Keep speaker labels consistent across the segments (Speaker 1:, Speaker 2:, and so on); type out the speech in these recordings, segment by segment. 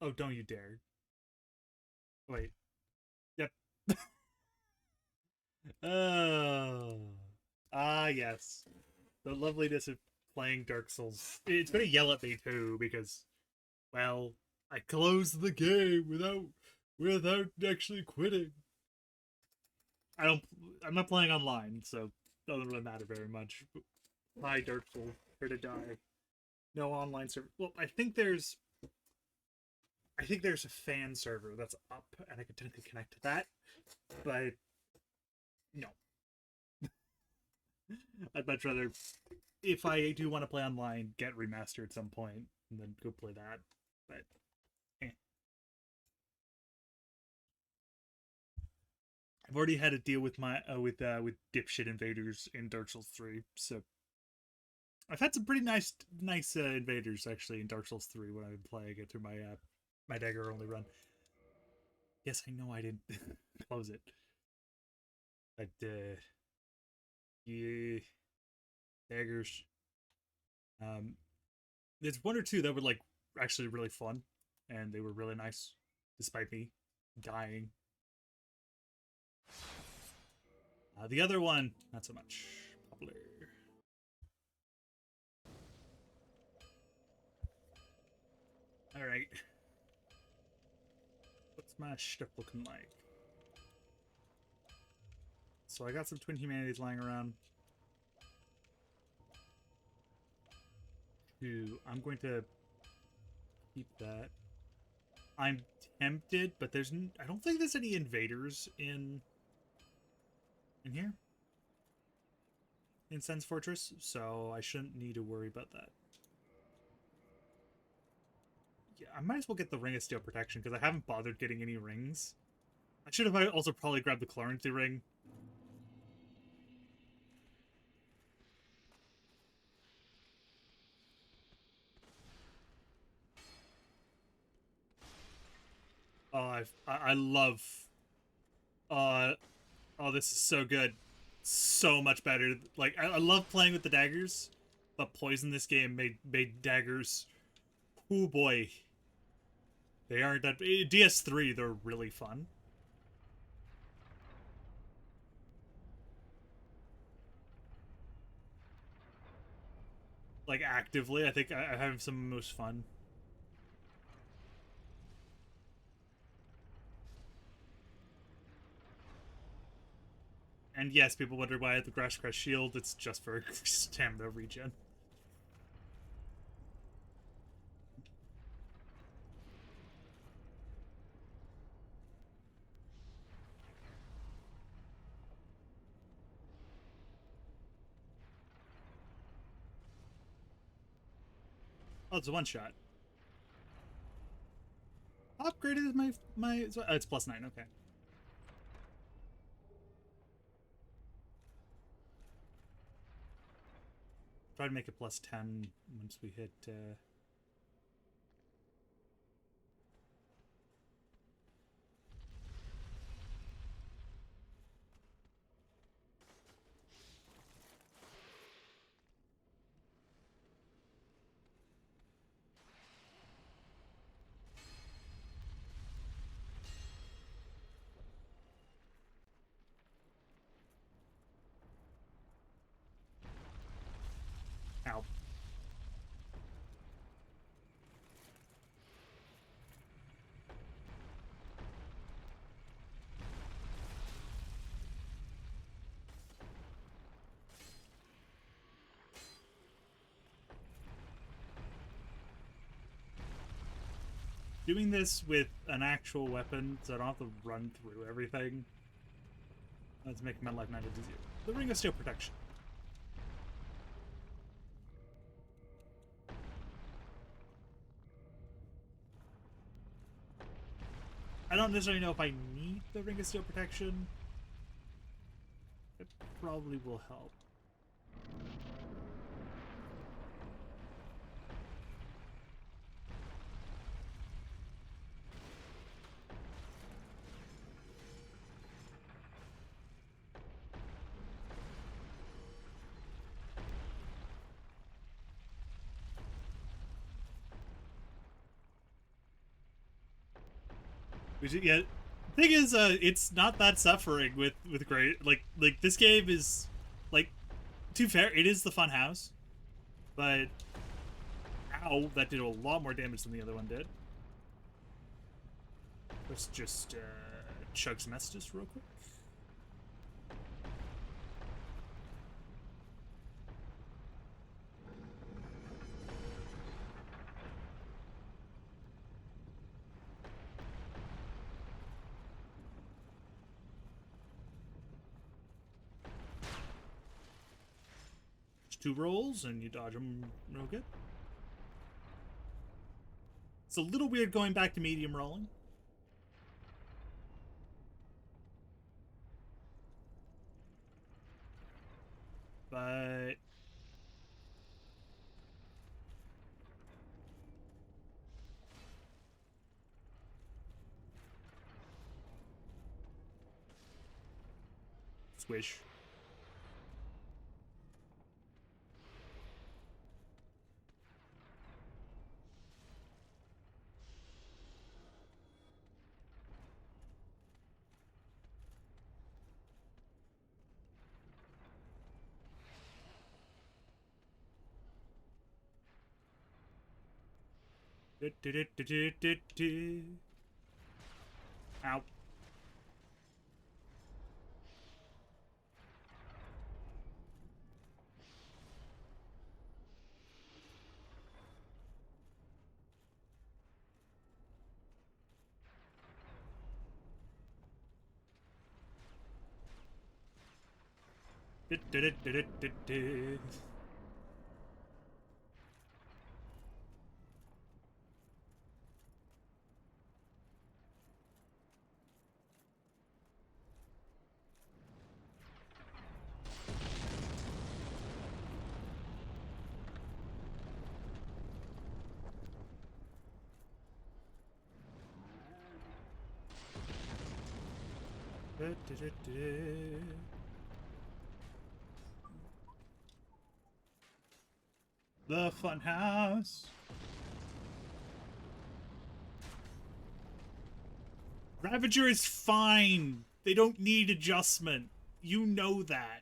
Speaker 1: Oh, don't you dare. Wait. Yep. Oh. Ah, yes. The loveliness of playing Dark Souls. It's gonna yell at me too because, well, I closed the game without actually quitting. I don't. I'm not playing online, so it doesn't really matter very much. Hi, Dark Souls. Here to die. No online server. Well, I think there's a fan server that's up, and I could technically connect to that. But no, I'd much rather, if I do want to play online, get remastered at some point and then go play that. But eh. I've already had to deal with my with dipshit invaders in Dark Souls 3, so I've had some pretty nice invaders actually in Dark Souls 3 when I've been playing it through my dagger only run. Yes, I know I didn't close it, but yeah, daggers. Um, there's one or two that were like actually really fun, and they were really nice, despite me dying. The other one, not so much popular. All right, what's my stuff looking like? So I got some twin humanities lying around. Two. I'm going to keep that. I'm tempted, but I don't think there's any invaders in here in Sen's Fortress, so I shouldn't need to worry about that. Yeah, I might as well get the Ring of Steel protection because I haven't bothered getting any rings. I should have also probably grabbed the Clarity ring. Oh, I love. Uh, oh, this is so good, so much better. Like I love playing with the daggers, but poison this game made daggers. Oh boy, they aren't that. DS3, they're really fun. Like actively, I think I have some of the most fun. And yes, people wonder why I have the Grash Crest shield. It's just for stamina regen. Oh, it's a one shot. Upgraded my. Oh, it's +9. Okay. Try to make it +10 once we hit. Ow. Doing this with an actual weapon, so I don't have to run through everything. That's making my life 90 to 0. The Ring of Steel protection. I don't necessarily know if I need the Ring of Steel protection. It probably will help. Yeah. Thing is, it's not that suffering with great like this game is like, to be fair, it is the fun house, but ow, that did a lot more damage than the other one did. Let's just chug some Estus real quick. Two rolls and you dodge them real good. It's a little weird going back to medium rolling. But swish. Ow. The fun house. Ravager is fine. They don't need adjustment. You know that.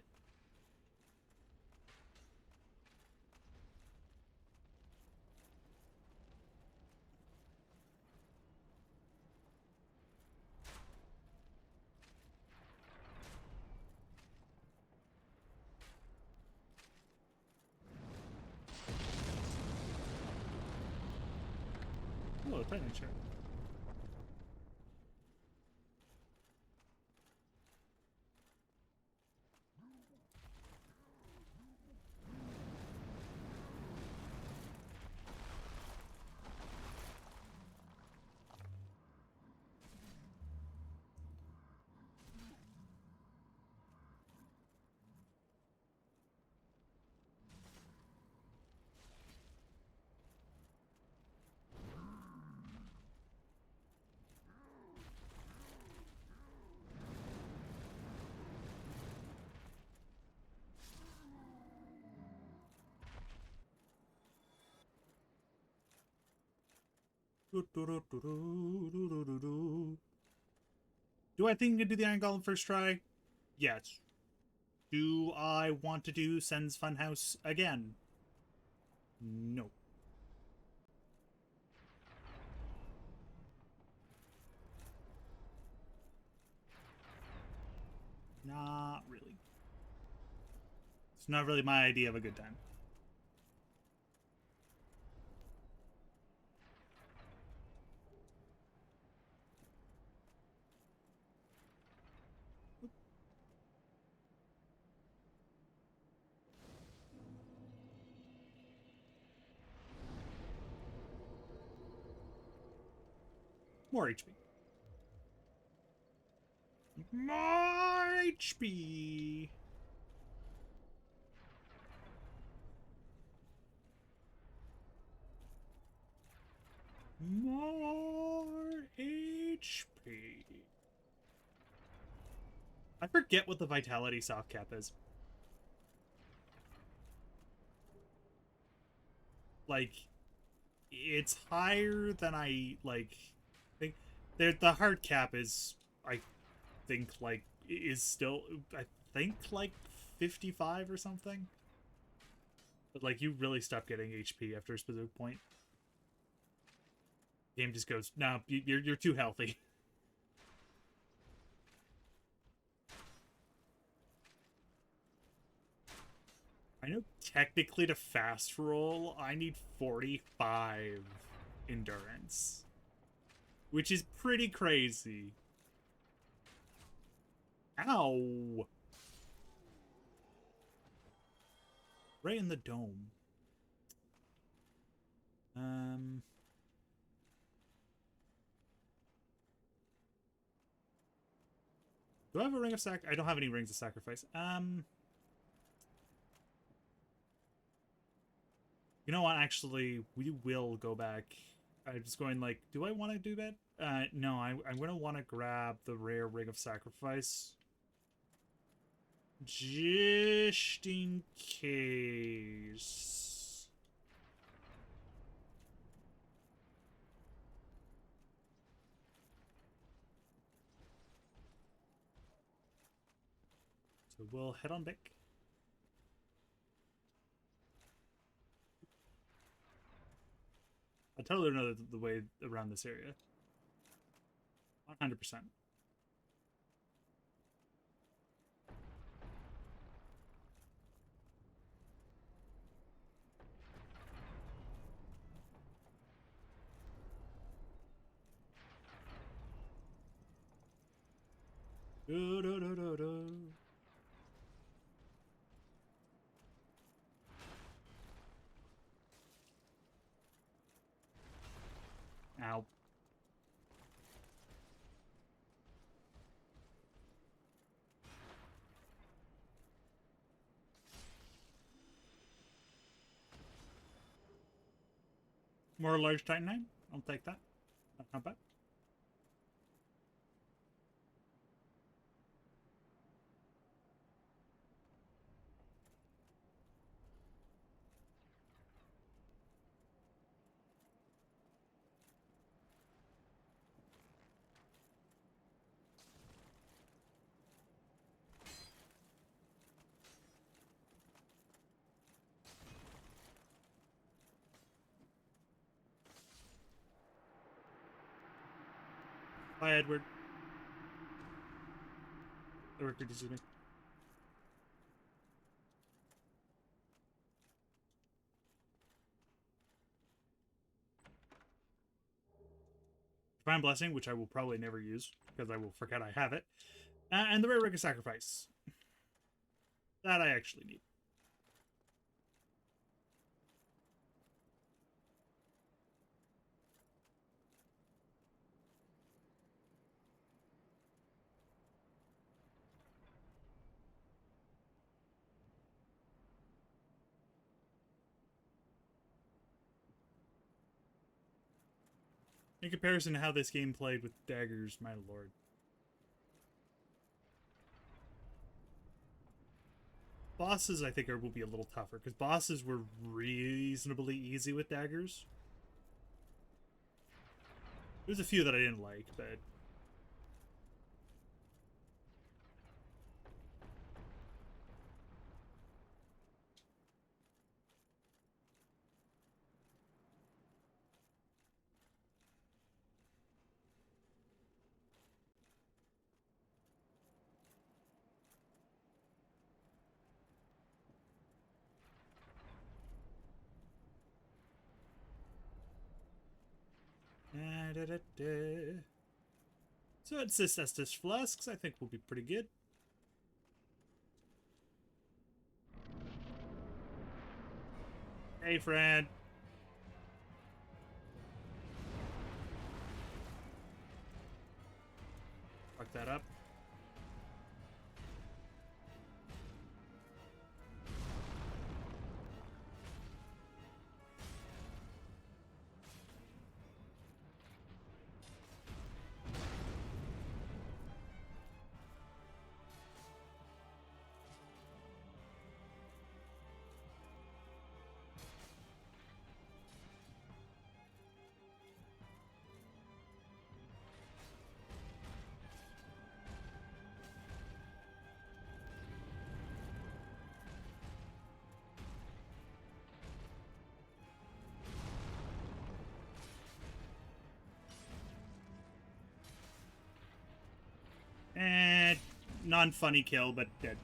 Speaker 1: Oh, Titan Shard. Do I think I can do the Iron Golem first try? Yes. Do I want to do Sen's Funhouse again? No. Not really. It's not really my idea of a good time. More HP. More HP. More HP. I forget what the vitality soft cap is. Like, it's higher than I, like, think. The hard cap is, I think, like, is still, I think, like 55 or something. But like, you really stop getting HP after a specific point. The game just goes, no, you're too healthy. I know technically to fast roll, I need 45 endurance, which is pretty crazy. Ow! Right in the dome. Um, do I have a ring of sac? I don't have any rings of sacrifice. You know what? Actually, we will go back. I'm just going like, do I want to do that? No, I'm gonna want to grab the rare ring of sacrifice. Just in case. So we'll head on back. I totally know the way around this area. 100%. Do, do, do, do, do. Ow. More large titanite? I'll take that. That's not bad. Bye, Edward. Edward, excuse me. Divine Blessing, which I will probably never use because I will forget I have it. And the Rare Ring of Sacrifice. That I actually need. In comparison to how this game played with daggers, my lord. Bosses, I think, will be a little tougher, because bosses were reasonably easy with daggers. There's a few that I didn't like, but... So it's this Estus Flasks, I think will be pretty good. Hey, friend. Fuck that up. Eh, non-funny kill, but dead.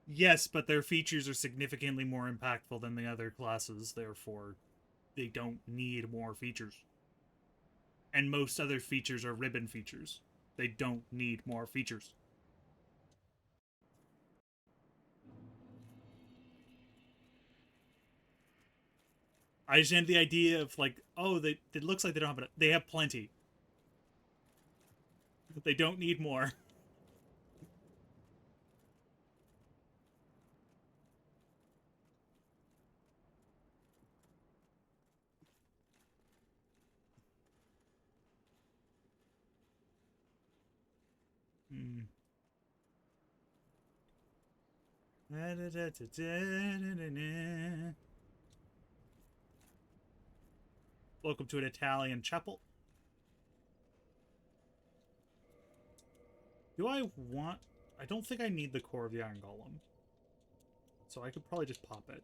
Speaker 1: Yes, but their features are significantly more impactful than the other classes, therefore they don't need more features. And most other features are ribbon features. They don't need more features. I understand the idea of like, oh, it looks like they don't have it. They have plenty. They don't need more. Hmm. Welcome to an Italian chapel. Do I want... I don't think I need the core of the Iron Golem. So I could probably just pop it.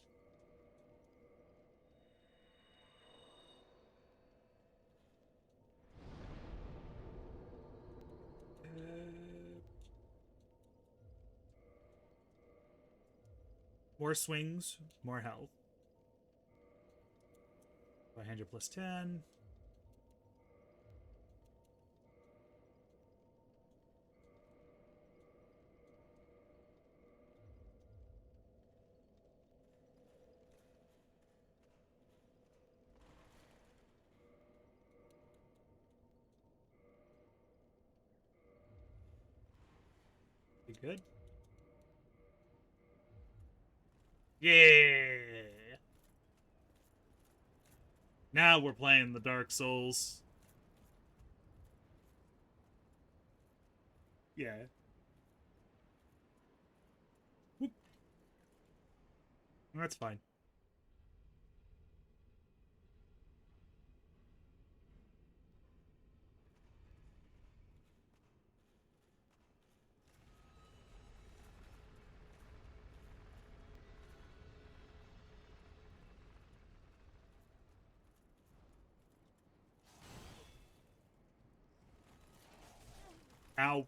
Speaker 1: More swings, more health. 500 plus 10. Be good. Yeah! Now we're playing the Dark Souls. Yeah. Whoop. That's fine. Ow.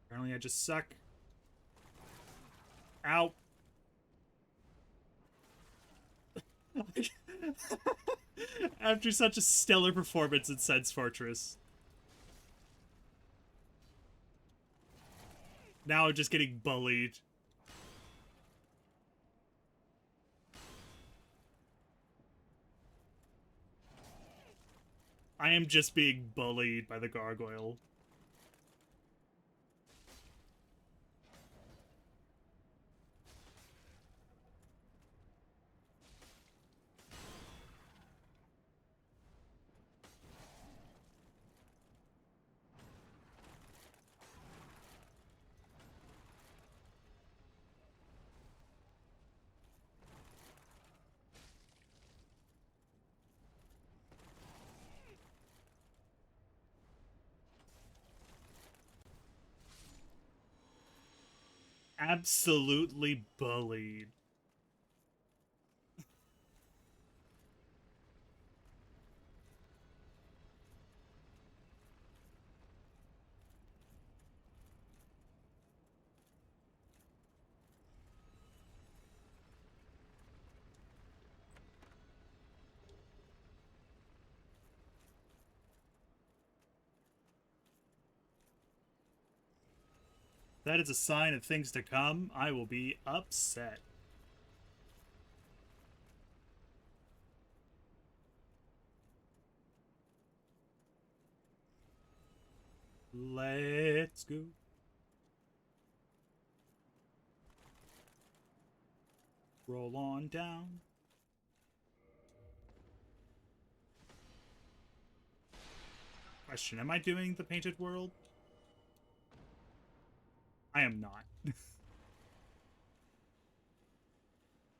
Speaker 1: Apparently I just suck. Ow. After such a stellar performance in Sense Fortress. Now I'm just getting bullied. I am just being bullied by the gargoyle. Absolutely bullied. That is a sign of things to come. I will be upset. Let's go. Roll on down. Question, am I doing the painted world? I am not.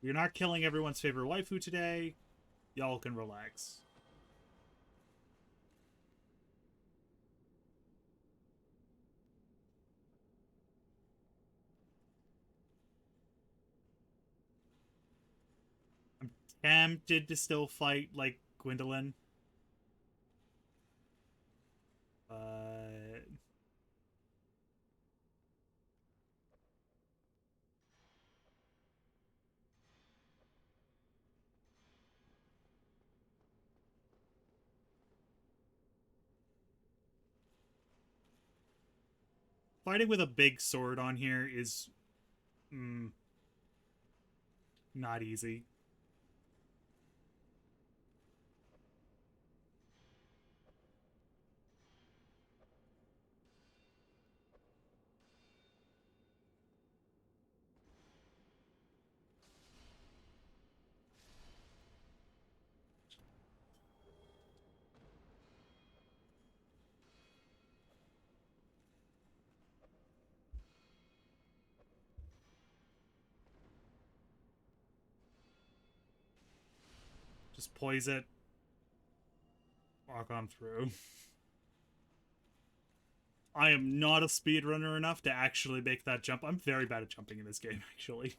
Speaker 1: We're not killing everyone's favorite waifu today. Y'all can relax. Tempted to still fight like Gwendolyn, but fighting with a big sword on here is not easy. Just poise it, walk on through. I am not a speedrunner enough to actually make that jump. I'm very bad at jumping in this game, actually.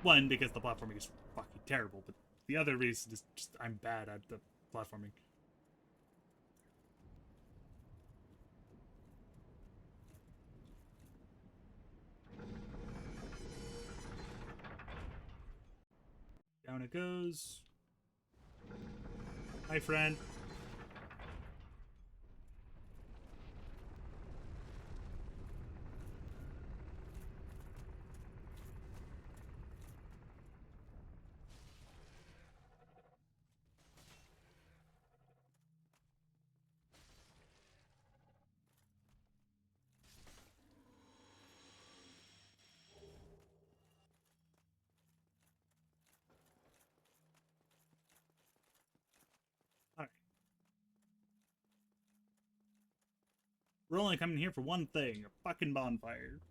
Speaker 1: One, because the platforming is fucking terrible, but the other reason is just I'm bad at the platforming. Down it goes. Hi, friend. Alright. We're only coming here for one thing, a fucking bonfire.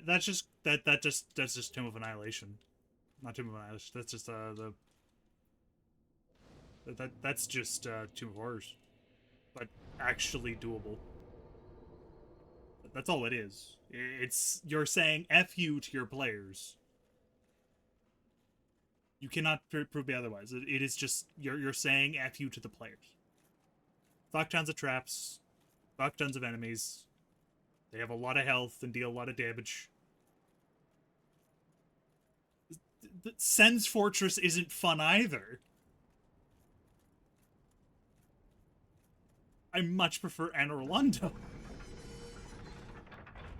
Speaker 1: That's just Tomb of Annihilation. Not Tomb of Annihilation. That's just that's just Tomb of Horrors. But actually doable. That's all it is. It's you're saying F you to your players. You cannot prove me otherwise. It is just you're saying F you to the players. Fuck tons of traps. Fuck tons of enemies. They have a lot of health and deal a lot of damage. Sen's Fortress isn't fun either. I much prefer Anor Londo.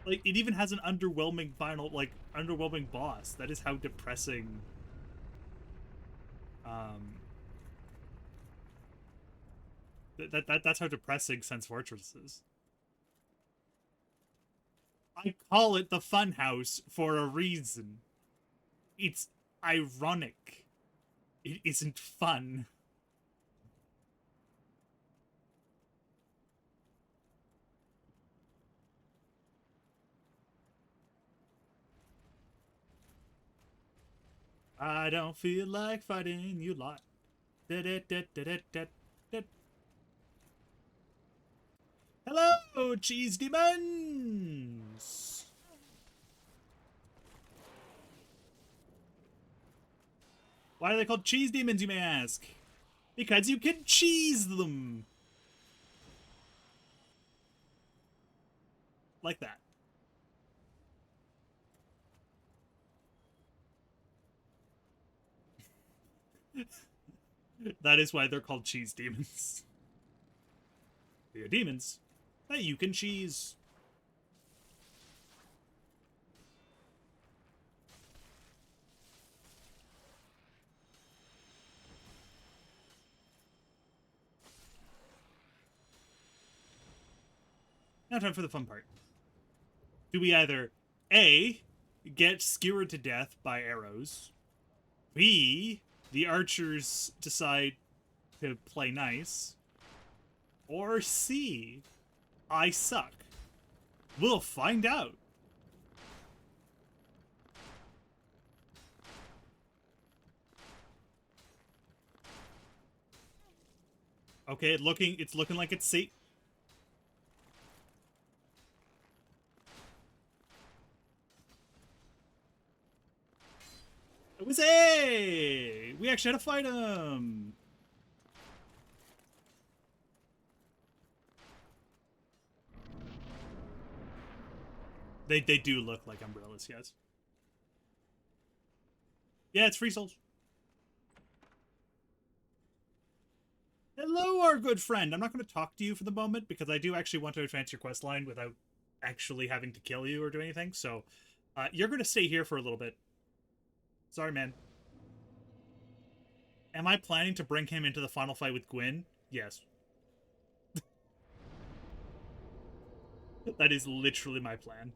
Speaker 1: Like, it even has an underwhelming final, like, underwhelming boss. That is how depressing, that's how depressing Sen's Fortress is. I call it the Funhouse for a reason. It's ironic. It isn't fun. I don't feel like fighting you lot. Hello, cheese demons! Why are they called cheese demons, you may ask? Because you can cheese them! Like that. That is why they're called cheese demons. They are demons that you can cheese. Now time for the fun part. Do we either A, get skewered to death by arrows, B, the archers decide to play nice, or C, I suck? We'll find out. Okay, it's looking like it's safe. It was A! We actually had to fight him! They do look like umbrellas, yes. Yeah, it's free souls. Hello, our good friend. I'm not going to talk to you for the moment because I do actually want to advance your quest line without actually having to kill you or do anything. So you're going to stay here for a little bit. Sorry, man. Am I planning to bring him into the final fight with Gwyn? Yes. That is literally my plan.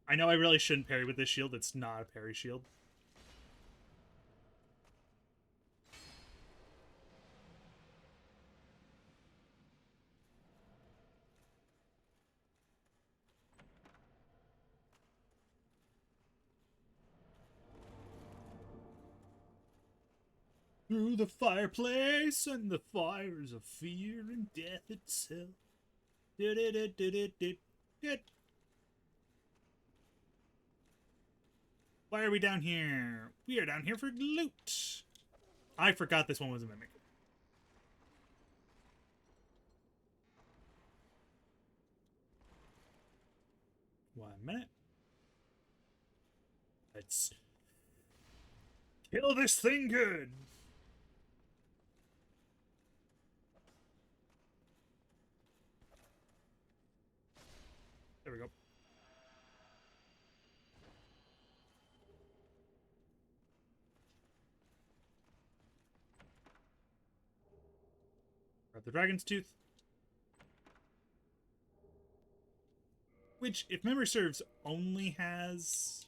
Speaker 1: I know I really shouldn't parry with this shield. It's not a parry shield. Through the fireplace and the fires of fear and death itself. Why are we down here? We are down here for loot. I forgot this one was a mimic. One minute. Let's kill this thing good. There we go. Grab the dragon's tooth. Which, if memory serves, only has...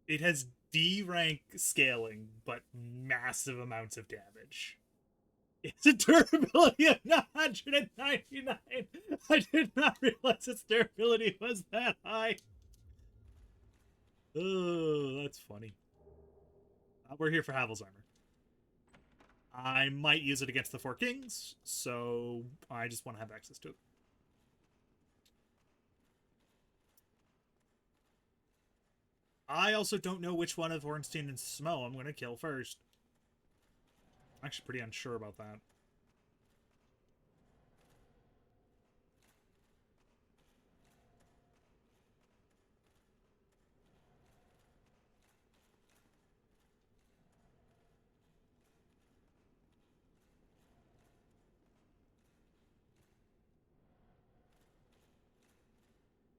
Speaker 1: It has D rank scaling, but massive amounts of damage. It's a durability of 199. I did not realize its durability was that high. Oh, that's funny. We're here for Havel's armor. I might use it against the Four Kings, so I just want to have access to it. I also don't know which one of Ornstein and Smo I'm going to kill first. I'm actually pretty unsure about that.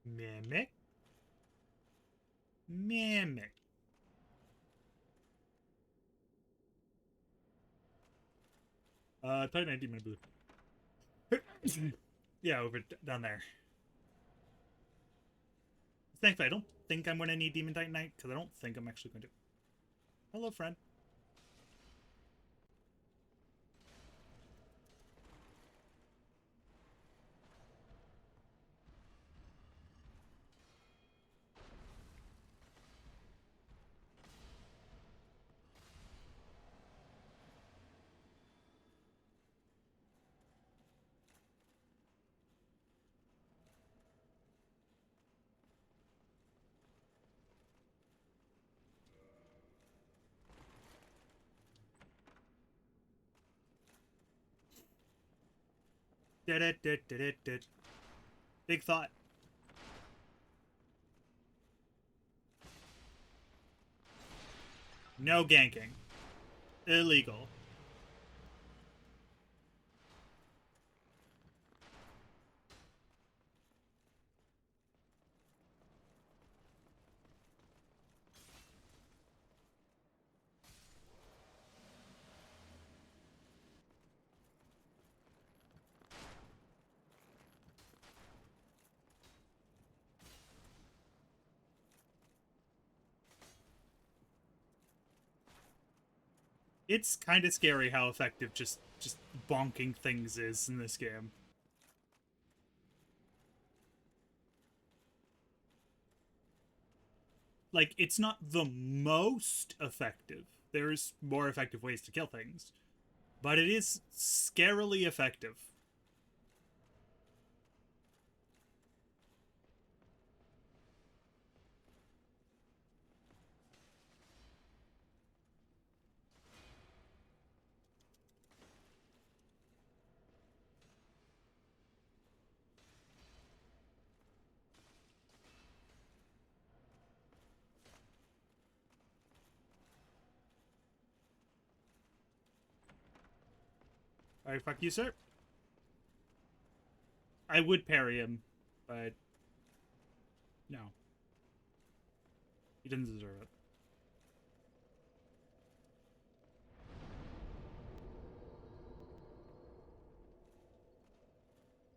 Speaker 1: Mimic. Mimic. Titan ID, my blue. Yeah, over down there. Thankfully, I don't think I'm going to need Demon Titanite, because I don't think I'm actually going to. Hello, friend. Did. Big thought. No ganking. Illegal. It's kind of scary how effective just bonking things is in this game. like, it's not the most effective. There's more effective ways to kill things, but it is scarily effective. Alright, fuck you, sir. I would parry him, but no. He doesn't deserve it.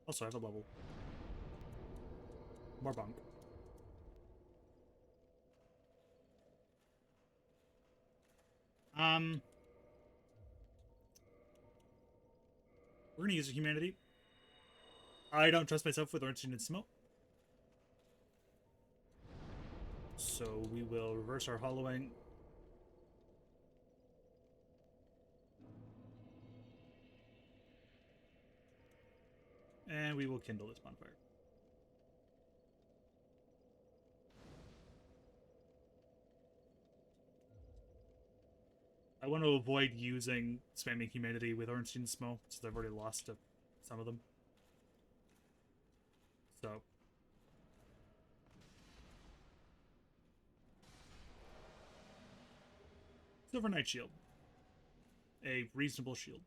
Speaker 1: Also, I have a level. More Bonk. We're gonna use a humanity. I don't trust myself with Orange and Smoke. So we will reverse our hollowing. And we will kindle this bonfire. I want to avoid using spamming humanity with Orange and Smoke, since I've already lost to some of them. So. Silver Knight Shield. A reasonable shield.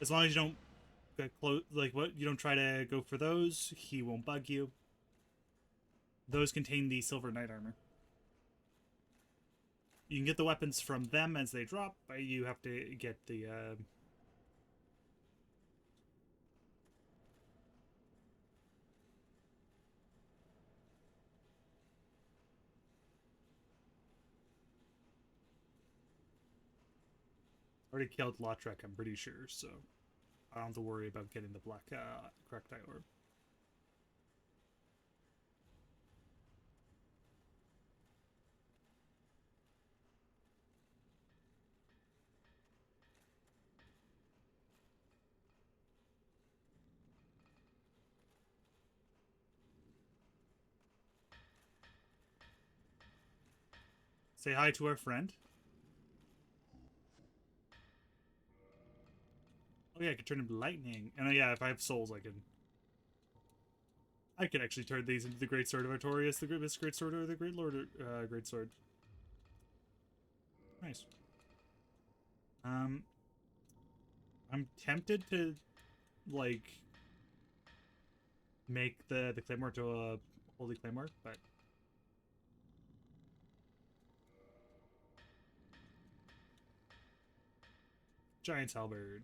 Speaker 1: As long as you don't get close, like what, you don't try to go for those, he won't bug you. Those contain the Silver Knight armor. You can get the weapons from them as they drop, but you have to get the already killed Lautrec, I'm pretty sure, so I don't have to worry about getting the black correct eye orb. Say hi to our friend. Oh yeah, I could turn into lightning. And yeah, if I have souls, I could actually turn these into the Great Sword of Artorias, the Great Sword, or the Great Lord, Great Sword. Nice. I'm tempted to, like, make the Claymore to a Holy Claymore, but Giant's Halberd.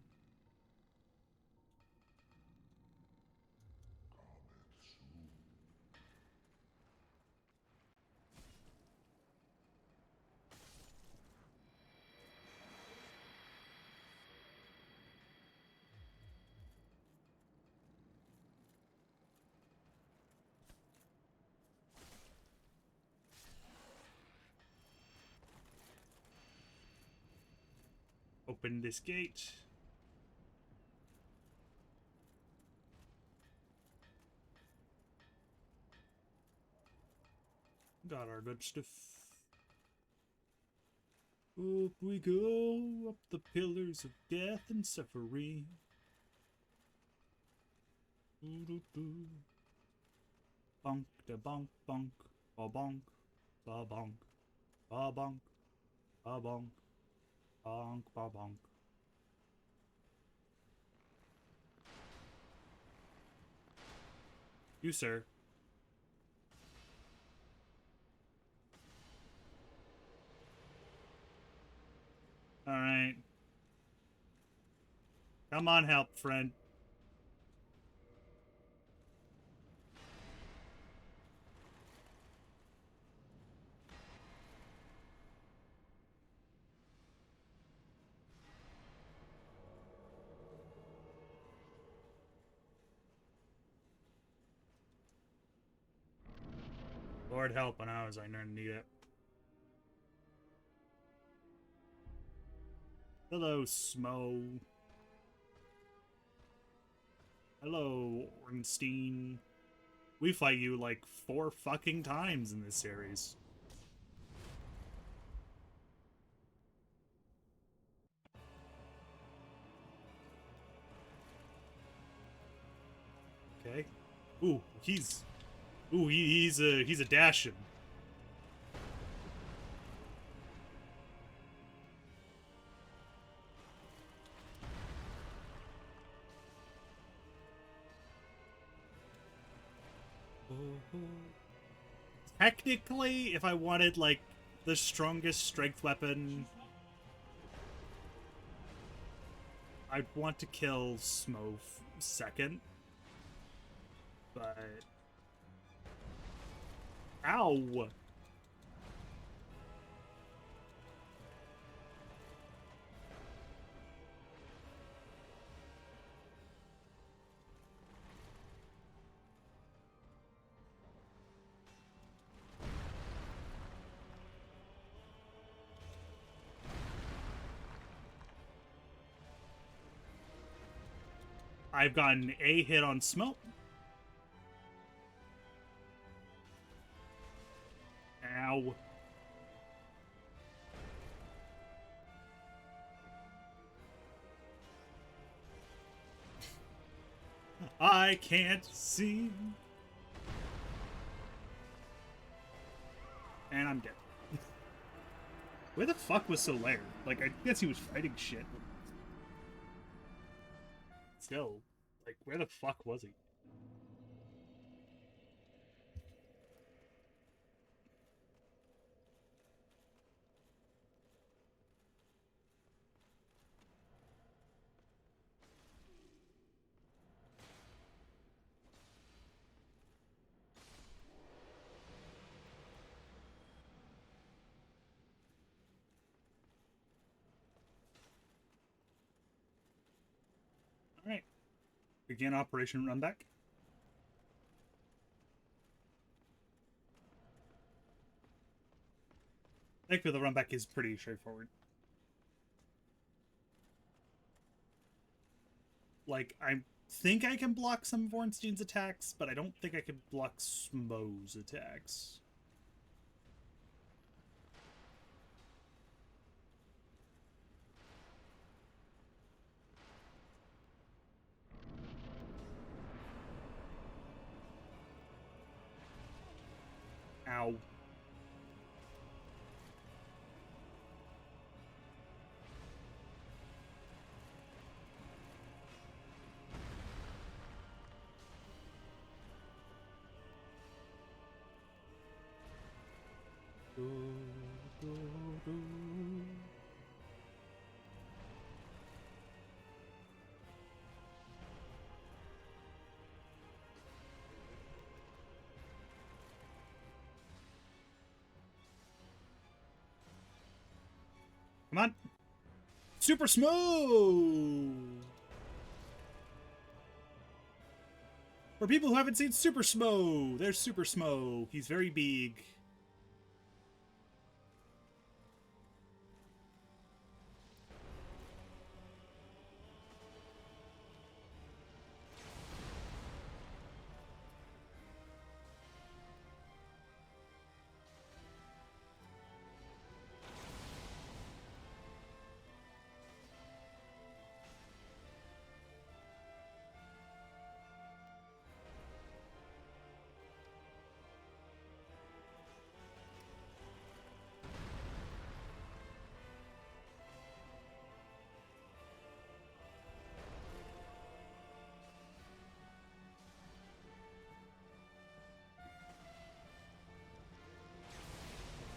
Speaker 1: Open this gate. Got our good stuff. Up we go, up the pillars of death and suffering. Bonk, da bonk, bonk, ba bonk, ba bonk, ba bonk, ba bonk, bonk, ba bonk. You, sir. Alright. Come on, help, friend. Lord help when I was I need it. Hello, Smo. Hello, Ornstein. We fight you like 4 fucking times in this series. Okay. Ooh, he's a Dashin. Technically, if I wanted like the strongest strength weapon, I'd want to kill Smo second. But ow! I've gotten a hit on Smo. Ow. I can't see. And I'm dead. Where the fuck was Solaire? Like, I guess he was fighting shit. Still, like, where the fuck was he? Alright. Begin Operation Runback. Thankfully, the runback is pretty straightforward. Like, I think I can block some of Ornstein's attacks, but I don't think I can block Smo's attacks. Ow. Come on. Super Smo! For people who haven't seen Super Smo, there's Super Smo. He's very big.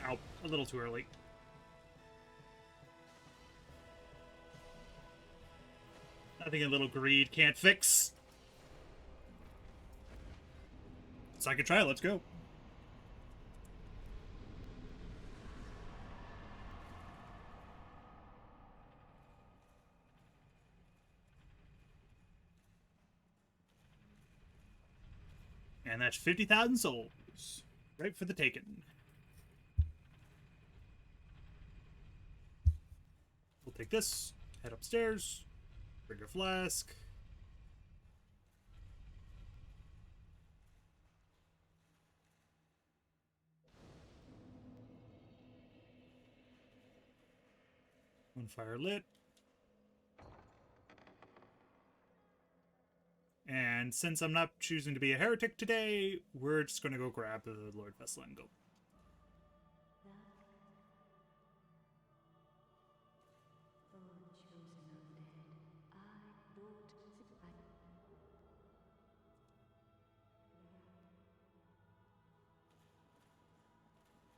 Speaker 1: Ow, a little too early. Nothing a little greed can't fix. So I can try it, let's go. And that's 50,000 souls. Right for the taken. We'll take this, head upstairs, bring a flask. One fire lit. And since I'm not choosing to be a heretic today, we're just going to go grab the Lord Vessel and go.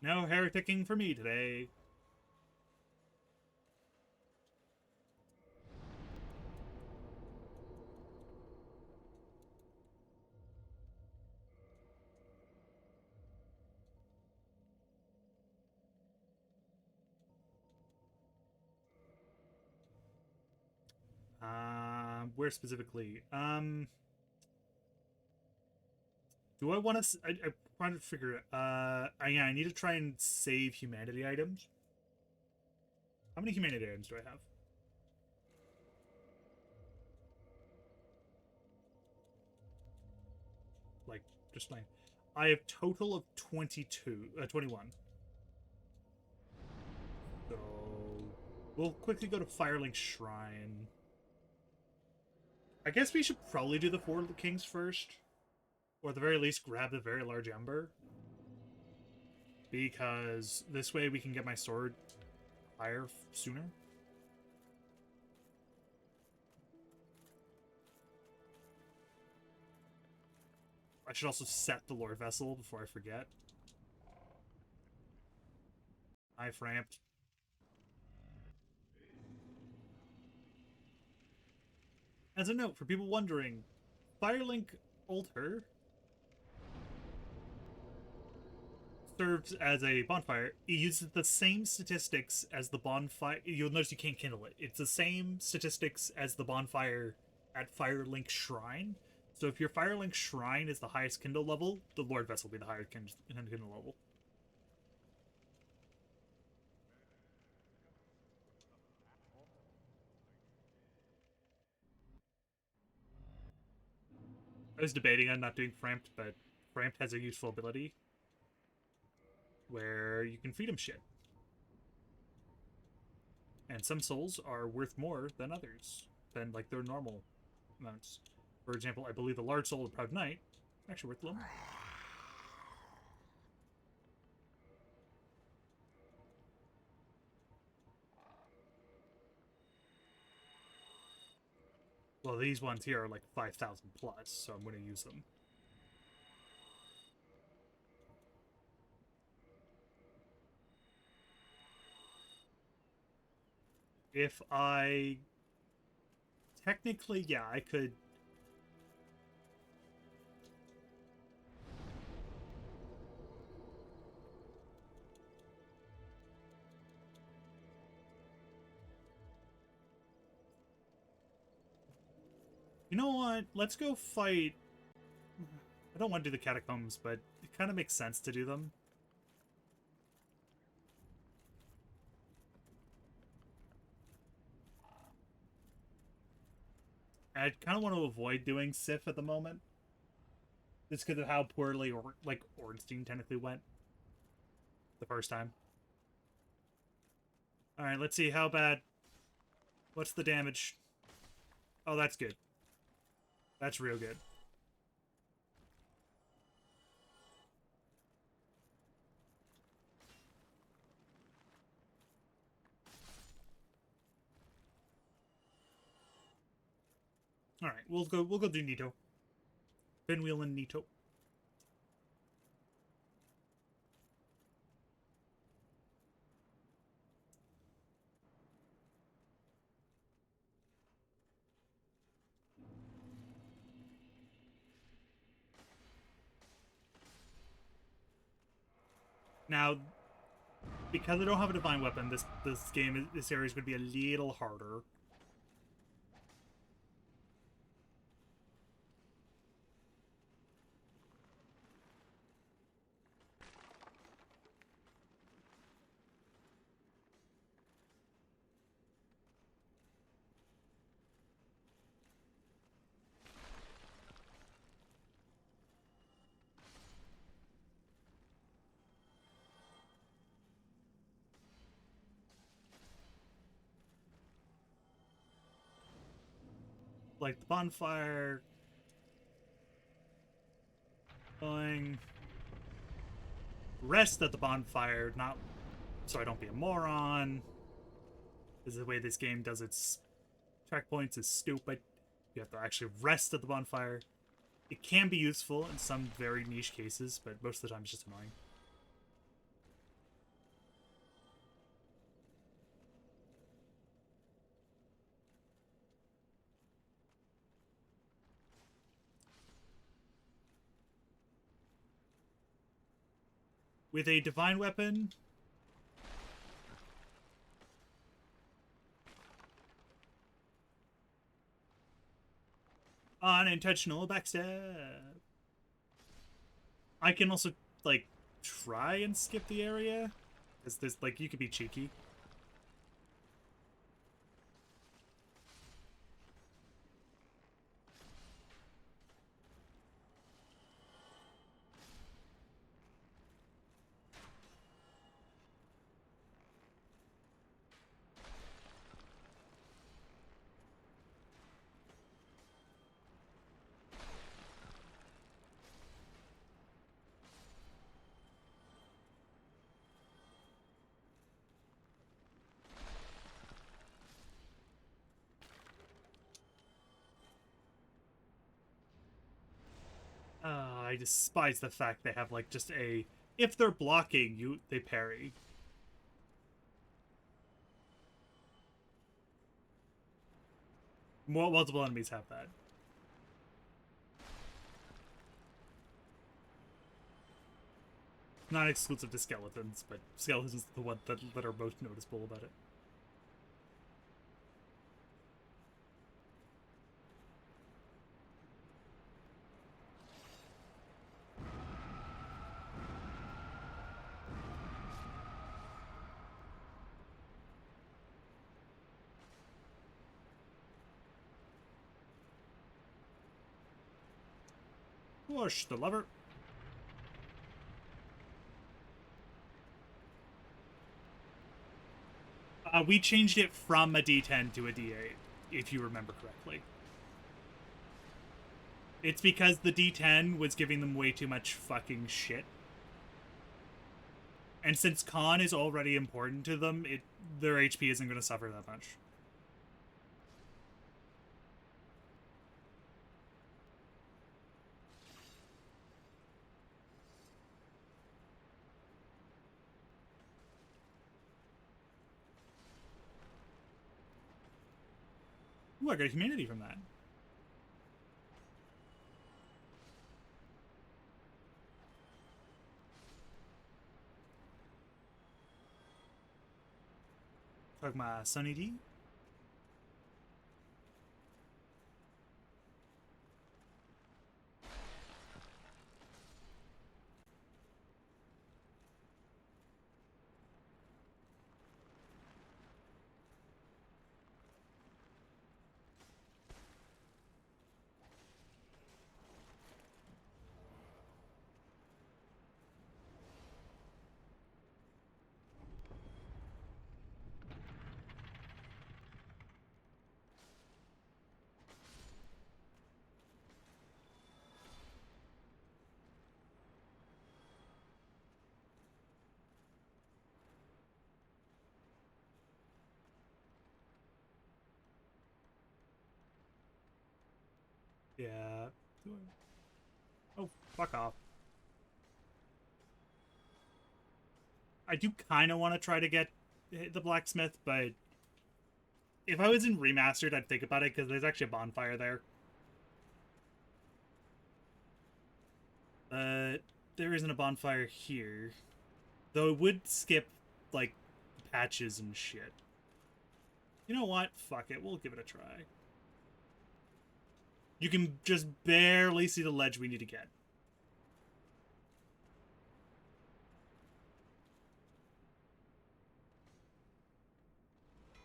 Speaker 1: No hereticking for me today. Where specifically? Do I want to? I want to figure it. Yeah, I need to try and save humanity items. How many humanity items do I have? Like, just like, I have total of 21. So we'll quickly go to Firelink Shrine. I guess we should probably do the Four Kings first. Or at the very least, grab the very large ember. Because this way we can get my sword higher sooner. I should also set the Lord Vessel before I forget. I've ramped. As a note, for people wondering, Firelink Altar serves as a bonfire. It uses the same statistics as the bonfire. You'll notice you can't kindle it. It's the same statistics as the bonfire at Firelink Shrine. So if your Firelink Shrine is the highest kindle level, the Lord Vessel will be the highest kindle level. I was debating on not doing Framped, but Framped has a useful ability where you can feed him shit. And some souls are worth more than others, than like their normal amounts. For example, I believe the large soul of Proud Knight is actually worth a little more. Well, these ones here are like 5,000 plus, so I'm going to use them. If I... Technically, yeah, I could... You know what? Let's go fight... I don't want to do the catacombs, but it kind of makes sense to do them. I kind of want to avoid doing Sif at the moment. Just because of how poorly, Ornstein technically went the first time. Alright, let's see how bad... What's the damage? Oh, that's good. That's real good. Alright, we'll go do Nito. Pinwheel and Nito. Now, because I don't have a divine weapon, this area is going to be a little harder. like the bonfire. Going. Rest at the bonfire, not so I don't be a moron. Is the way this game does its checkpoints is stupid. You have to actually rest at the bonfire. It can be useful in some very niche cases, but most of the time it's just annoying. With a divine weapon, unintentional backstab. I can also, like, try and skip the area. Because there's, like, you could be cheeky. I despise the fact they have, like, just a... If they're blocking, they parry. Multiple enemies have that. Not exclusive to skeletons, but skeletons is the one that are most noticeable about it. Push the lever. We changed it from a D10 to a D8, if you remember correctly. It's because the D10 was giving them way too much fucking shit. And since con is already important to them, their HP isn't going to suffer that much. Ooh, I got a humanity from that. Talk my Sunny D. Yeah. Oh, fuck off. I do kind of want to try to get the blacksmith, but if I was in remastered, I'd think about it because there's actually a bonfire there. But there isn't a bonfire here. Though it would skip, like, patches and shit. You know what? Fuck it. We'll give it a try. You can just barely see the ledge we need to get.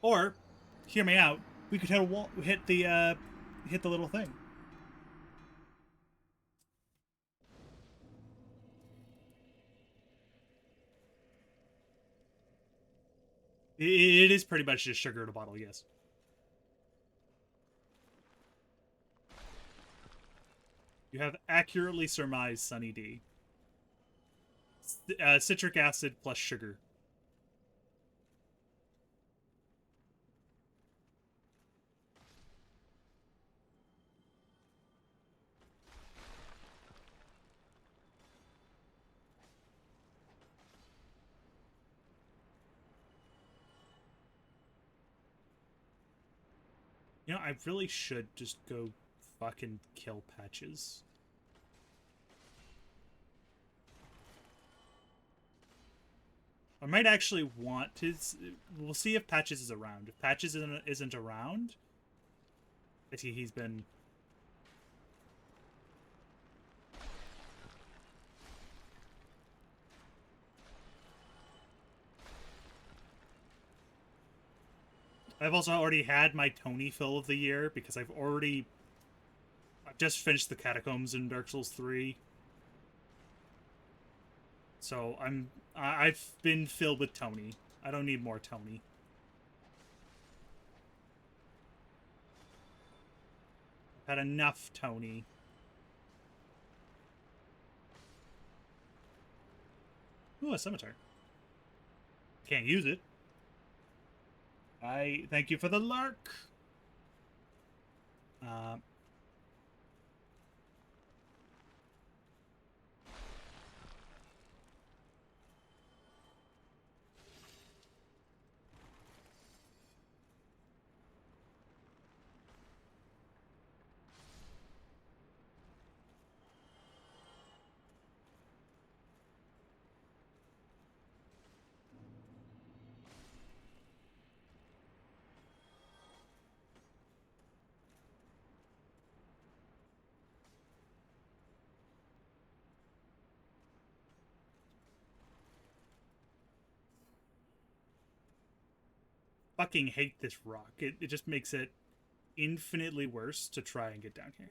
Speaker 1: Or, hear me out, we could hit a wall, hit the little thing. It is pretty much just sugar in a bottle, yes. You have accurately surmised, Sunny D. Citric acid plus sugar. You know, I really should just go fucking kill Patches. I might actually want to... We'll see if Patches is around. If Patches isn't around... I see he's been... I've also already had my Tony fill of the year because I've just finished the Catacombs in Dark Souls 3. So I've been filled with Tony. I don't need more Tony. I've had enough Tony. Ooh, a scimitar. Can't use it. I thank you for the lark. Fucking hate this rock. It just makes it infinitely worse to try and get down here.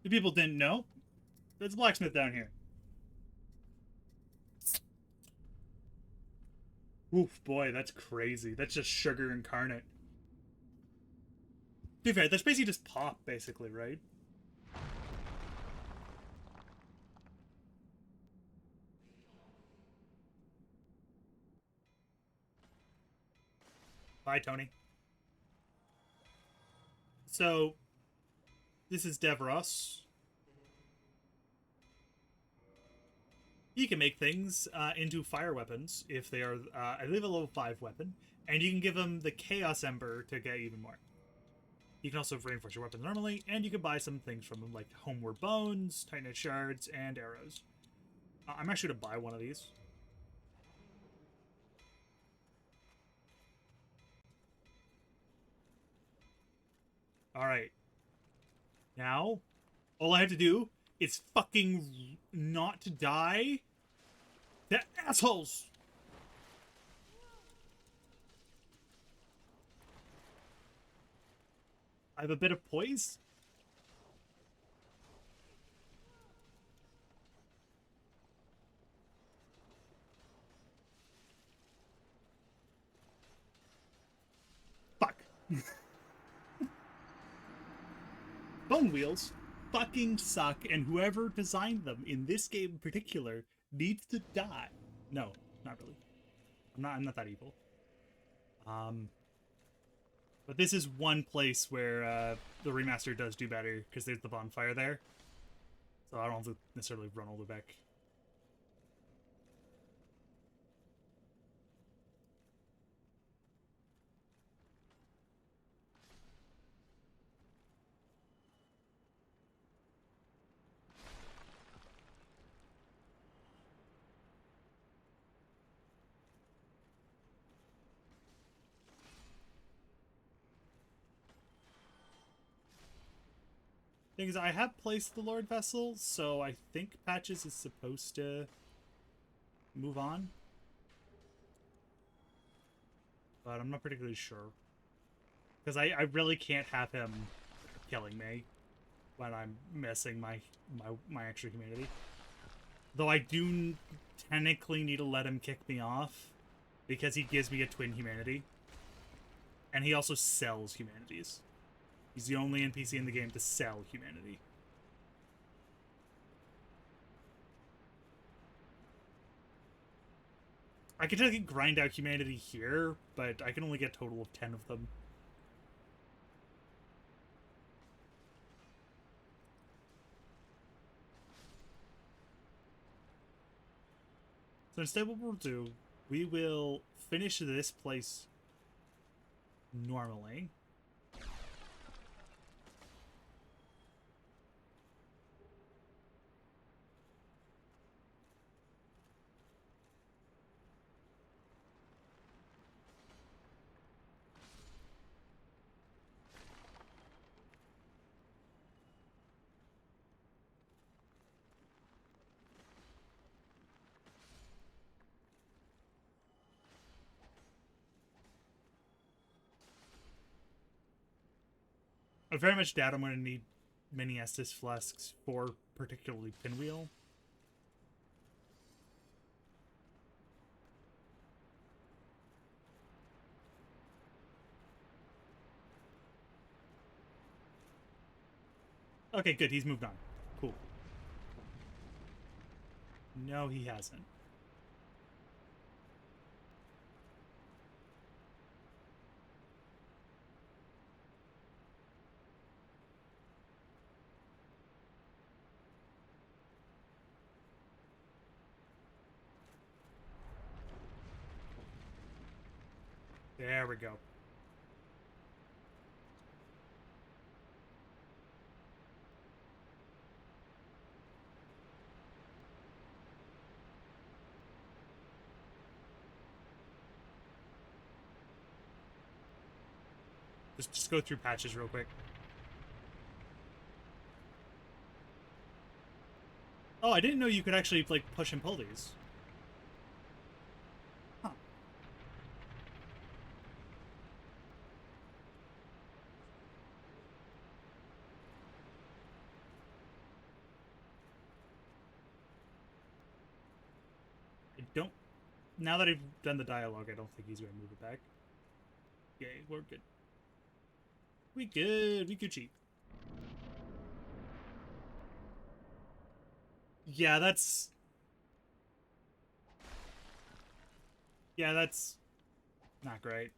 Speaker 1: The people didn't know. There's a blacksmith down here. Oof, boy, that's crazy. That's just sugar incarnate. To be fair, that's basically just pop, basically, right? Bye, Tony. So, this is Devros. You can make things into fire weapons if they are, I believe, a level 5 weapon, and you can give them the Chaos Ember to get even more. You can also reinforce your weapons normally, and you can buy some things from them, like Homeward Bones, Titanite Shards, and Arrows. I'm actually going to buy one of these. Alright. Now, all I have to do is fucking not die. The assholes! I have a bit of poise. Fuck. Bone wheels fucking suck, and whoever designed them, in this game in particular, needs to die. No, not really. I'm not that evil. But this is one place where the remaster does do better, because there's the bonfire there. So I don't have to necessarily run all the way back. Thing is, I have placed the Lord Vessel, so I think Patches is supposed to move on. But I'm not particularly sure. Because I really can't have him killing me. when I'm missing my extra humanity. Though I do technically need to let him kick me off because he gives me a twin humanity. And he also sells humanities. He's the only NPC in the game to sell humanity. I can technically grind out humanity here, but I can only get a total of 10 of them. So instead what we'll do, we will finish this place normally. I very much doubt I'm going to need many Estus flasks for particularly Pinwheel. Okay, good. He's moved on. Cool. No, he hasn't. There we go. Just go through patches real quick. Oh, I didn't know you could actually, like, push and pull these. Huh. I don't... Now that I've done the dialogue, I don't think he's going to move it back. Yay, we're good. We good. We Gucci. Yeah, that's... Yeah, that's... not great.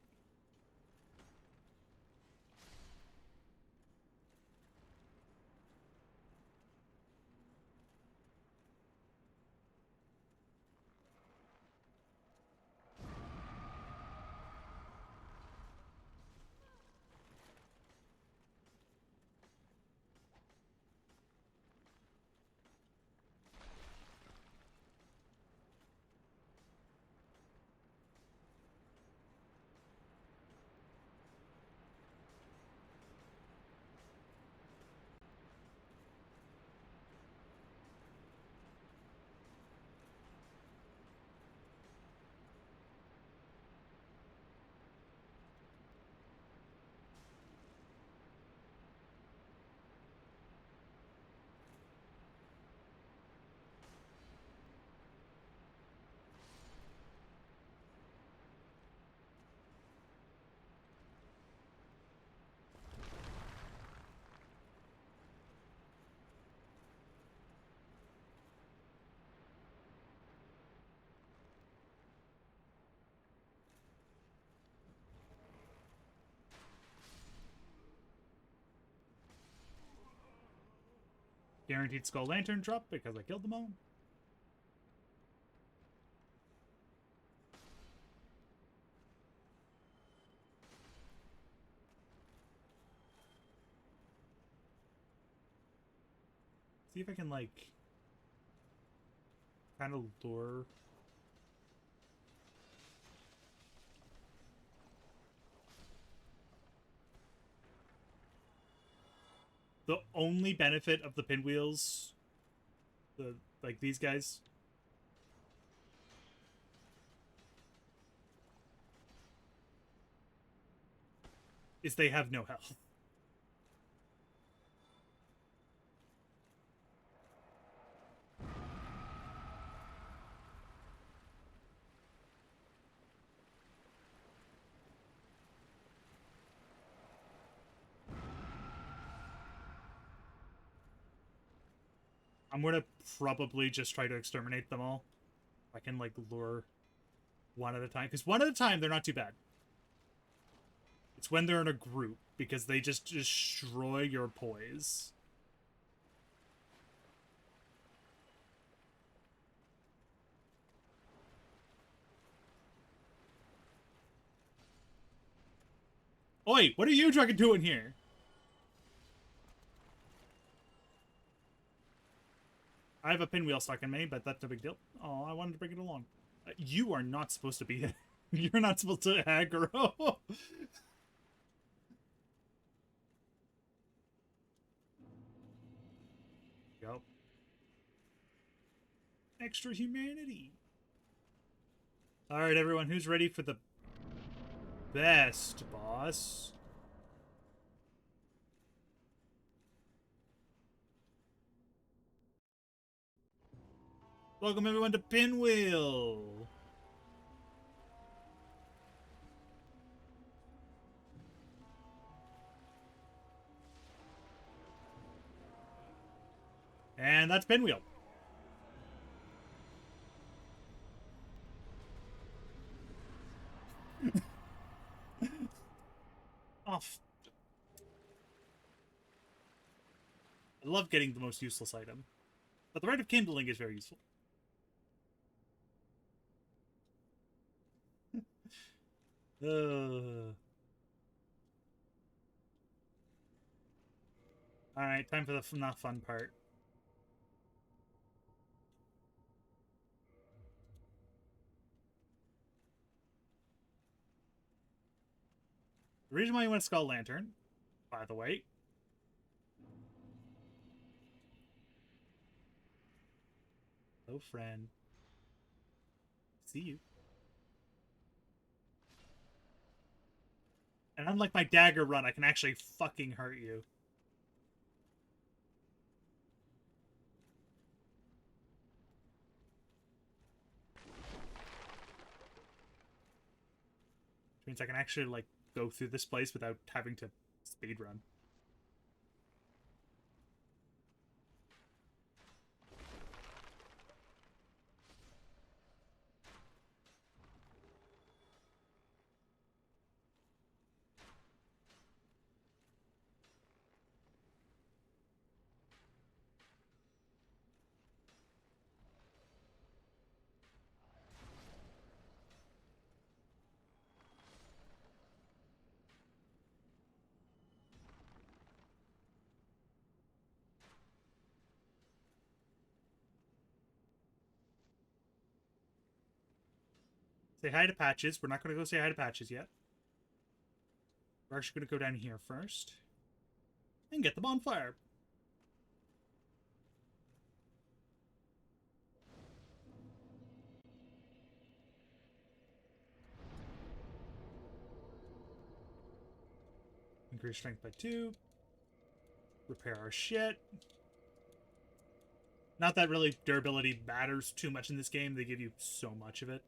Speaker 1: Guaranteed Skull Lantern drop because I killed them all. See if I can, like, kind of lure... The only benefit of the pinwheels, like these guys, is they have no health. I'm gonna probably just try to exterminate them all. If I can, like, lure one at a time. Because one at a time, they're not too bad. It's when they're in a group, because they just destroy your poise. Oi, what are you fucking doing here? I have a pinwheel stuck in me, but that's no big deal. Oh, I wanted to bring it along. You are not supposed to be... You're not supposed to aggro. Go. Extra humanity. Alright, everyone, who's ready for the best boss? Welcome, everyone, to Pinwheel. And that's Pinwheel. Off. I love getting the most useless item. But the Rite of Kindling is very useful. Alright, time for the not fun part. The reason why you want a Skull Lantern, by the way. Hello, friend. See you. And unlike my dagger run, I can actually fucking hurt you. Which means I can actually, like, go through this place without having to speedrun. Say hi to Patches. We're not going to go say hi to Patches yet. We're actually going to go down here first. And get the bonfire. Increase strength by 2. Repair our shit. Not that really durability matters too much in this game. They give you so much of it.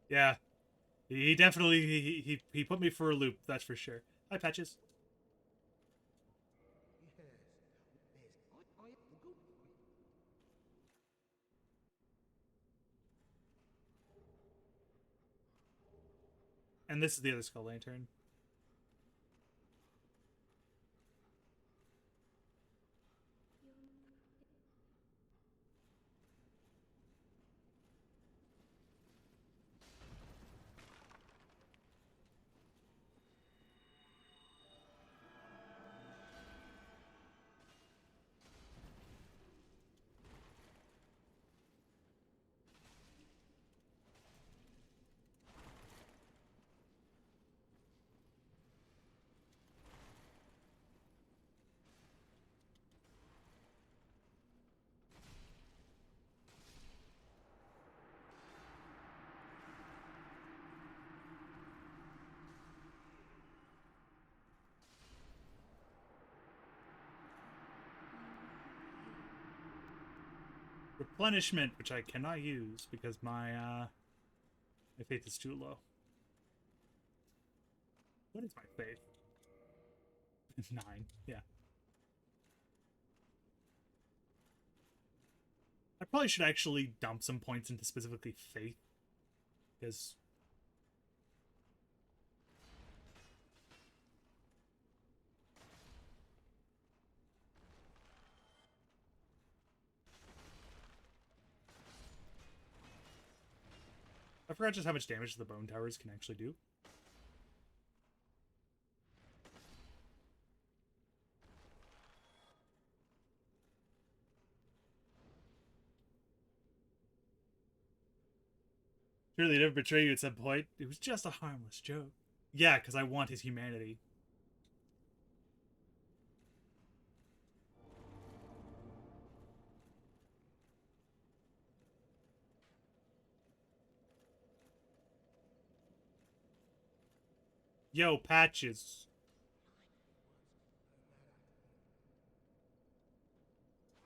Speaker 1: Yeah. He definitely he put me for a loop, that's for sure. Hi, Patches. And this is the other Skull Lantern. Replenishment, which I cannot use because my faith is too low. What is my faith? 9. Yeah. I probably should actually dump some points into specifically Faith. Because... I forgot just how much damage the Bone Towers can actually do. Surely never betray you at some point. It was just a harmless joke. Yeah, because I want his humanity. Yo, Patches.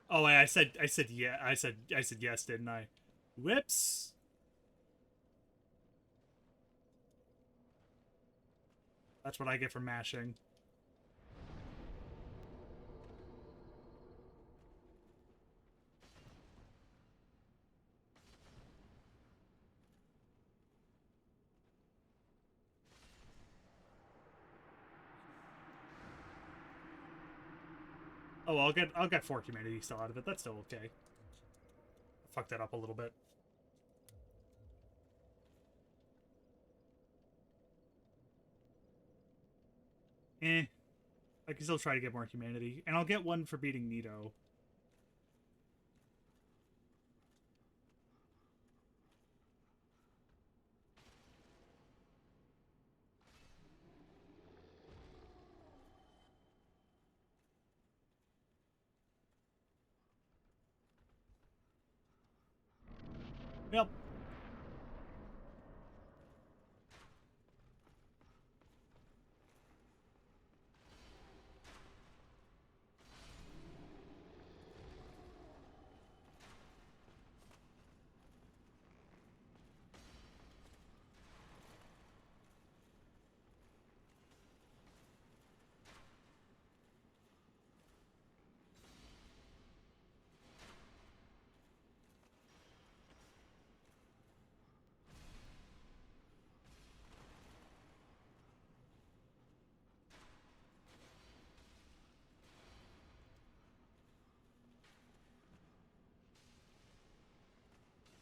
Speaker 1: Oh, I said yeah. I said yes, didn't I? Whoops. That's what I get for mashing. Oh, I'll get 4 humanity still out of it. That's still okay. I fucked that up a little bit. Eh. I can still try to get more humanity. And I'll get 1 for beating Nito. Yep.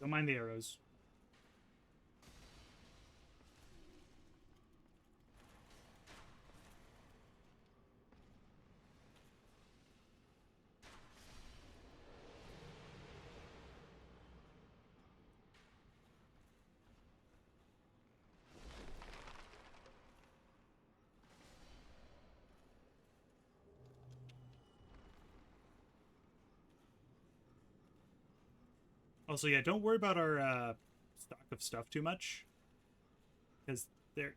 Speaker 1: Don't mind the arrows. Also, yeah, don't worry about our stock of stuff too much. Because they're...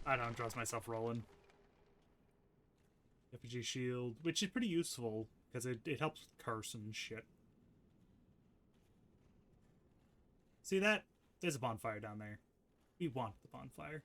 Speaker 1: I don't trust myself rolling. Effigy shield, which is pretty useful because it helps with curse and shit. See that? There's a bonfire down there. We want the bonfire.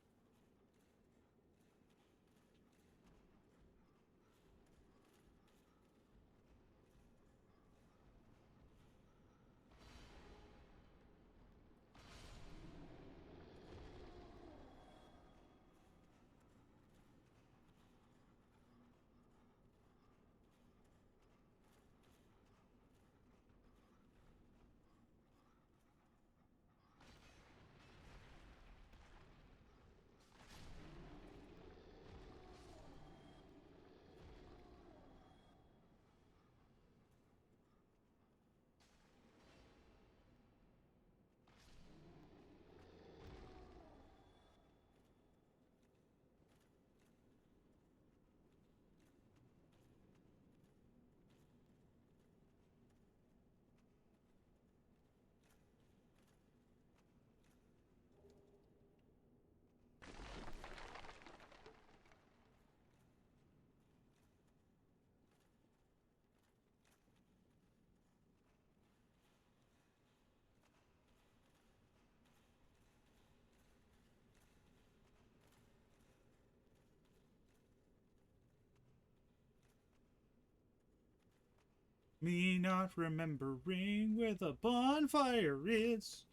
Speaker 1: Me not remembering where the bonfire is.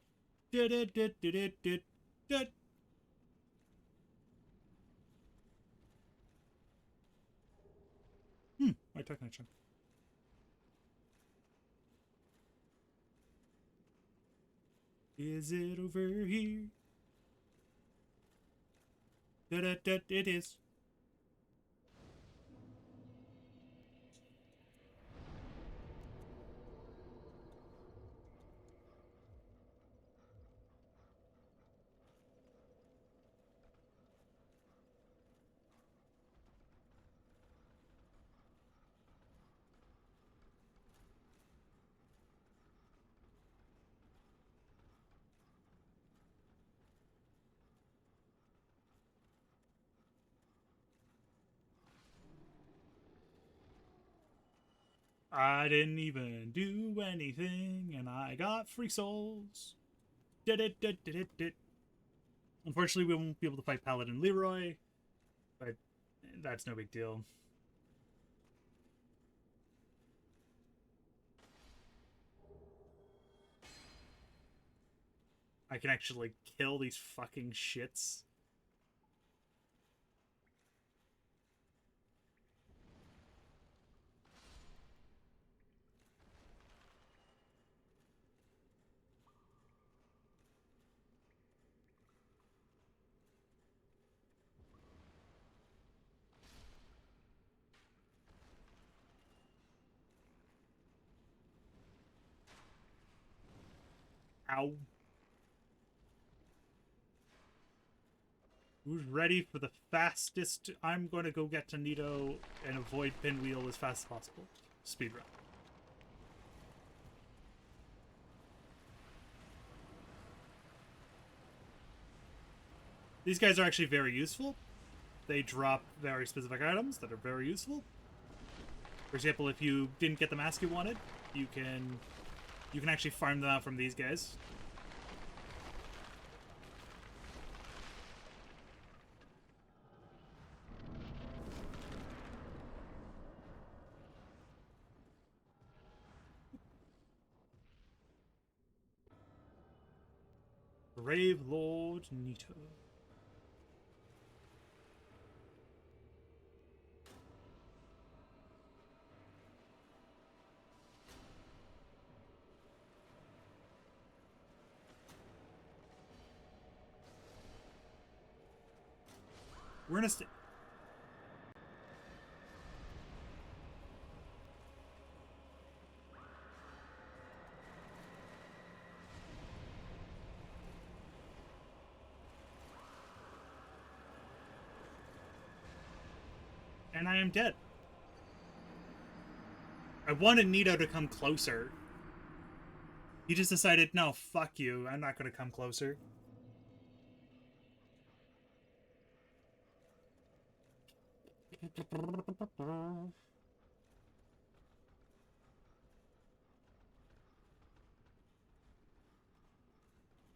Speaker 1: Did it, did it, did it. My tech connection. Is it over here? It is. I didn't even do anything, and I got free souls. Did it. Unfortunately, we won't be able to fight Paladin Leroy, but that's no big deal. I can actually kill these fucking shits. Ow. Who's ready for the fastest? I'm going to go get to Nito and avoid Pinwheel as fast as possible. Speedrun. These guys are actually very useful. They drop very specific items that are very useful. For example, if you didn't get the mask you wanted, you can actually farm them out from these guys. Brave Lord Nito. We're in a and I am dead. I wanted Nito to come closer. He just decided, no, fuck you. I'm not going to come closer.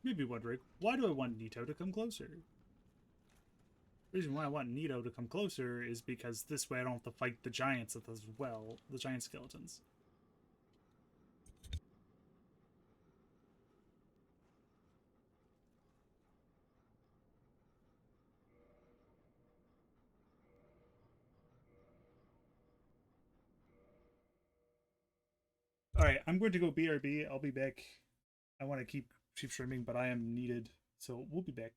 Speaker 1: Maybe wondering, why do I want Nito to come closer? The reason why I want Nito to come closer is because this way I don't have to fight the giants as well, the giant skeletons. Alright, I'm going to go BRB. I'll be back. I want to keep streaming, but I am needed, so we'll be back.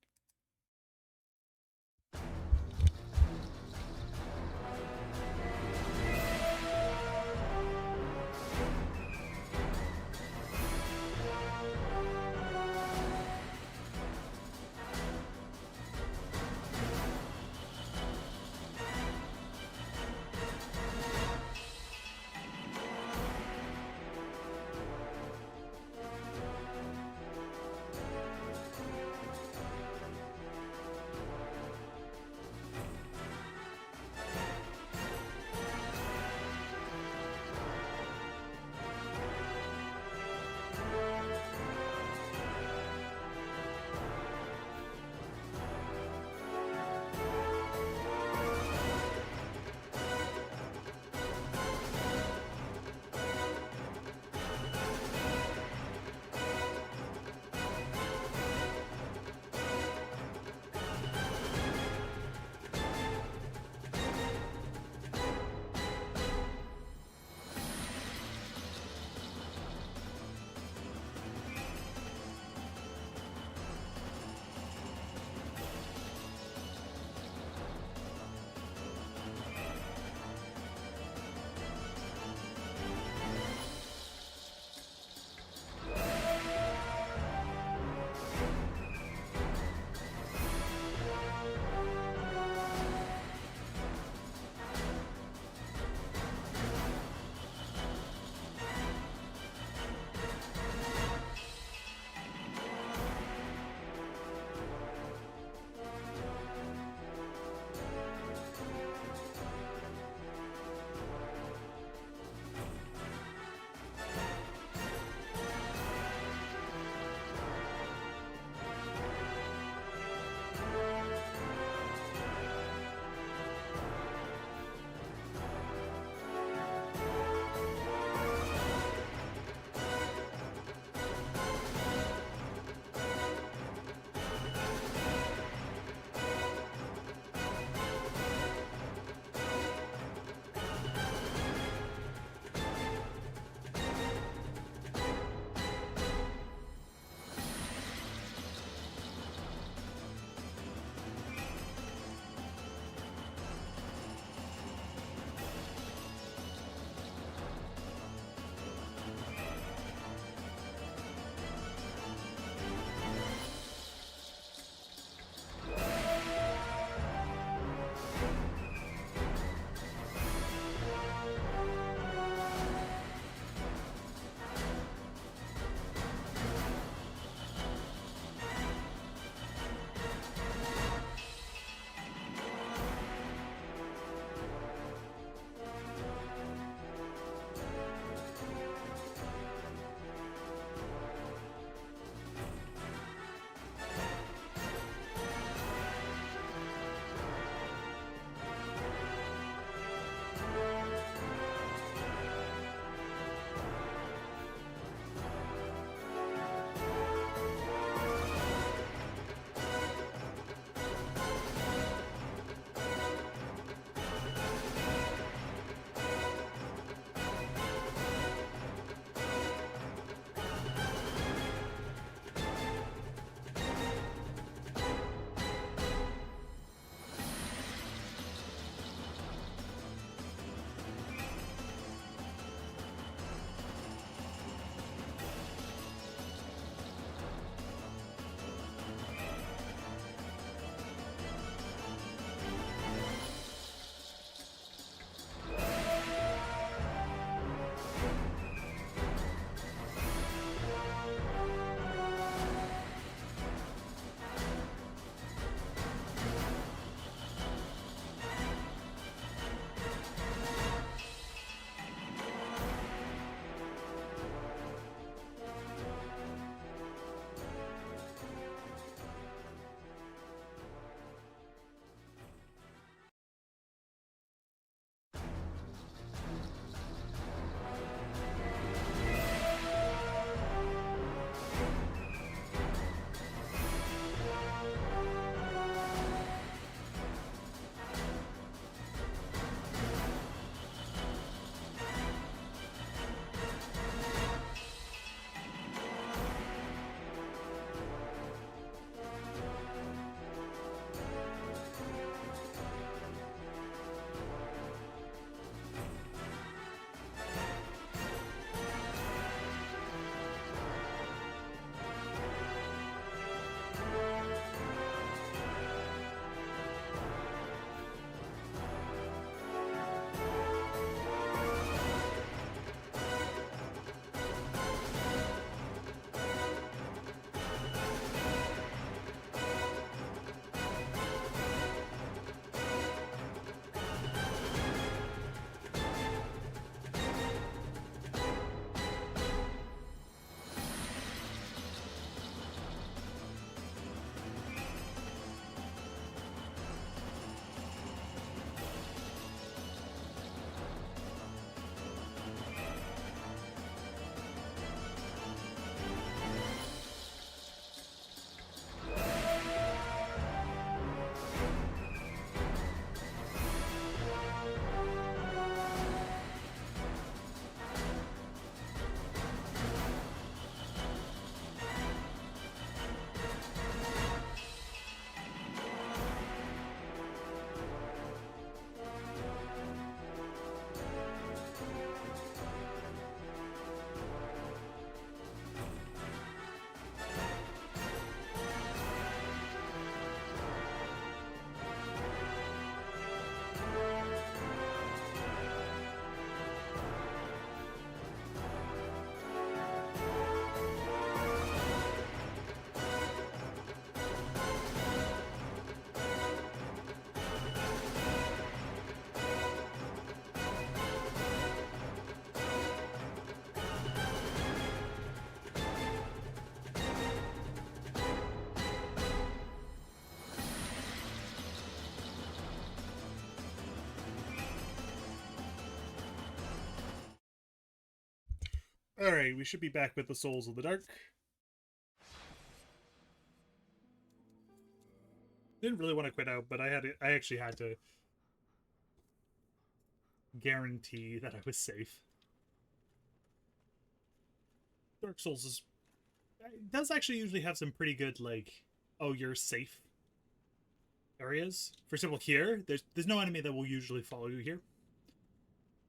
Speaker 1: Alright, we should be back with the Souls of the Dark. Didn't really want to quit out, but I actually had to guarantee that I was safe. Dark Souls is does actually usually have some pretty good, like, oh, you're safe areas. For example, here, there's no enemy that will usually follow you here.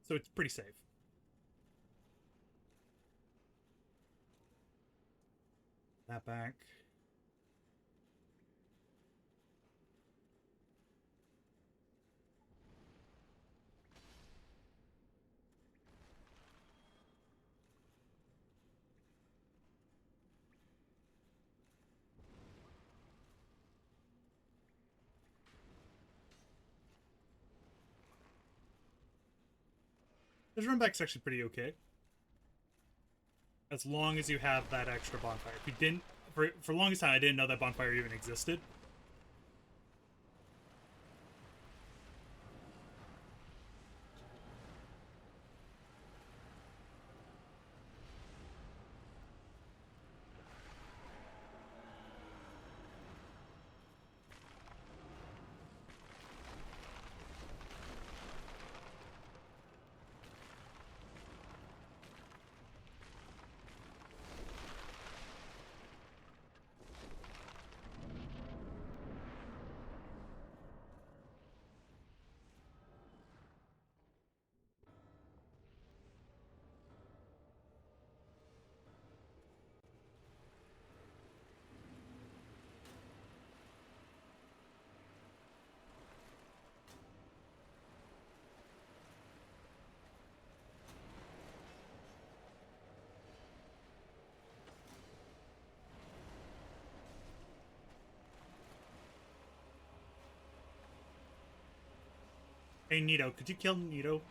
Speaker 1: So it's pretty safe. That back. This run back's actually pretty okay. As long as you have that extra bonfire. If you didn't, for the longest time, I didn't know that bonfire even existed. Hey, Nito, could you kill Nito?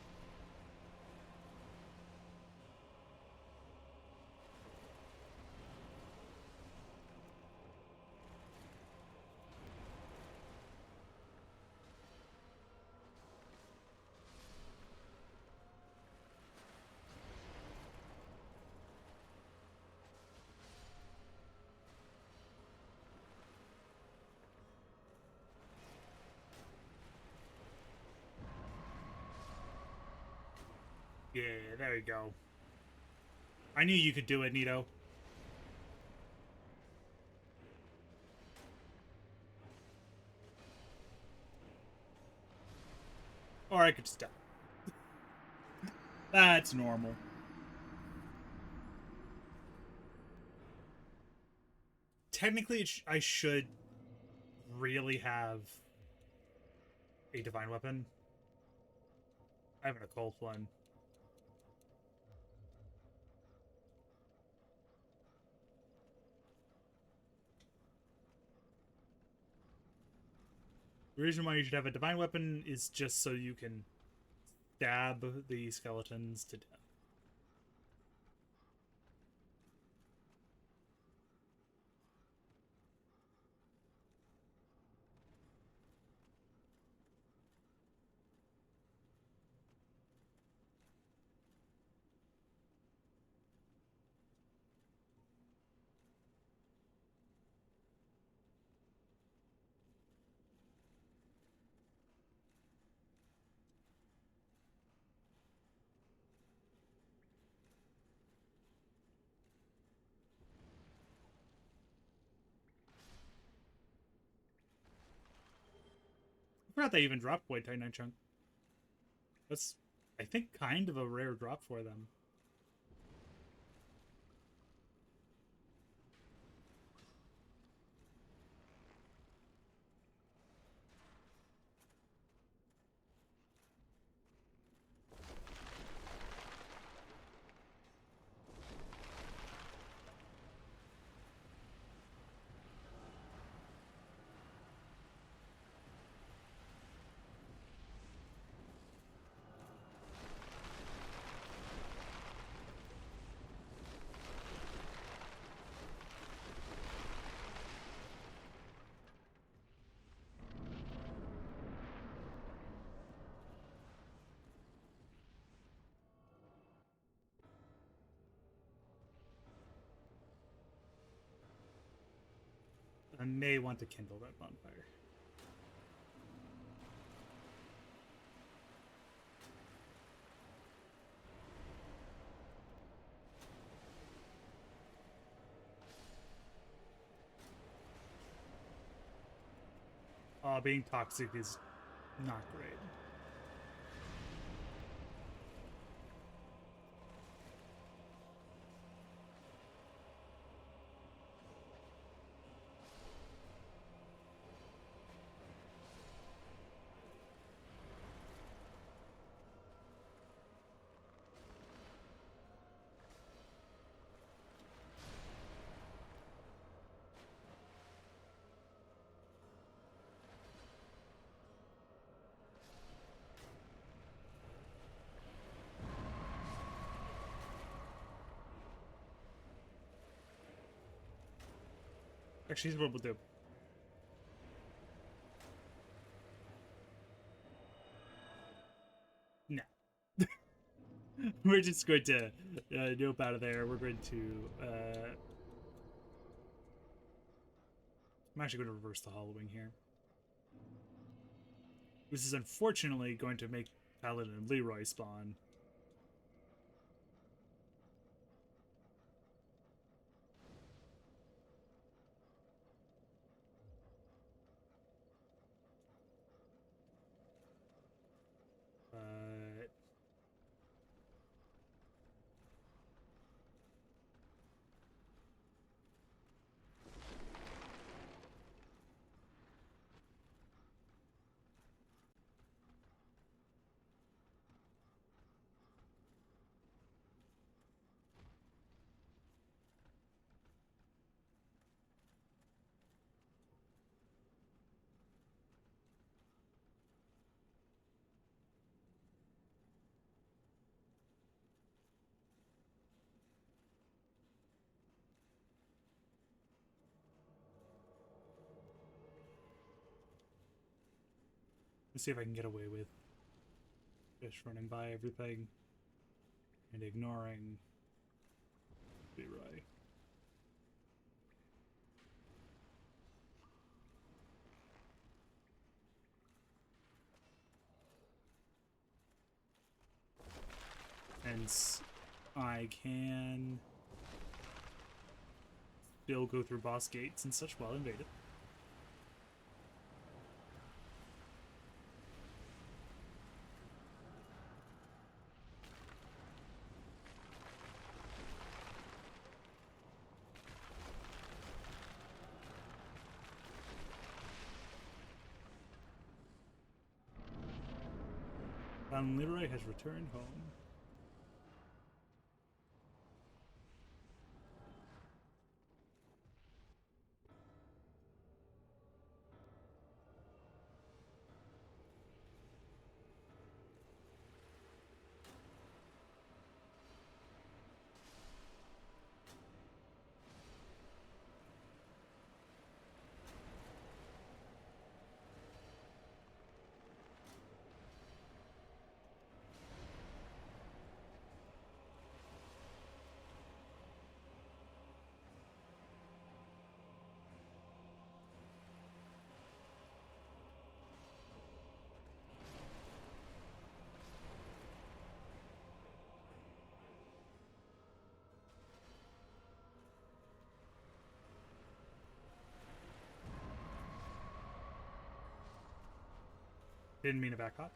Speaker 1: Yeah, there we go. I knew you could do it, Nito. Or I could just die. That's normal. Technically, I should really have a divine weapon. I have an occult one. The reason why you should have a divine weapon is just so you can stab the skeletons to death. I forgot they even dropped White Titanite Chunk. That's, I think, kind of a rare drop for them. I may want to kindle that bonfire. Being toxic is not great. Actually, he's what we'll do. No. We're just going to nope out of there. We're going to... I'm actually going to reverse the hollowing here. This is unfortunately going to make Paladin and Leroy spawn. But... let's see if I can get away with just running by everything and ignoring Leroy. Hence, I can still go through boss gates and such while invaded. Leroy has returned home. Didn't mean to back up.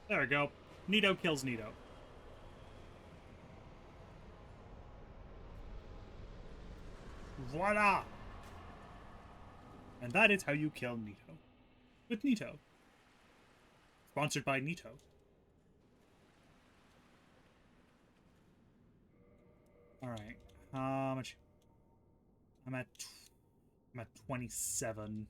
Speaker 1: There we go. Nito kills Nito. Voila! And that is how you kill Nito. With Nito. Sponsored by Nito. Alright. How much? I'm at 27.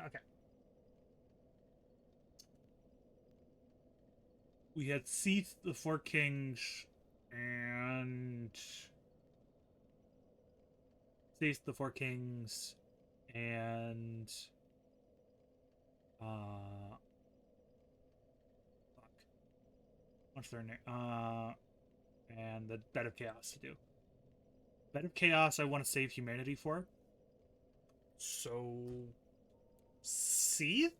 Speaker 1: Okay. We had Seath, the Four Kings, and Seath, the Four Kings, and fuck. What's their name? And the Bed of Chaos to do. Bed of Chaos I want to save humanity for. So Seath?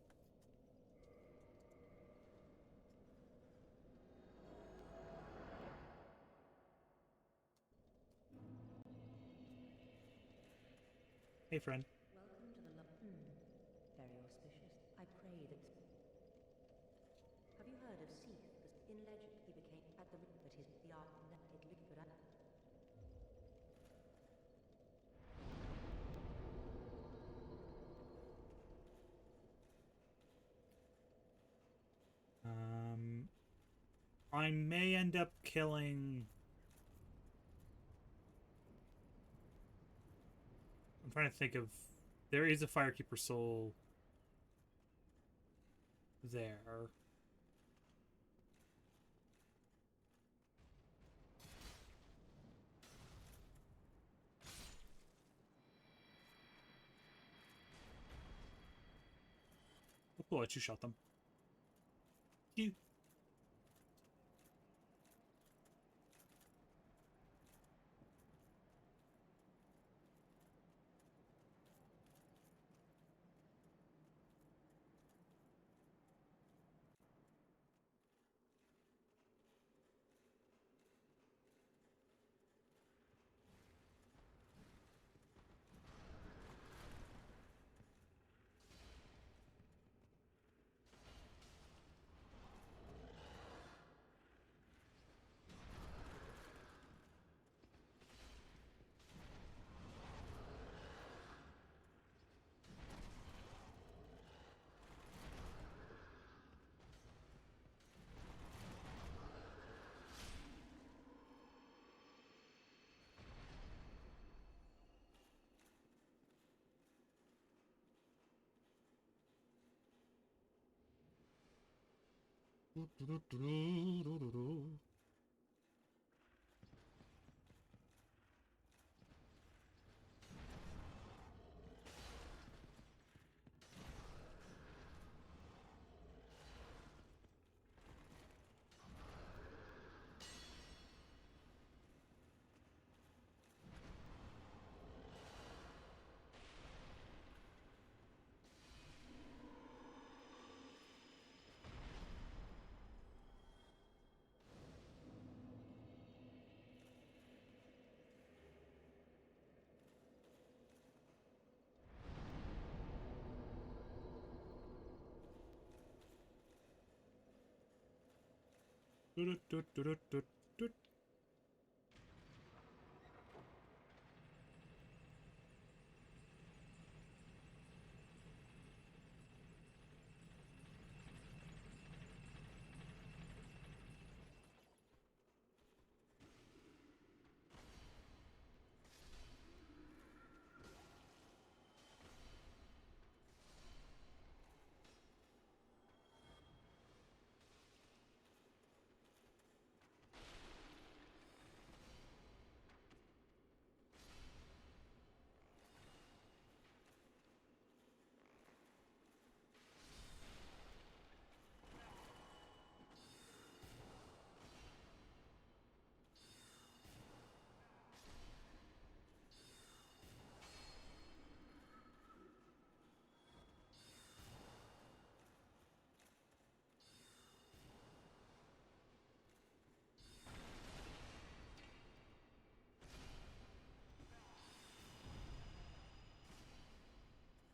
Speaker 1: Hey friend.
Speaker 2: Welcome to the very auspicious. I pray that. Have you heard of Seath? In legend, he became at the but his the art it liquid.
Speaker 1: I may end up killing. I'm trying to think of. There is a Firekeeper soul there. Oh, cool, I two-shot them. Cute.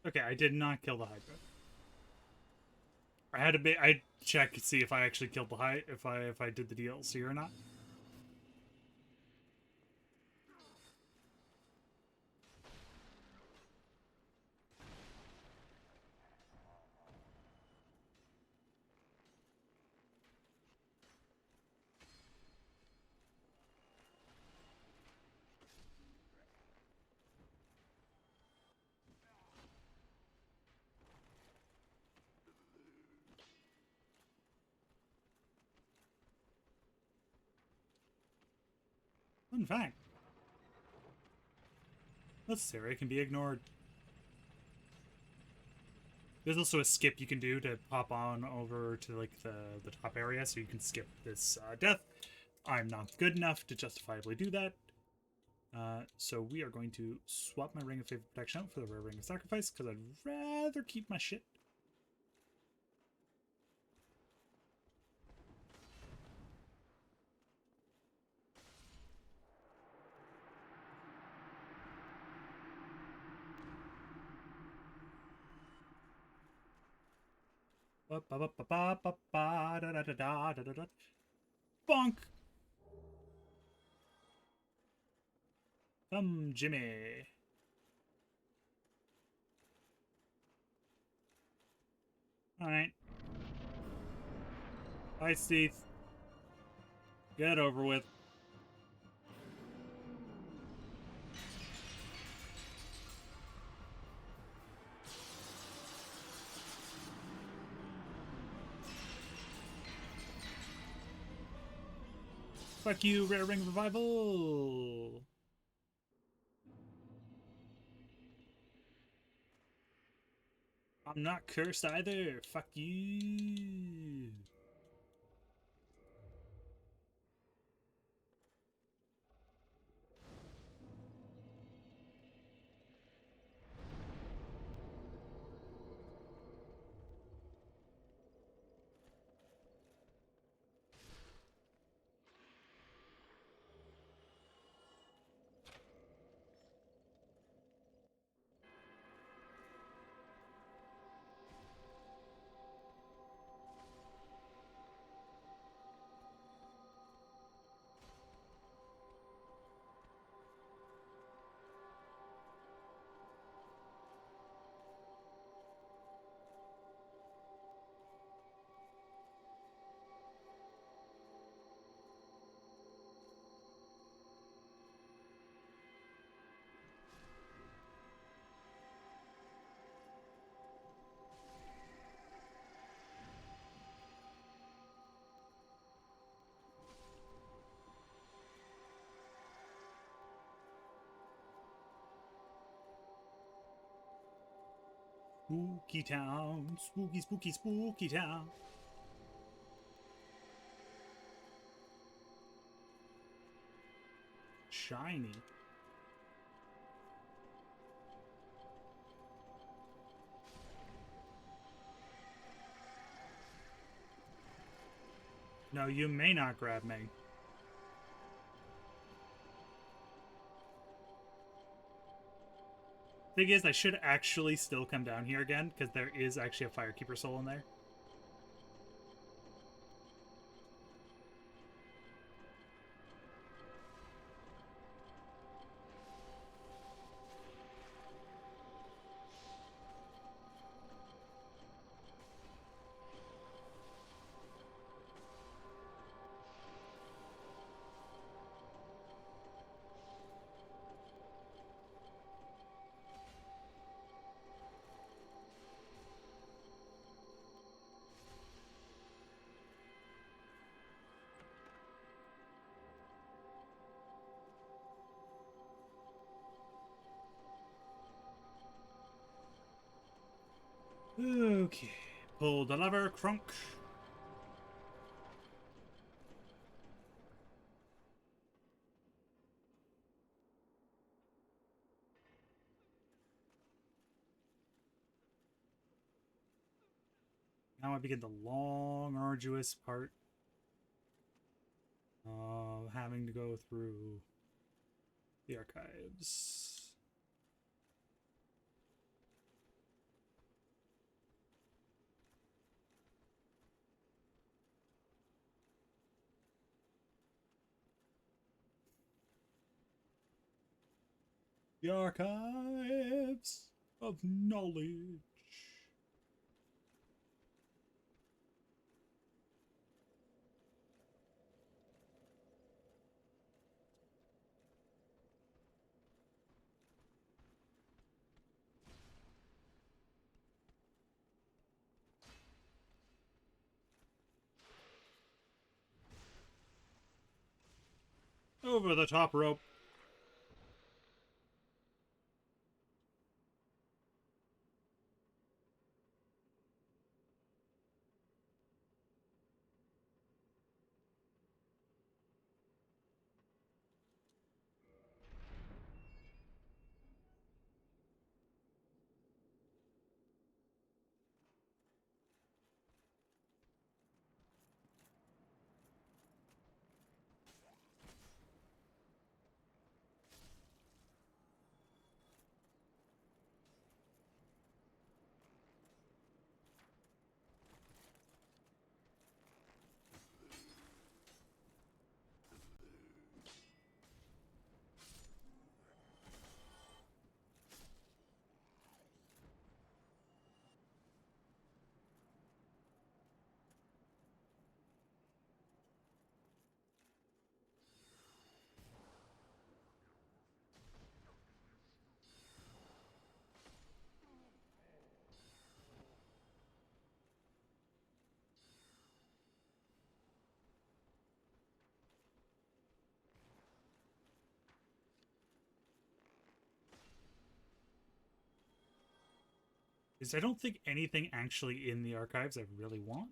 Speaker 1: Okay, I did not kill the Hydra. I had to be. I check to see if I actually killed the Hydra, if I did the DLC or not. Fun fact: this area can be ignored. There's also a skip you can do to pop on over to like the top area, so you can skip this death. I'm not good enough to justifiably do that. So we are going to swap my Ring of Favorite Protection out for the Rare Ring of Sacrifice, because I'd rather keep my shit. Bonk! Come, Jimmy. Alright. Bye, Steve. Get it over with. Fuck you, Rare Ring Revival! I'm not cursed either. Fuck you. Spooky town. Spooky, spooky, spooky town. Shiny. No, you may not grab me. Thing is, I should actually still come down here again, because there is actually a Firekeeper soul in there. Okay. Pull the lever, crunk. Now I begin the long, arduous part of having to go through the archives. The archives of knowledge. Over the top rope. Is I don't think anything actually in the archives I really want.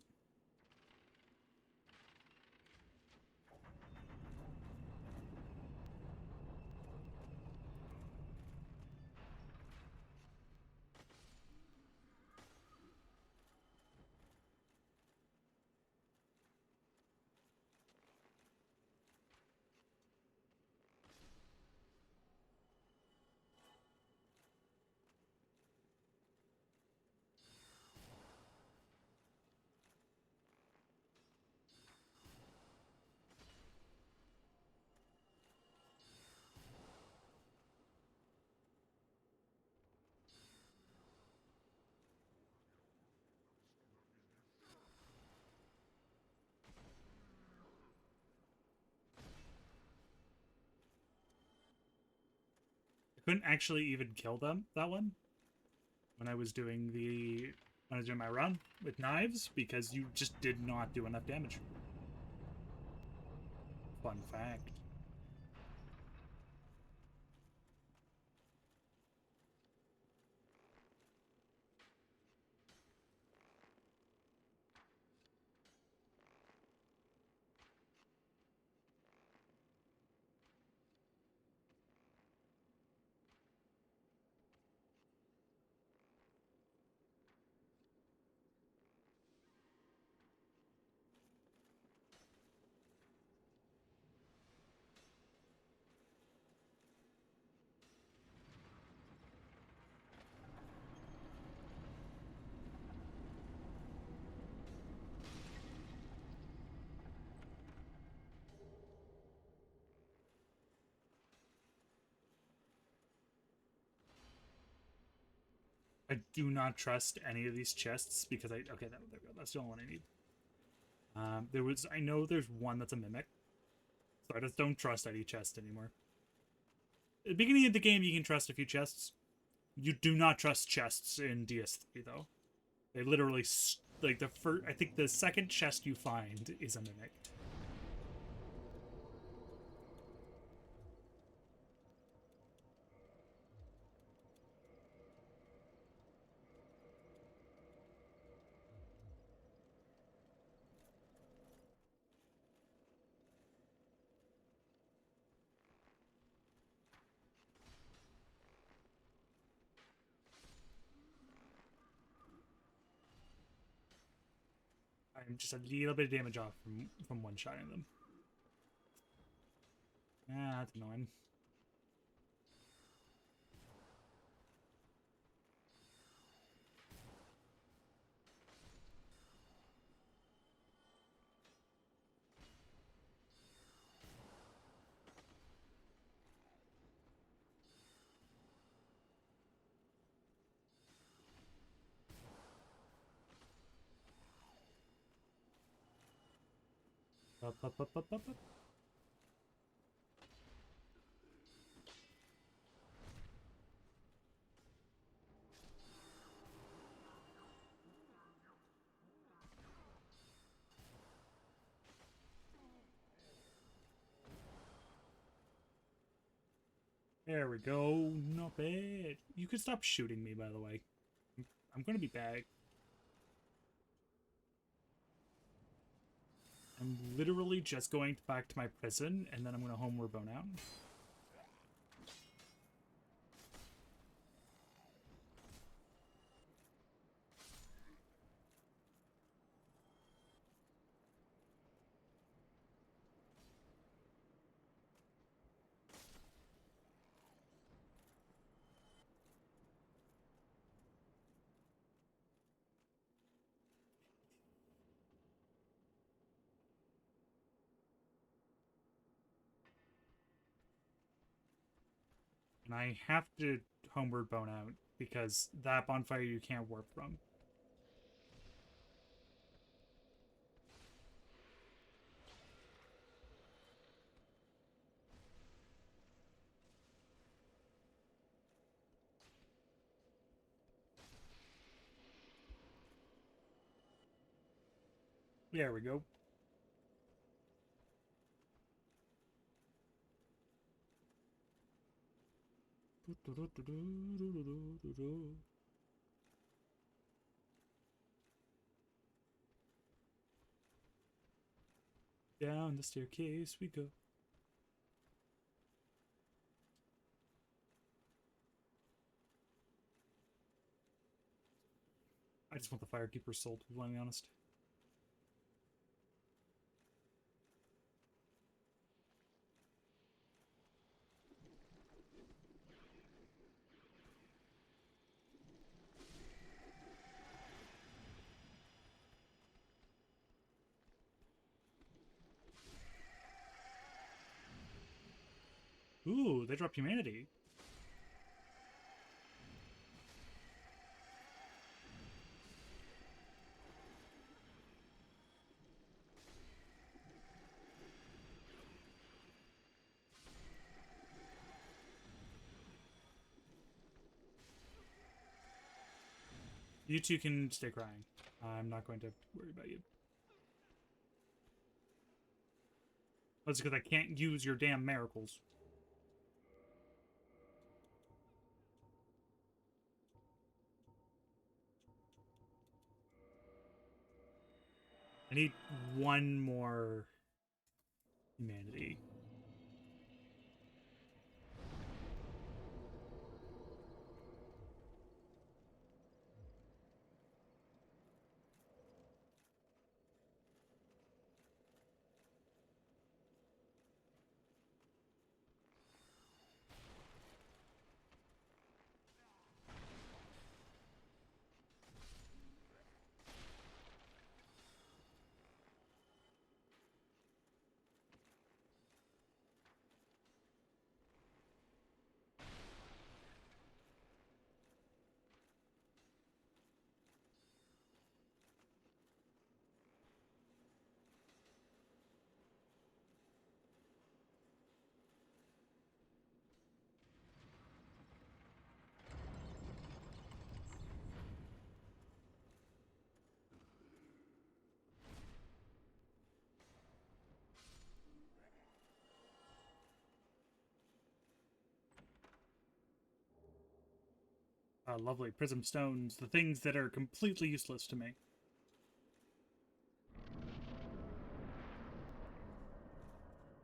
Speaker 1: I couldn't actually even kill them, that one, when I was doing my run with knives, because you just did not do enough damage. Fun fact. I do not trust any of these chests because there we go. That's the only one I need. I know there's one that's a mimic, so I just don't trust any chest anymore. At the beginning of the game, you can trust a few chests. You do not trust chests in DS3 though. They literally like the first. I think the second chest you find is a mimic. I'm just a little bit of damage off from one shotting them. Ah, that's annoying. Up, up, up, up, up, up. There we go. Not bad. You could stop shooting me, by the way. I'm gonna be back. I'm literally just going back to my prison, and then I'm gonna homeward bone out. And I have to homeward bone out, because that bonfire you can't warp from. There we go. Down the staircase we go. I just want the Firekeeper's soul, to be bluntly honest. Ooh, they dropped humanity. You two can stay crying. I'm not going to worry about you. That's because I can't use your damn miracles. I need one more humanity. Lovely prism stones, the things that are completely useless to me.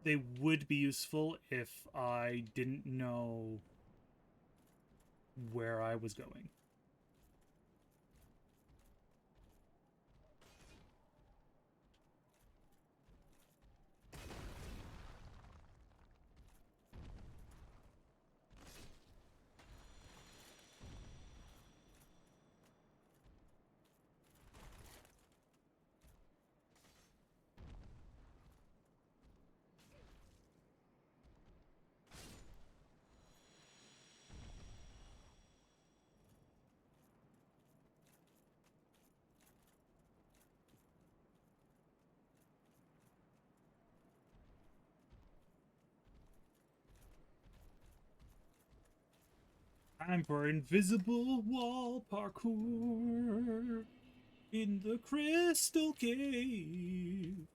Speaker 1: They would be useful if I didn't know where I was going. Time for invisible wall parkour in the crystal cave.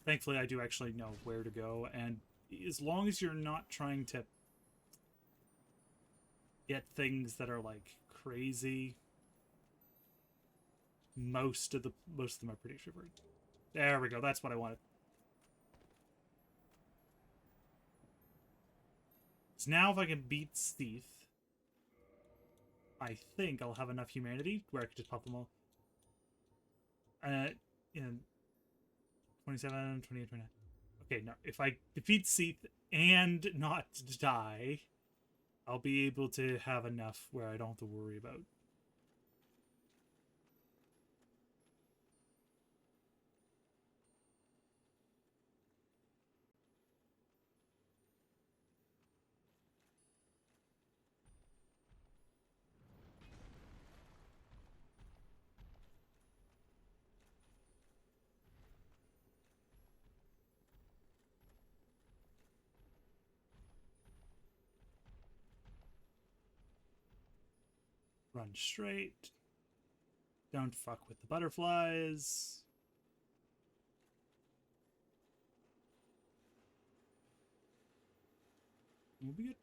Speaker 1: Thankfully, I do actually know where to go, and as long as you're not trying to get things that are like crazy, most of them are pretty straightforward. There we go. That's what I wanted. So now, if I can beat Thief, I think I'll have enough humanity where I can just pop them all. In 27, 28, 29. Okay, no. If I defeat Seath and not die, I'll be able to have enough where I don't have to worry about. Run straight. Don't fuck with the butterflies. We'll be good.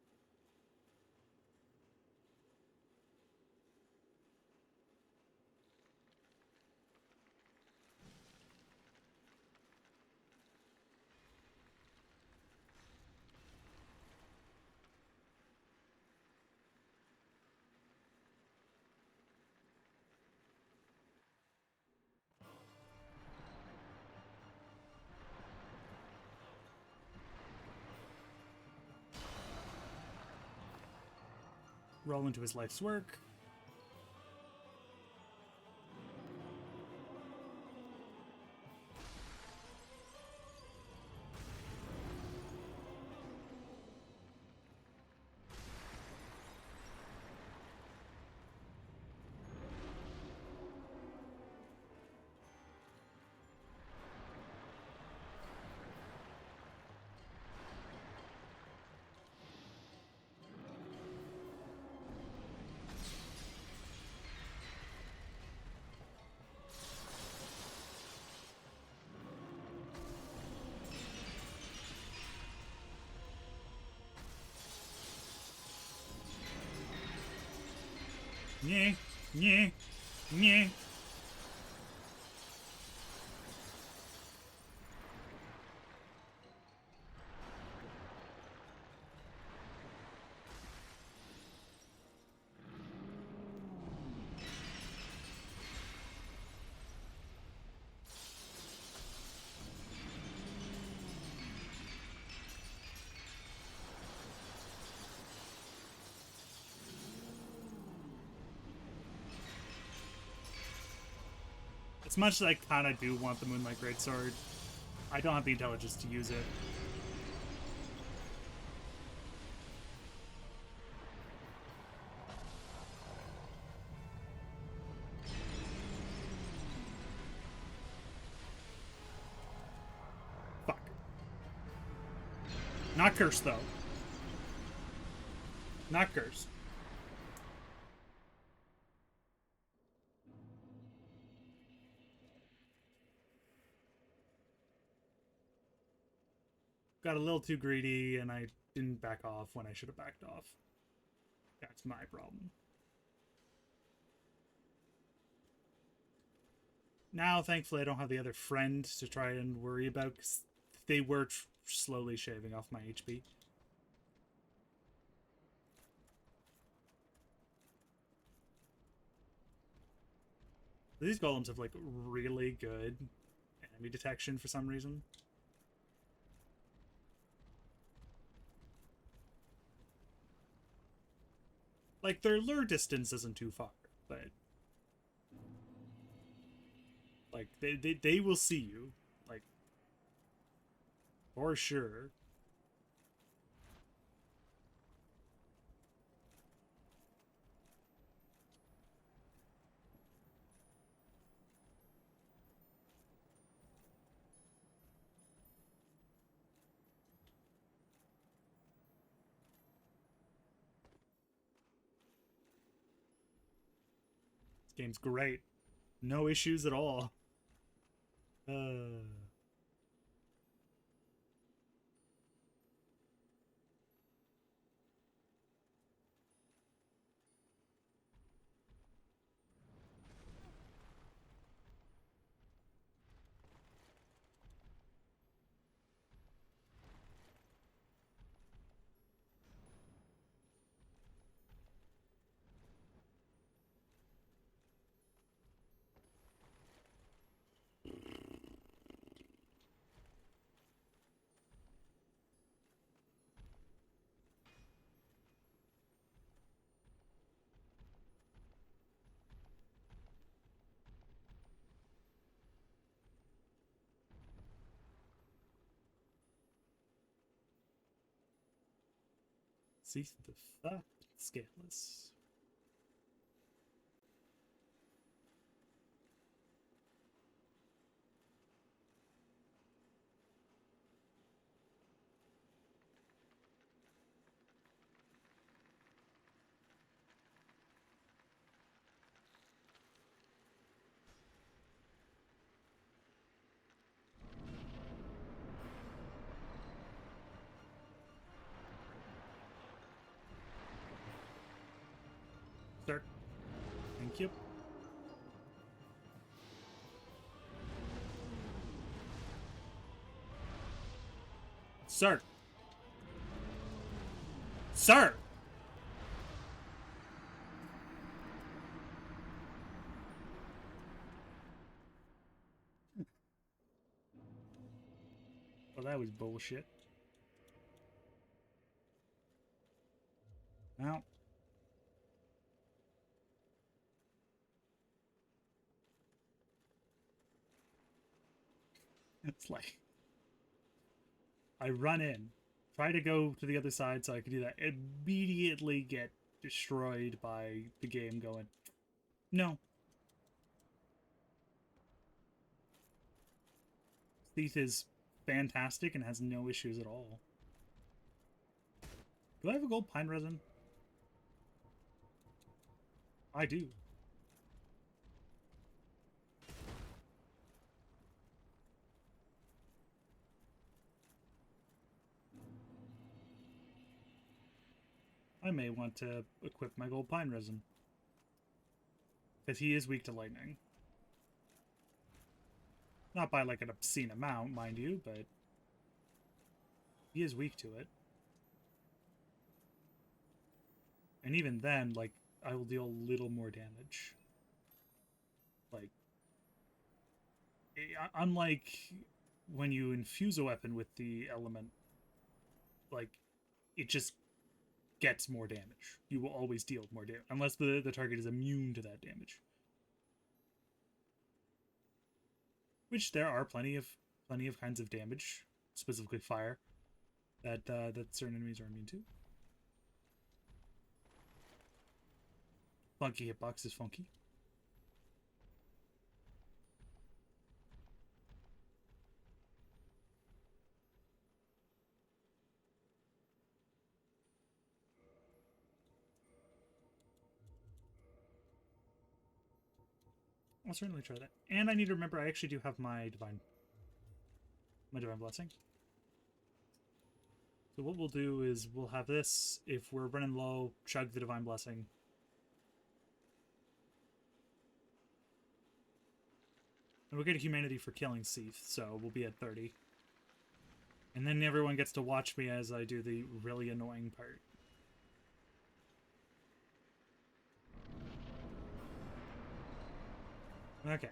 Speaker 1: Roll into his life's work. Yeah, yeah, yeah. As much as I kind of do want the Moonlight Greatsword, I don't have the intelligence to use it. Fuck. Not cursed, though. Not cursed. Got a little too greedy, and I didn't back off when I should have backed off. That's my problem. Now, thankfully, I don't have the other friend to try and worry about, because they were slowly shaving off my HP. These golems have, like, really good enemy detection for some reason. Like, their lure distance isn't too far, but like they will see you, like, for sure. Game's great. No issues at all. Uh... Cease the fuck, scaleless. Sir. Thank you. Sir. Sir! Well, that was bullshit. Well. It's like... I run in, try to go to the other side so I can do that, immediately get destroyed by the game going, no. Thief is fantastic and has no issues at all. Do I have a gold pine resin? I do. I may want to equip my gold pine resin. Because he is weak to lightning. Not by like an obscene amount, mind you, but he is weak to it. And even then, like, I will deal a little more damage. Like, unlike when you infuse a weapon with the element, like, it just gets more damage. You will always deal more damage, unless the target is immune to that damage. Which there are plenty of kinds of damage, specifically fire, that certain enemies are immune to. Funky hitbox is funky. I'll certainly try that. And I need to remember I actually do have my divine blessing. So what we'll do is we'll have this. If we're running low, chug the divine blessing. And we'll get a humanity for killing Seath, so we'll be at 30. And then everyone gets to watch me as I do the really annoying part. Okay.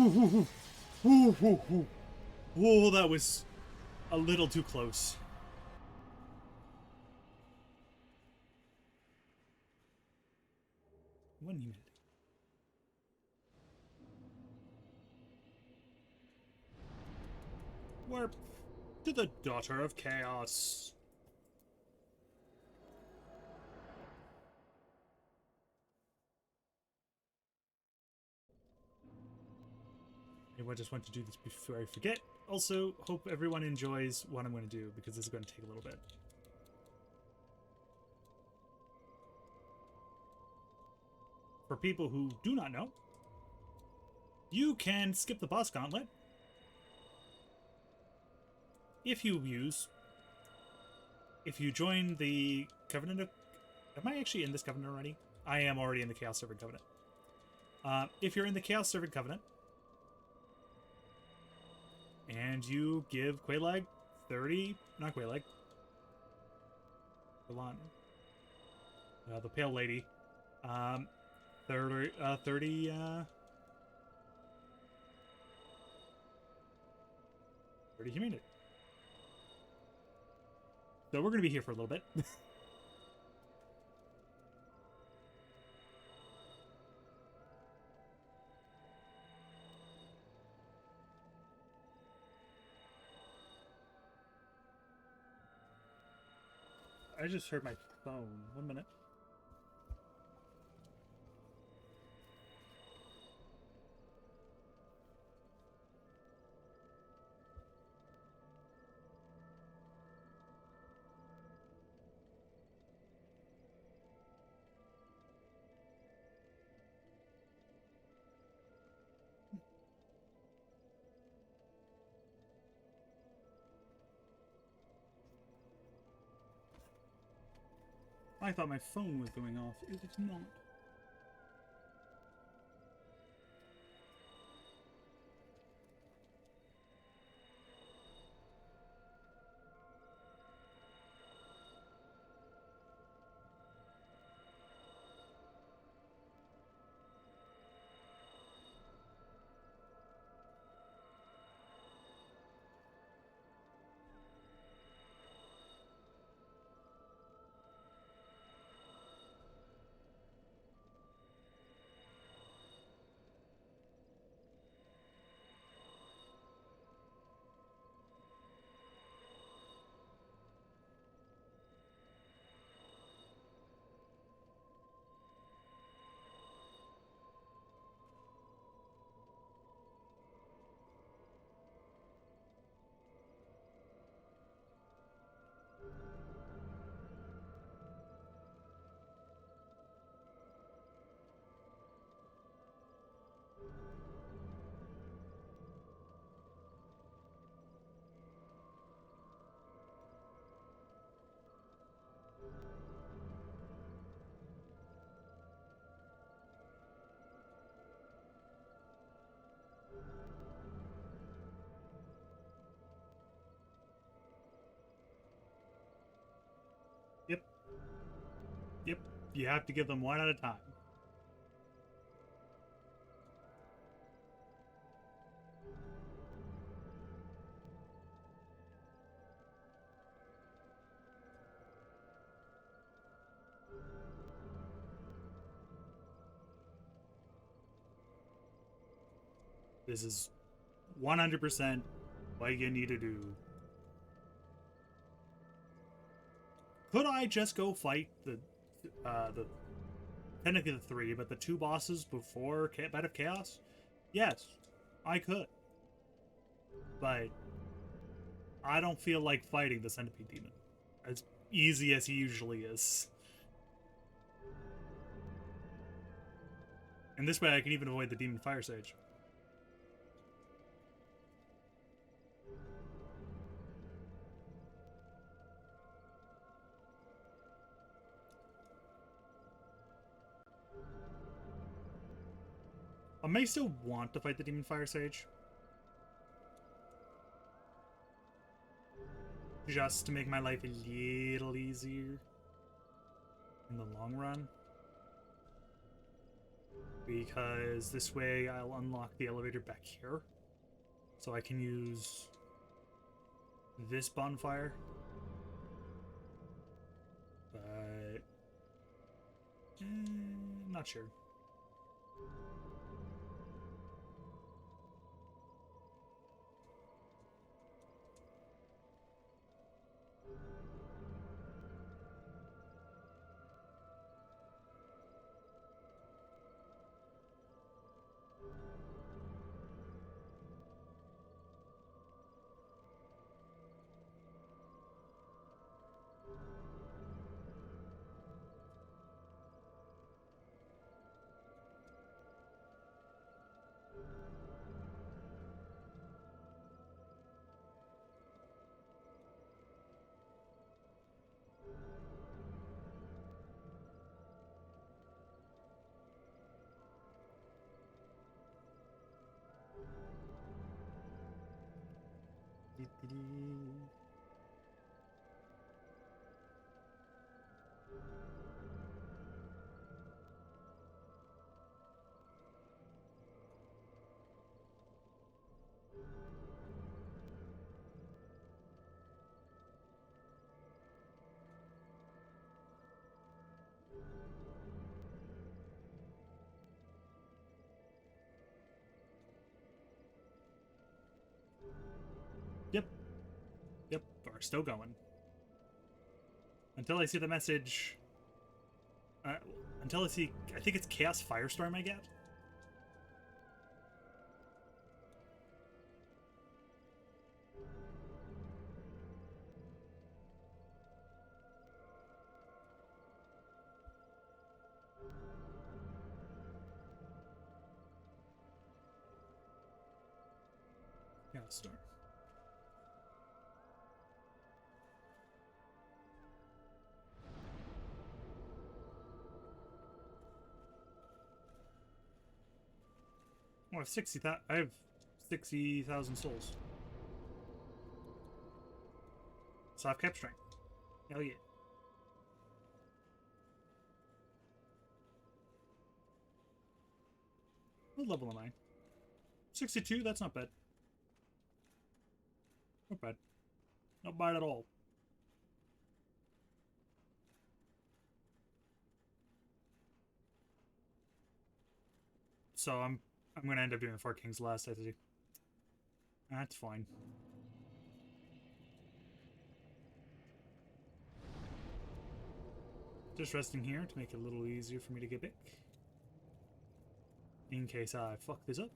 Speaker 1: Ooh, ooh, ooh, ooh. Oh, that was a little too close. One unit. Warp to the Daughter of Chaos. I just want to do this before I forget. Also, hope everyone enjoys what I'm going to do, because this is going to take a little bit. For people who do not know, you can skip the boss gauntlet if you join the Covenant of... Am I actually in this Covenant already? I am already in the Chaos Servant Covenant. If you're in the Chaos Servant Covenant, and you give Quelaag 30... Not Quelaag. The Pale Lady. 30... 30 humanity. So we're going to be here for a little bit. I just heard my phone. 1 minute. I thought my phone was going off. It is not. Yep. Yep. You have to give them one at a time. This is 100% what you need to do. Could I just go fight the technically the 3, but the 2 bosses before Bed of Chaos? Yes, I could. But I don't feel like fighting the Centipede Demon as easy as he usually is. And this way I can even avoid the Demon Fire Sage. I may still want to fight the Demon Fire Sage, just to make my life a little easier in the long run. because this way I'll unlock the elevator back here. So I can use this bonfire. But not sure. Yep. Yep, we're still going. Until I see the message. Uh, until I see. I think it's Chaos Firestorm I get. Chaos Storm. Oh, I have 60,000. I have 60,000 souls. So I've kept strength. Hell yeah. What level am I? 62? That's not bad. Not bad. Not bad at all. So I'm gonna end up doing the Four Kings last, I think. That's fine. Just resting here to make it a little easier for me to get back. In case I fuck this up.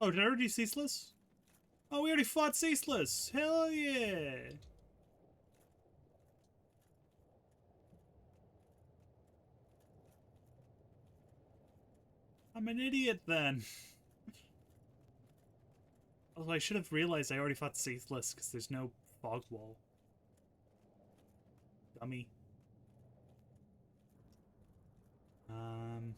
Speaker 1: Oh, did I already do Ceaseless? Oh, we already fought Ceaseless! Hell yeah! I'm an idiot then. Although I should have realized I already fought Ceaseless because there's no fog wall. Dummy. Um...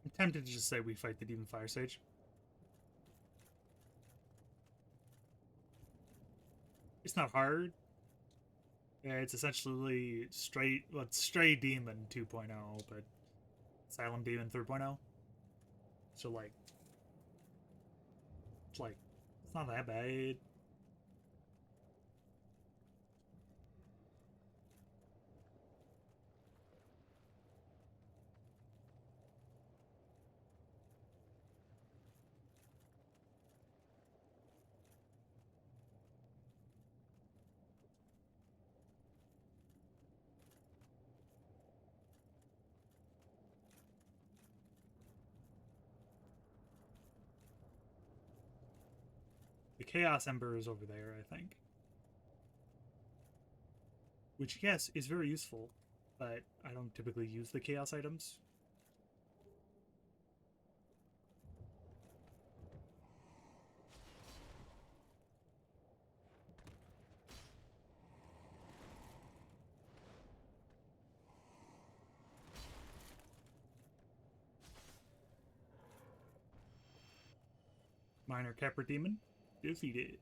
Speaker 1: I'm tempted to just say we fight the Demon Fire Sage. It's not hard. Yeah, it's essentially straight, well, it's Stray Demon 2.0, but Asylum Demon 3.0. So, like, it's not that bad. Chaos Ember is over there, I think. Which, yes, is very useful, but I don't typically use the Chaos items. Minor Capra Demon defeated.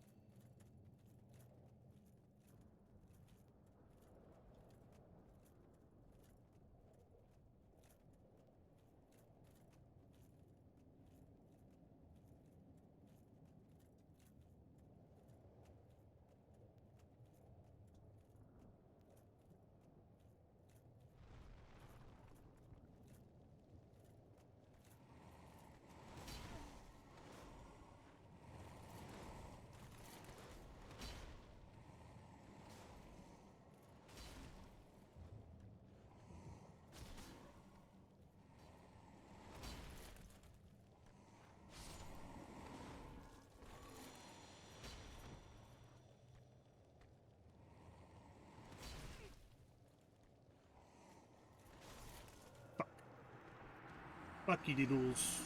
Speaker 1: Fuck you, doodles.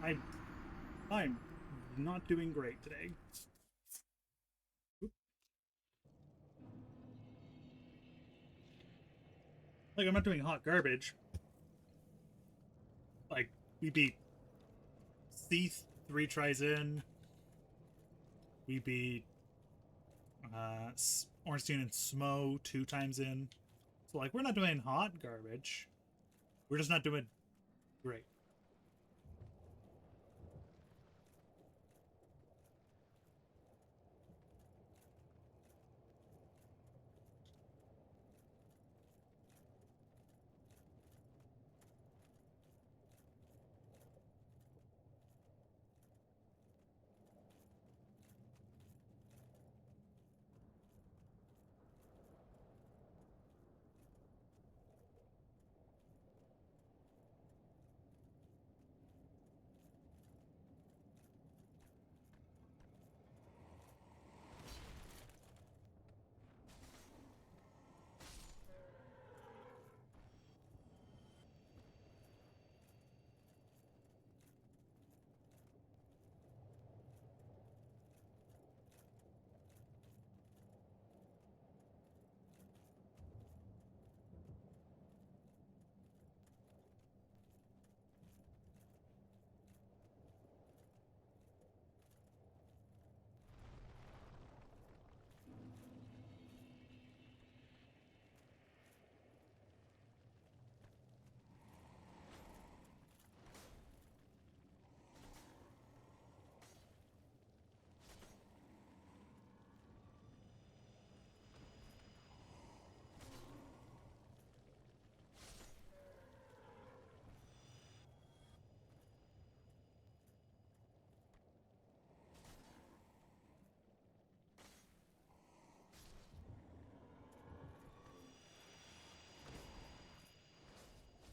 Speaker 1: I'm not doing great today. Oop. Like, I'm not doing hot garbage. Like, we beat Thief 3 tries in. We beat Ornstein and Smo 2 times in. So, like, we're not doing hot garbage. We're just not doing great.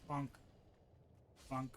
Speaker 1: Bonk. Bonk.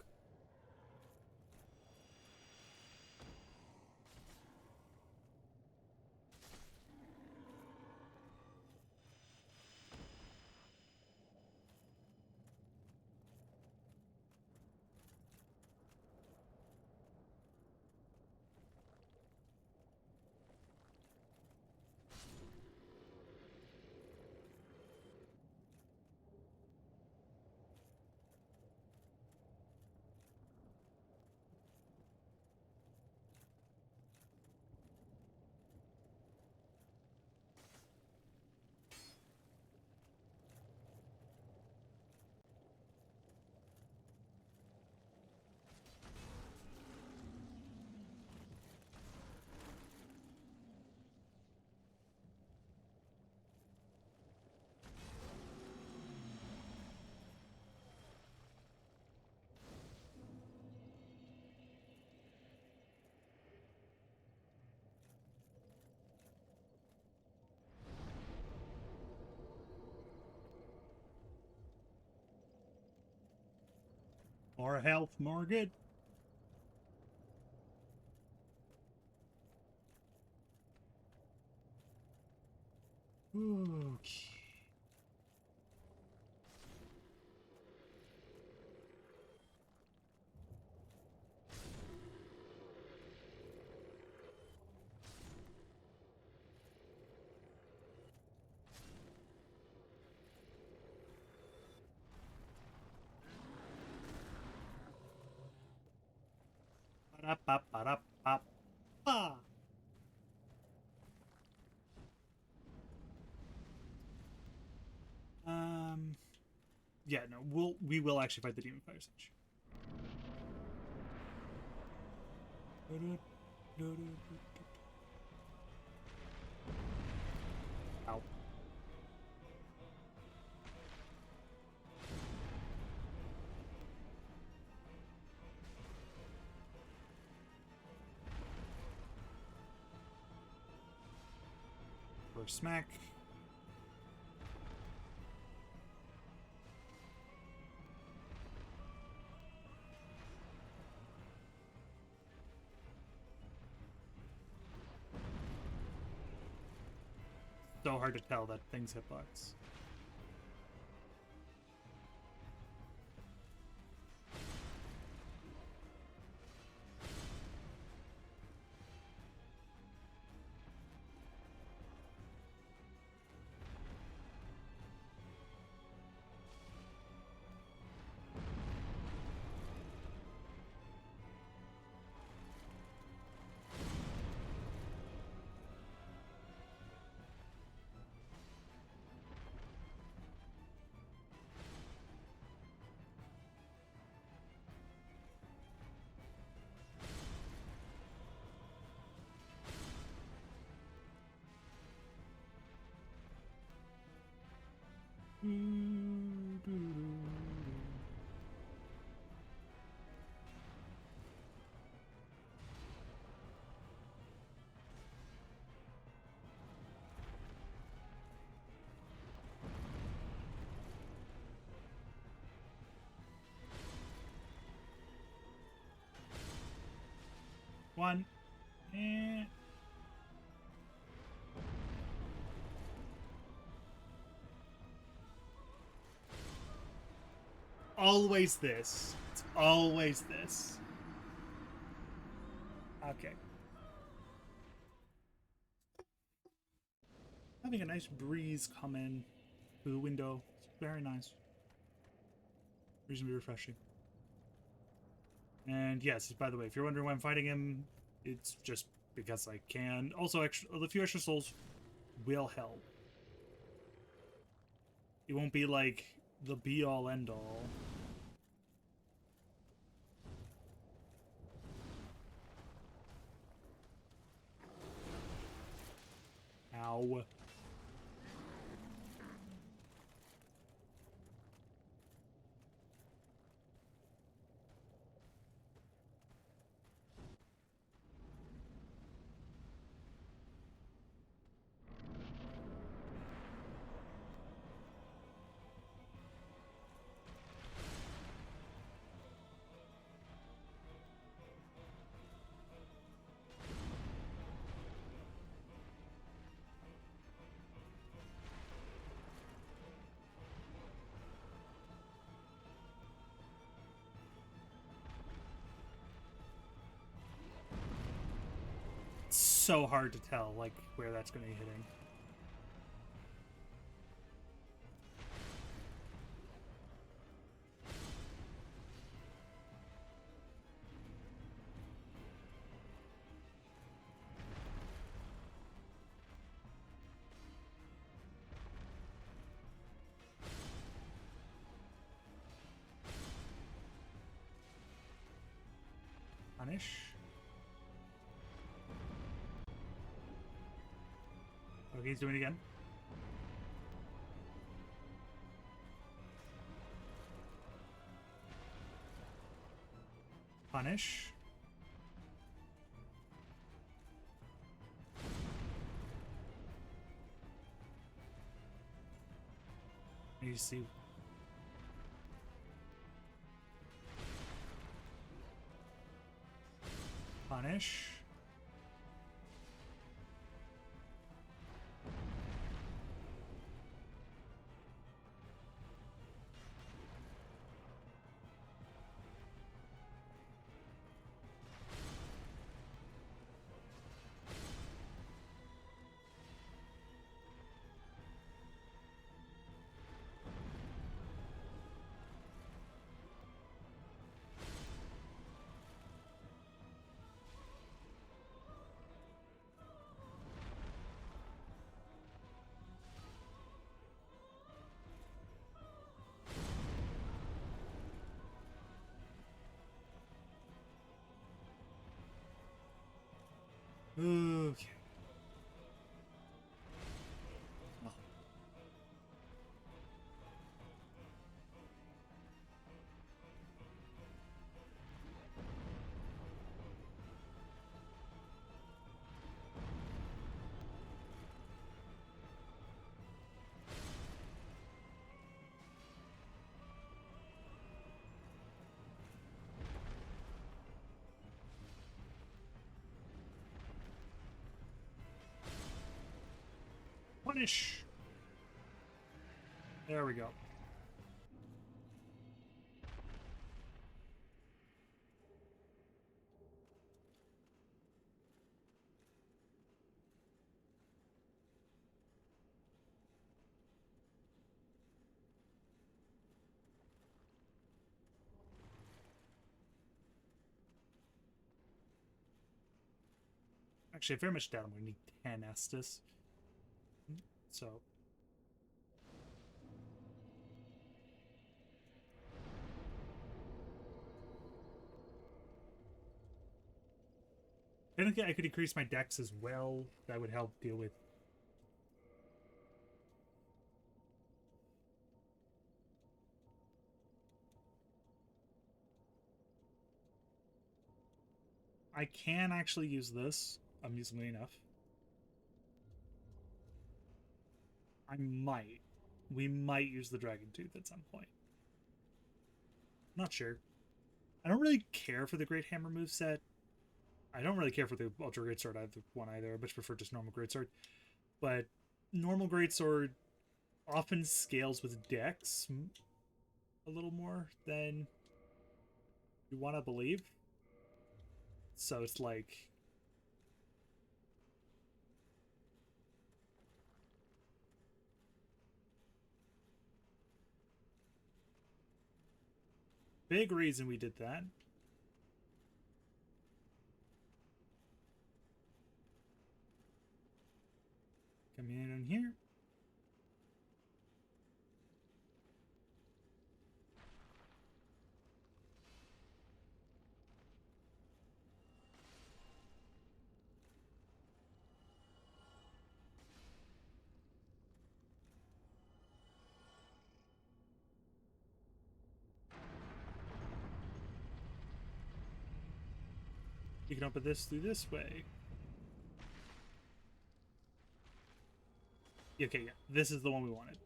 Speaker 1: More health, more good. Okay. Ba-da-ba-ba-da-ba-ba. Yeah, no, we will actually fight the Demon Fire Sage. Ow. Or smack. So hard to tell that thing's hitbox. One. And always this. It's always this. Okay. Having a nice breeze come in through the window. It's very nice. Reasonably refreshing. And yes, by the way, if you're wondering why I'm fighting him, it's just because I can. Also, the few extra souls will help. It won't be like the be-all, end-all. Ow. It's so hard to tell, like, where that's going to be hitting. Punish. Okay, he's doing it again. Punish. You see. Punish. Okay. Oh. Punish. There we go. Actually, I very much doubt I'm going to need 10 Estus. So, I don't think I could increase my dex as well. That would help deal with. I can actually use this, amusingly enough. I might. We might use the Dragon Tooth at some point. Not sure. I don't really care for the Great Hammer moveset. I don't really care for the Ultra Greatsword either. I much prefer just normal Greatsword. But normal Greatsword often scales with dex a little more than you want to believe. So it's like, big reason we did that. Come in here. You can open this through this way. Okay, yeah. This is the one we wanted.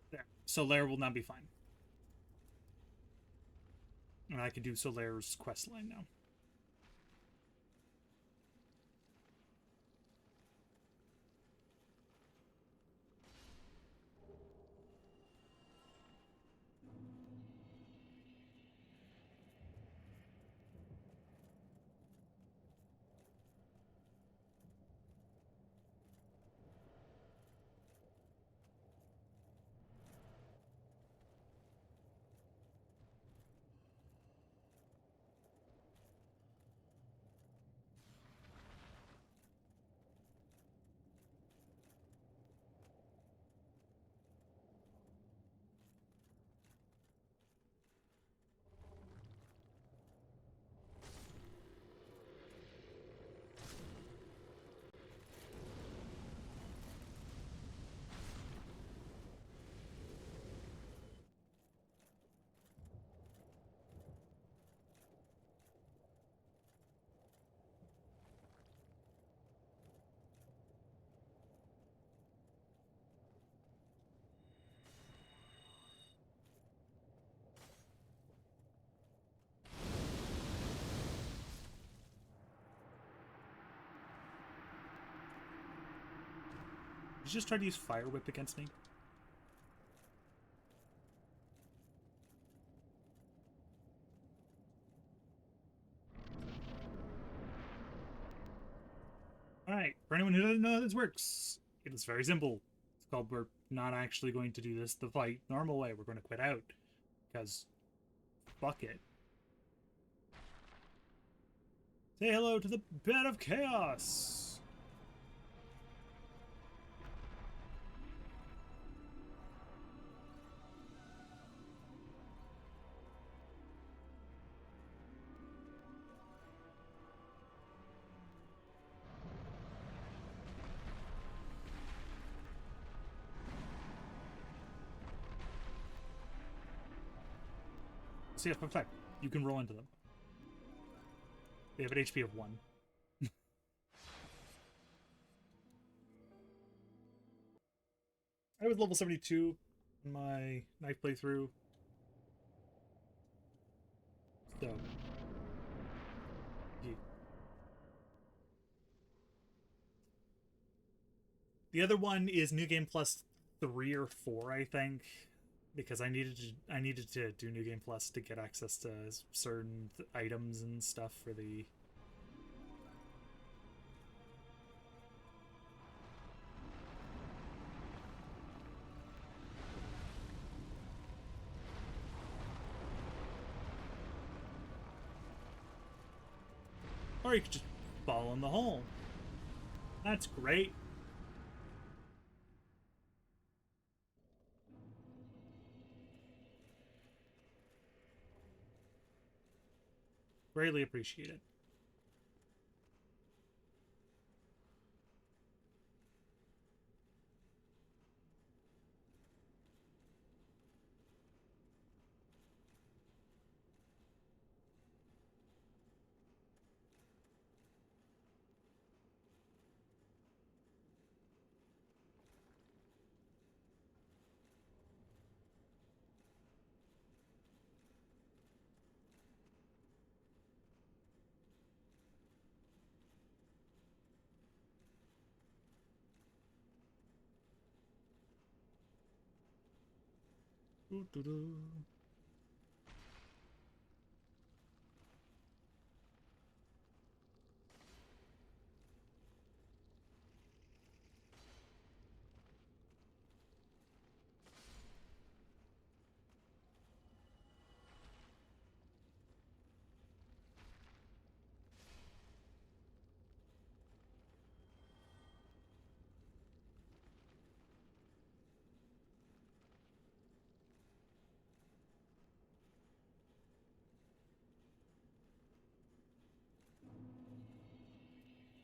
Speaker 1: There. Solaire will now be fine. And I can do Solaire's quest line now. Did you just try to use Fire Whip against me? Alright, for anyone who doesn't know how this works, it is very simple. It's called, we're not actually going to do this the fight normal way. We're going to quit out. Because, fuck it. Say hello to the Bed of Chaos! So yeah, fun fact, you can roll into them. They have an HP of 1. I was level 72 in my knife playthrough. So, yeah. The other one is New Game Plus 3 or 4, I think, because I needed to do New Game Plus to get access to certain items and stuff for the. Or you could just fall in the hole. That's great. Greatly appreciated. Doo-doo-doo.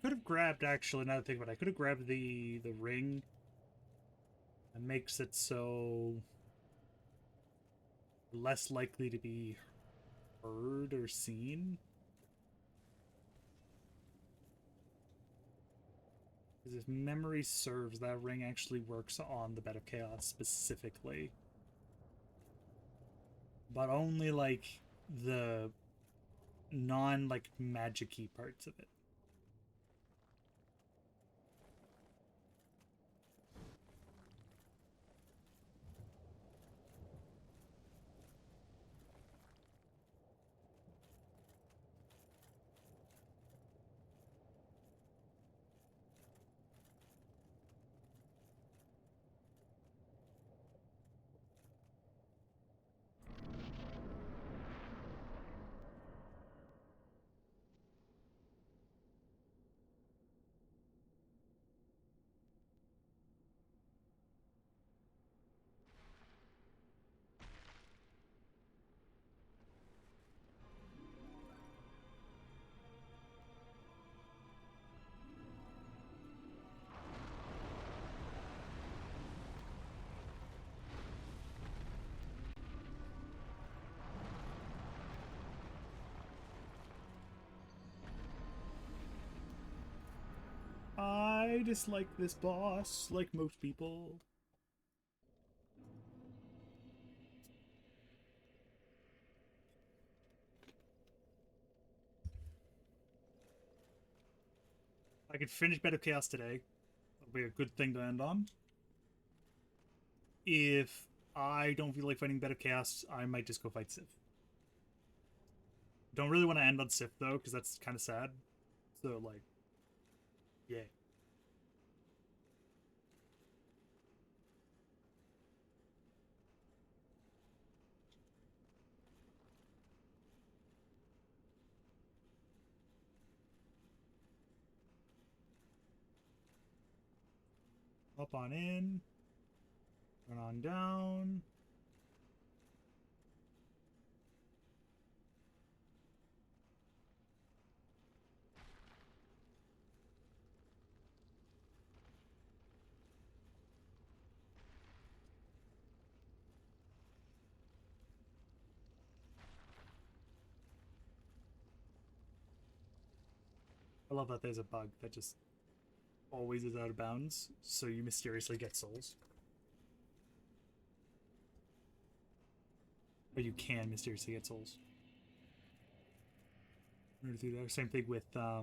Speaker 1: Could have grabbed, actually, now that I think about it, I could have grabbed the ring. It makes it so less likely to be heard or seen. Because if memory serves, that ring actually works on the Bed of Chaos specifically. But only, like, the non, like, magic-y parts of it. I dislike this boss, like most people. I could finish Bed of Chaos today. That'll be a good thing to end on. If I don't feel like fighting Bed of Chaos, I might just go fight Sif. Don't really want to end on Sif, though, because that's kind of sad. So, like, yeah. Up on in. Run on down. I love that there's a bug that just always is out of bounds, so you mysteriously get souls. Or you can mysteriously get souls. Same thing with uh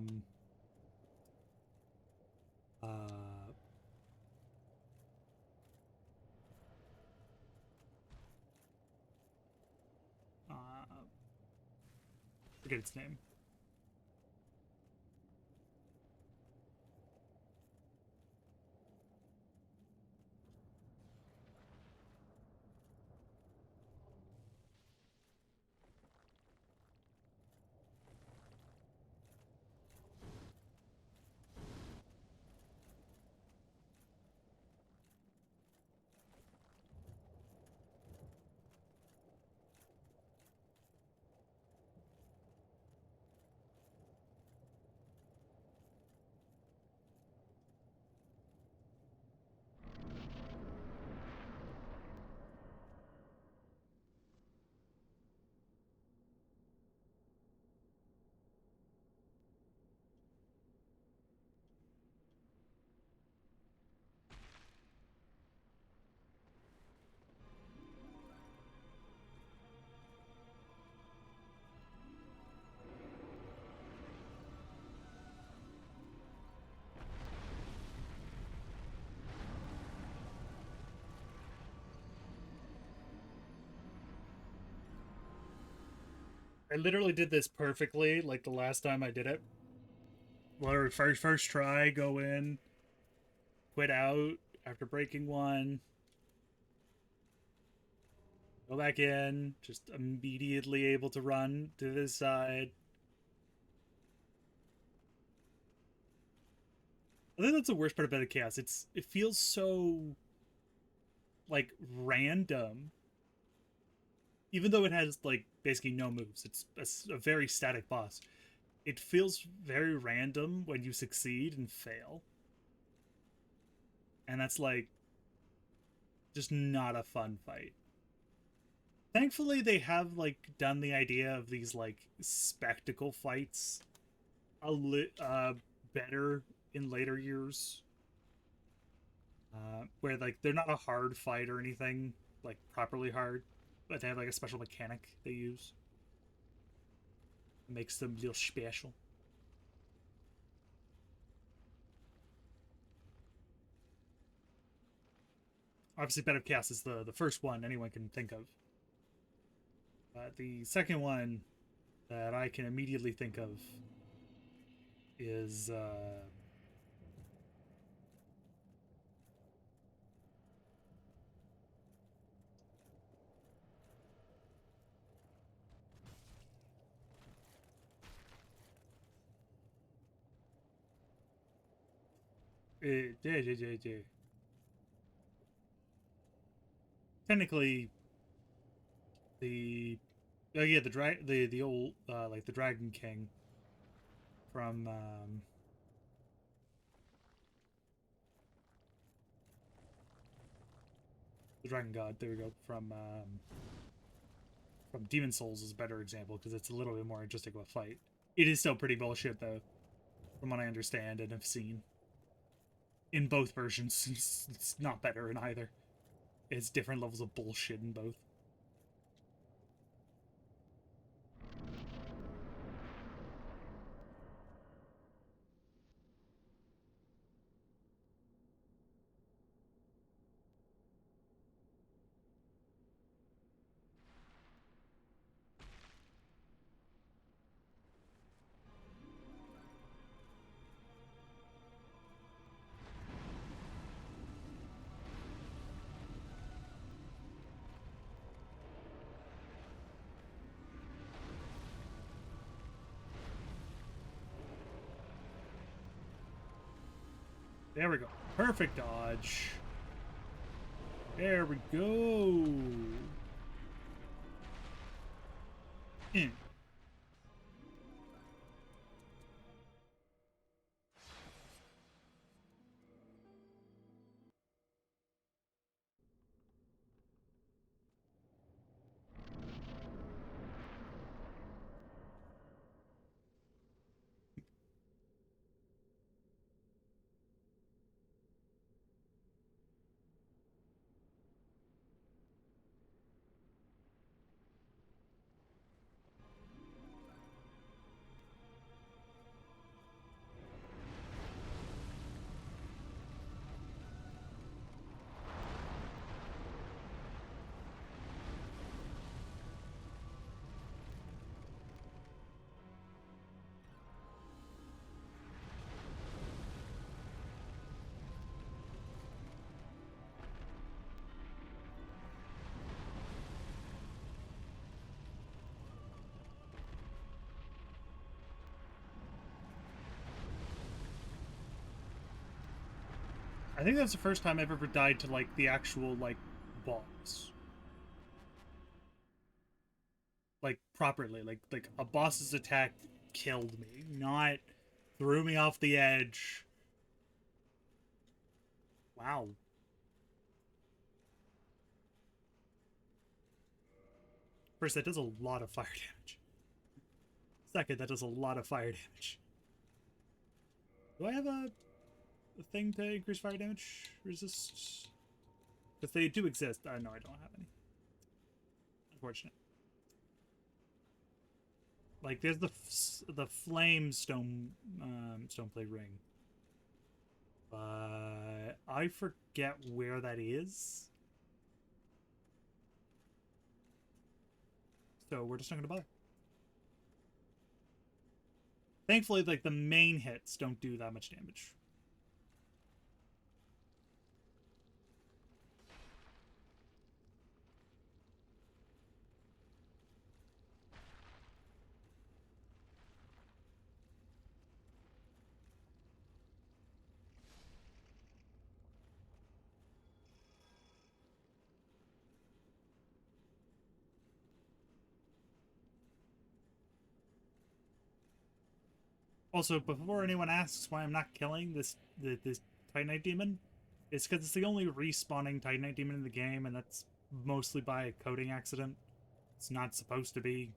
Speaker 1: uh forget its name. I literally did this perfectly, like the last time I did it. Well, first try, go in, quit out after breaking one, go back in, just immediately able to run to this side. I think that's the worst part about chaos. It feels so like random, even though it has like basically no moves. It's a very static boss. It feels very random when you succeed and fail, and that's like just not a fun fight. Thankfully, they have like done the idea of these like spectacle fights better in later years, where like they're not a hard fight or anything like properly hard, but they have like a special mechanic they use. It makes them a little special. Obviously, Bed of Chaos is the first one anyone can think of. The second one that I can immediately think of is technically the oh yeah the old like the Dragon King from the Dragon God. There we go. From Demon Souls is a better example because it's a little bit more interesting of a fight. It is still pretty bullshit though, from what I understand and have seen. In both versions, it's not better in either. It's different levels of bullshit in both. There we go. Perfect dodge. There we go. Mm. I think that's the first time I've ever died to, like, the actual, like, boss. Like, properly. Like a boss's attack killed me, not threw me off the edge. Wow. First, that does a lot of fire damage. Second, that does a lot of fire damage. Do I have a thing to increase fire damage? Resist? Because they do exist. No, I don't have any. Unfortunate. Like, there's the flame stone plate ring, but I forget where that is. So we're just not gonna bother. Thankfully, like, the main hits don't do that much damage. Also, before anyone asks why I'm not killing this Titanite demon, it's because it's the only respawning Titanite demon in the game, and that's mostly by a coding accident. It's not supposed to be.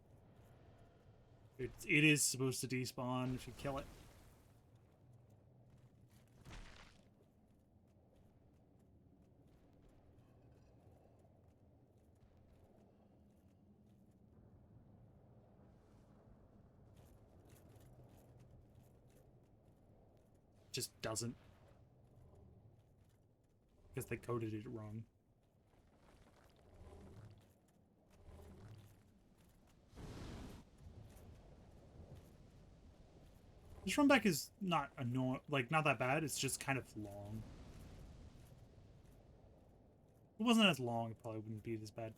Speaker 1: It is supposed to despawn if you kill it. Just doesn't, because they coded it wrong. This run back is not annoying, like, not that bad. It's just kind of long. If it wasn't as long, it probably wouldn't be this bad.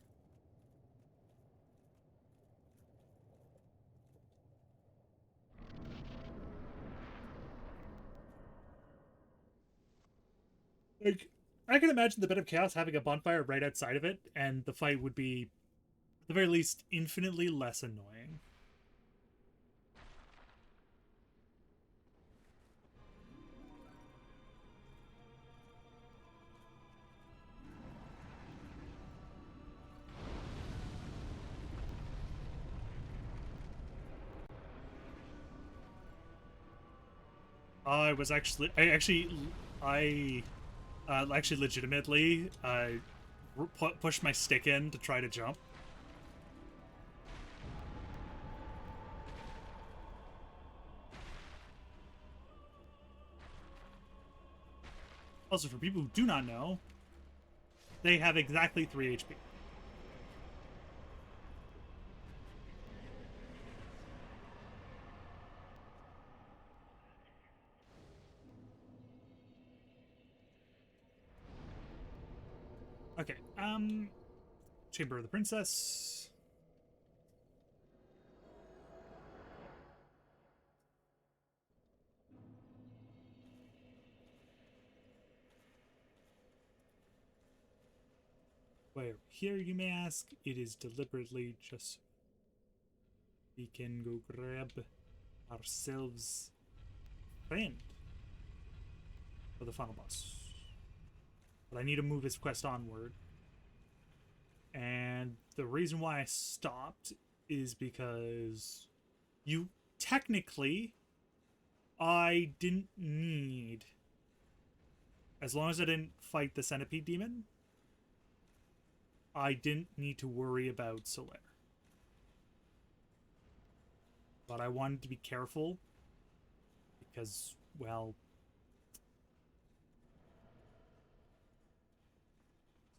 Speaker 1: Like, I can imagine the Bed of Chaos having a bonfire right outside of it, and the fight would be, at the very least, infinitely less annoying. I actually legitimately pushed my stick in to try to jump. Also, for people who do not know, they have exactly 3 HP. Okay, Chamber of the Princess. Where here, you may ask, it is deliberately just we can go grab ourselves a friend for the final boss. But I need to move this quest onward. And the reason why I stopped is because you technically, I didn't need, as long as I didn't fight the centipede demon, I didn't need to worry about Solaire. But I wanted to be careful because, well,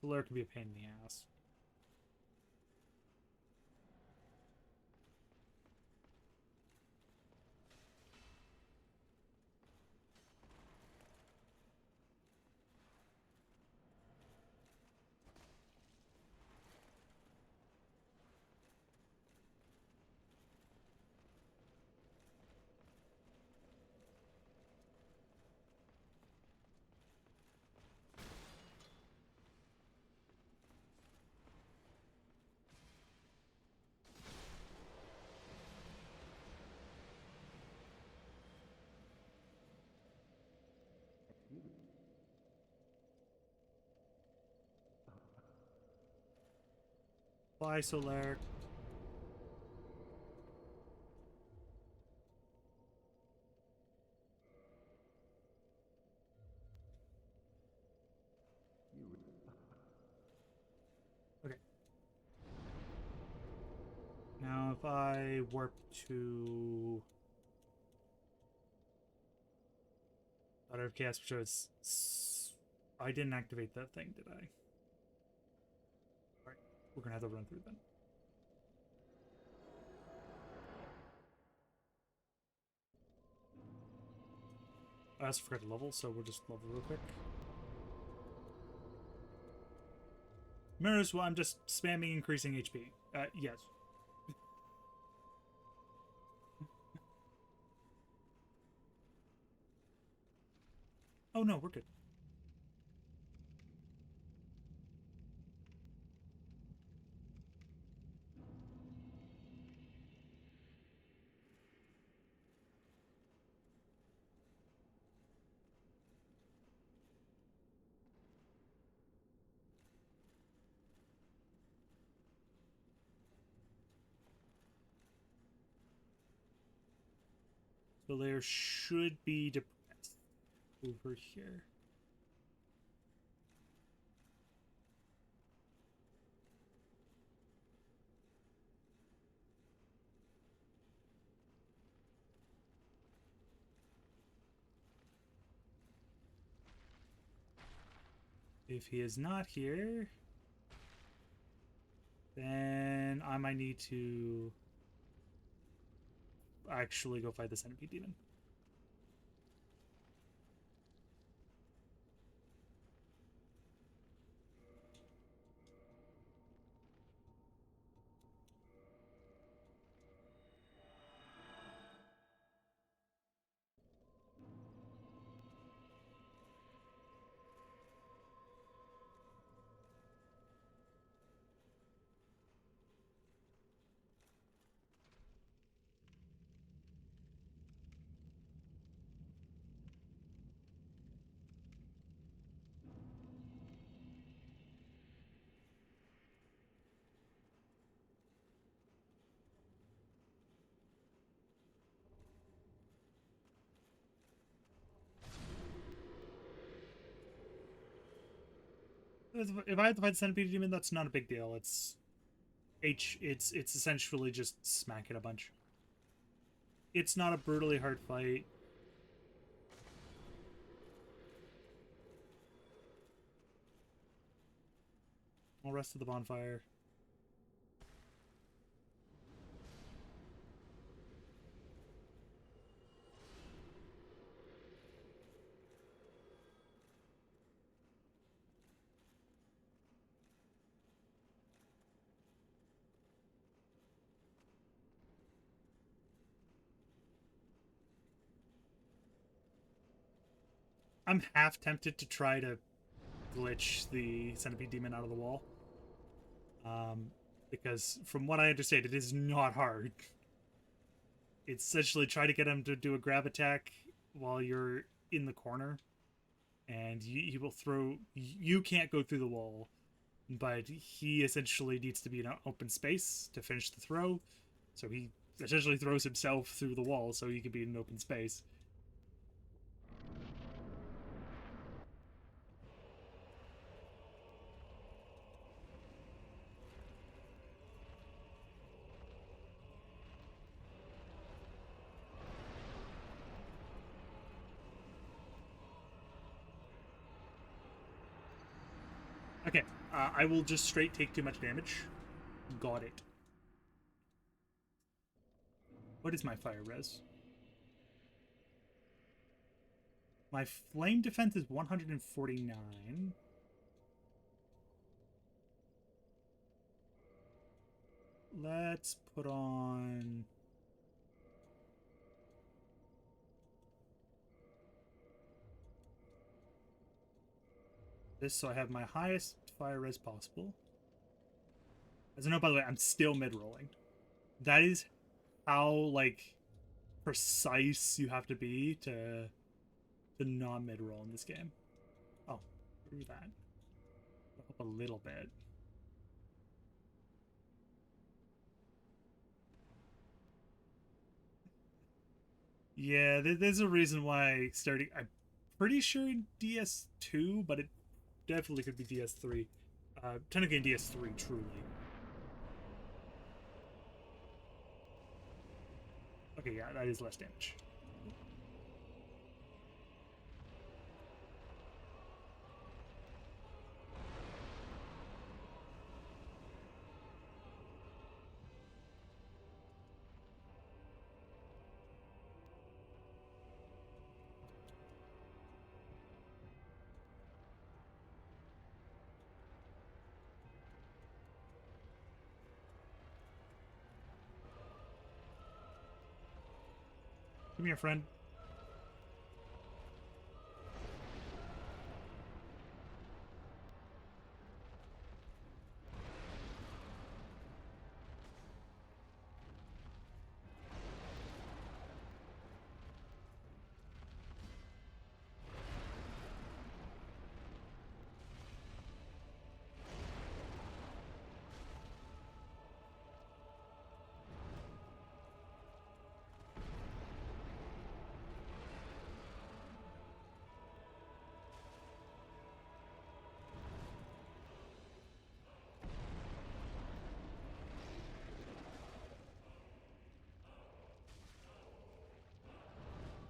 Speaker 1: Solaire can be a pain in the ass. Bye, Solaire. Okay. Now if I warp to Daughter of Chaos, which was... I didn't activate that thing, did I? Alright, we're gonna have to run through then. I also forgot to level, so we'll just level real quick. Mirrors, well, I'm just spamming increasing HP. Yes. Oh no, we're good. The layer should be depressed over here. If he is not here, then I might need to actually go fight the Centipede Demon. If I have to fight the Centipede Demon, that's not a big deal. It's essentially just smack it a bunch. It's not a brutally hard fight. All rest of the bonfire. I'm half tempted to try to glitch the Centipede Demon out of the wall. Because from what I understand, it is not hard. It's essentially try to get him to do a grab attack while you're in the corner, and he will throw. You can't go through the wall, but he essentially needs to be in an open space to finish the throw. So he essentially throws himself through the wall so he can be in an open space. Okay, I will just straight take too much damage. Got it. What is my fire res? My flame defense is 149. Let's put on... this so I have my highest fire res possible. As a note, by the way, I'm still mid-rolling. That is how, like, precise you have to be to not mid-roll in this game. Oh, through that. Up a little bit. Yeah, there's a reason why starting. I'm pretty sure in DS2, but it definitely could be DS3. Technically in DS3, truly. Okay, yeah, that is less damage. Come here, friend.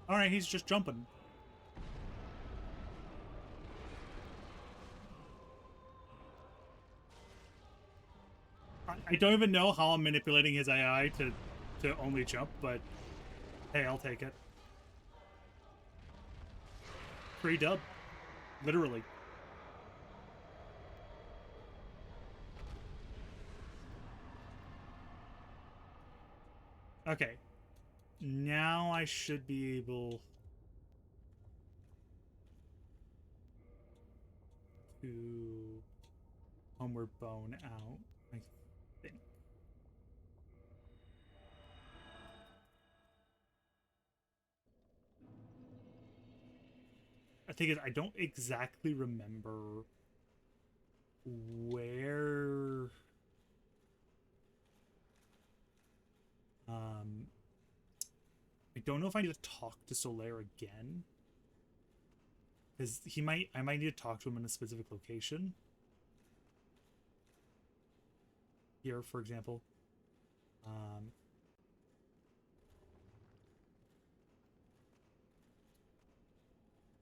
Speaker 1: All right, he's just jumping. I don't even know how I'm manipulating his AI to only jump, but hey, I'll take it. Free dub, literally. Okay, now I should be able to homeward bone out. I think. I think I don't exactly remember where um I don't know if I need to talk to Solaire again. Because I might need to talk to him in a specific location. Here, for example. Um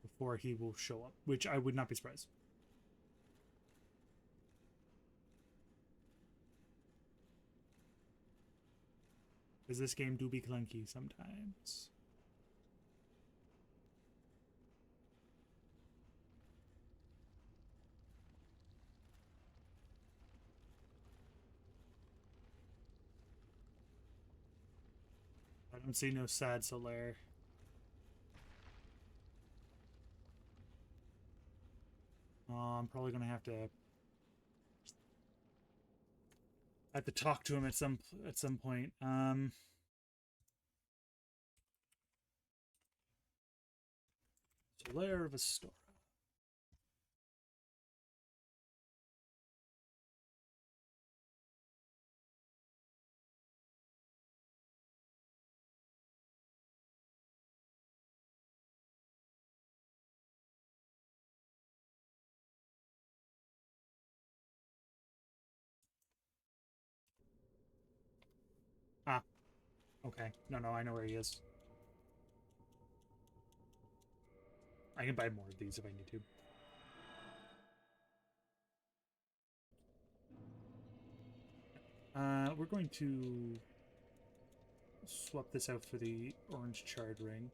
Speaker 1: Before he will show up, which I would not be surprised. Because this game do be clunky sometimes. I don't see no sad Solaire. I'm probably gonna have to talk to him at some point. Solaire of Astora. Ah, okay. No, I know where he is. I can buy more of these if I need to. We're going to swap this out for the orange charred ring.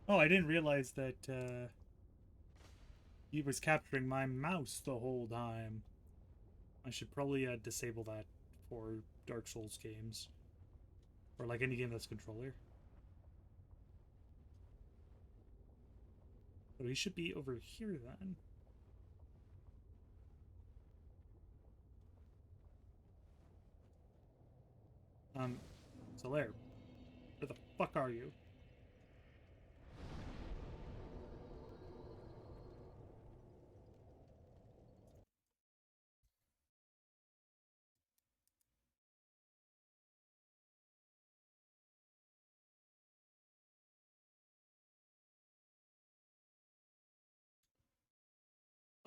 Speaker 1: Oh, I didn't realize that he was capturing my mouse the whole time. I should probably disable that for Dark Souls games. Or like any game that's controller. But he should be over here then. Solaire, where the fuck are you?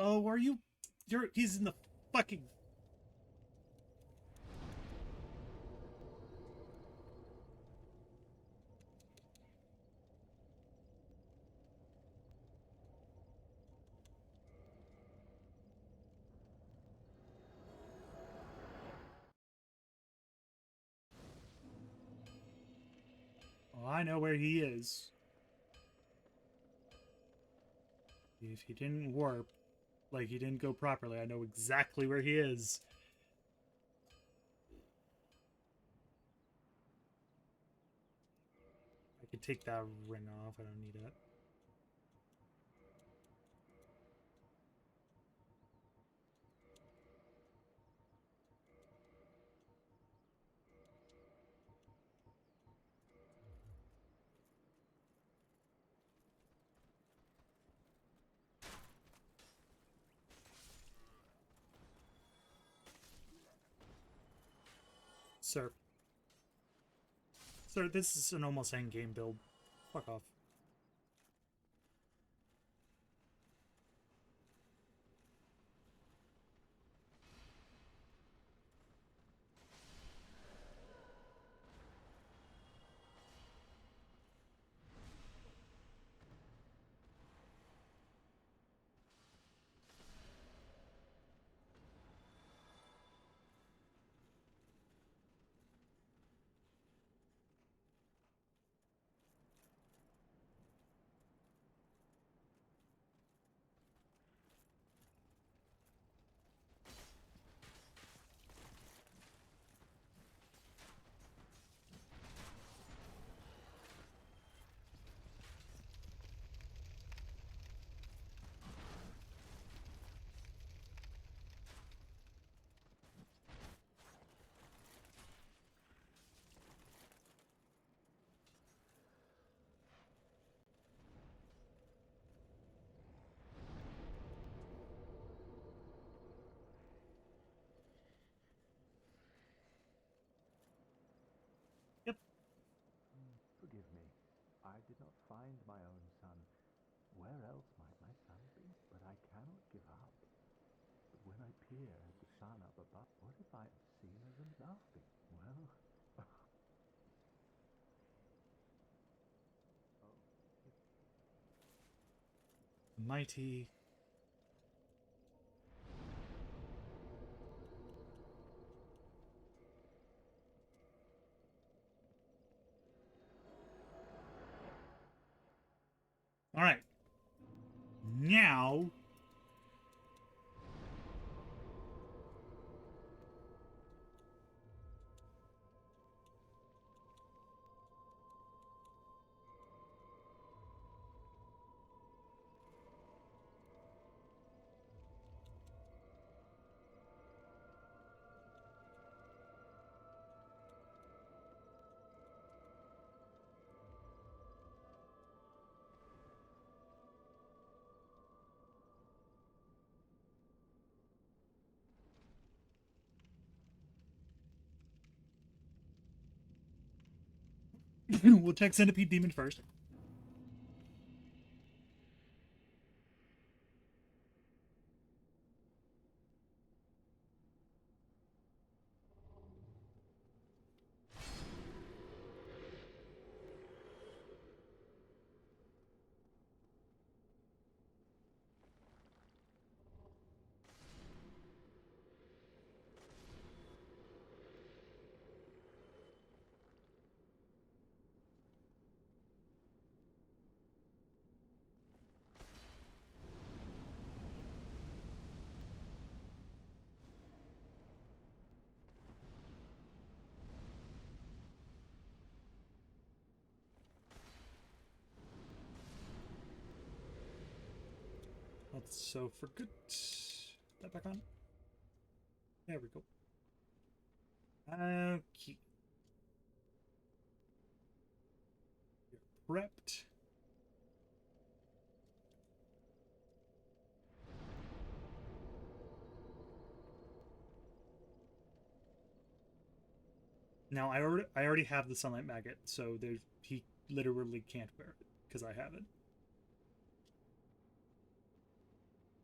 Speaker 1: Oh, are you? He's in the fucking. Oh, I know where he is. If he didn't warp, like he didn't go properly, I know exactly where he is. I could take that ring off. I don't need it. Sir. Sir, this is an almost endgame build. Fuck off. Yep.
Speaker 3: Forgive me. I did not find my own son. Where else might my son be? But I cannot give up. But when I peer at the sun up above, what if I have seen them laughing? Well,
Speaker 1: Mighty. Alright. Now. We'll check Centipede Demon first. Also forget that back on. There we go. Okay. You're prepped. Now I already have the sunlight maggot, so he literally can't wear it because I have it.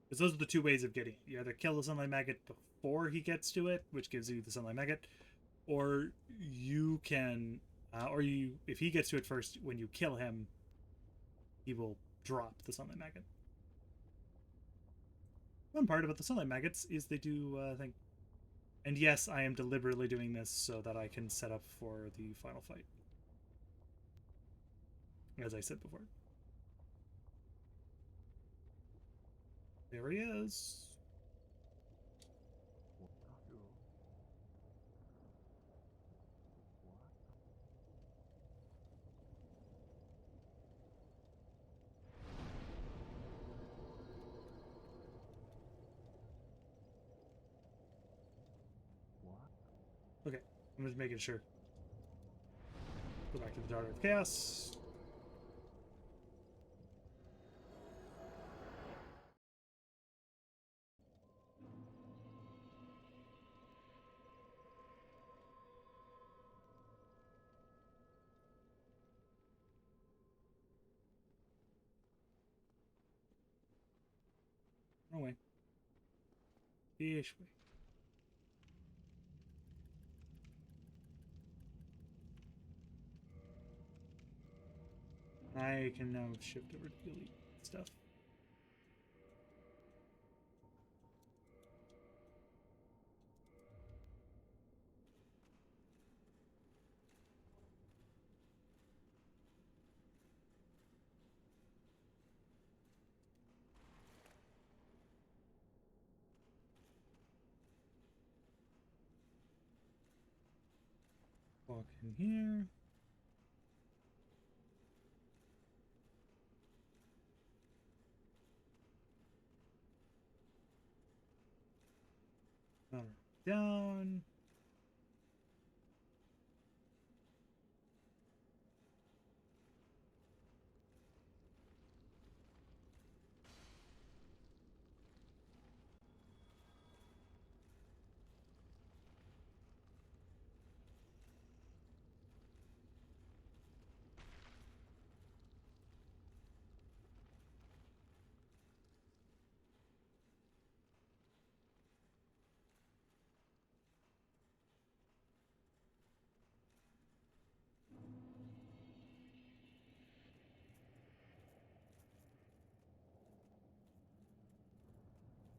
Speaker 1: Because those are the two ways of getting it. You either kill the sunlight maggot before he gets to it, which gives you the sunlight maggot, or you can, if he gets to it first, when you kill him, he will drop the sunlight maggot. One part about the sunlight maggots is they do, I think, and yes, I am deliberately doing this so that I can set up for the final fight, as I said before. There he is. Okay, I'm just making sure. Go back to the Daughter of Chaos. No way. Fish way. I can now shift over to delete stuff. Walk in here. Down.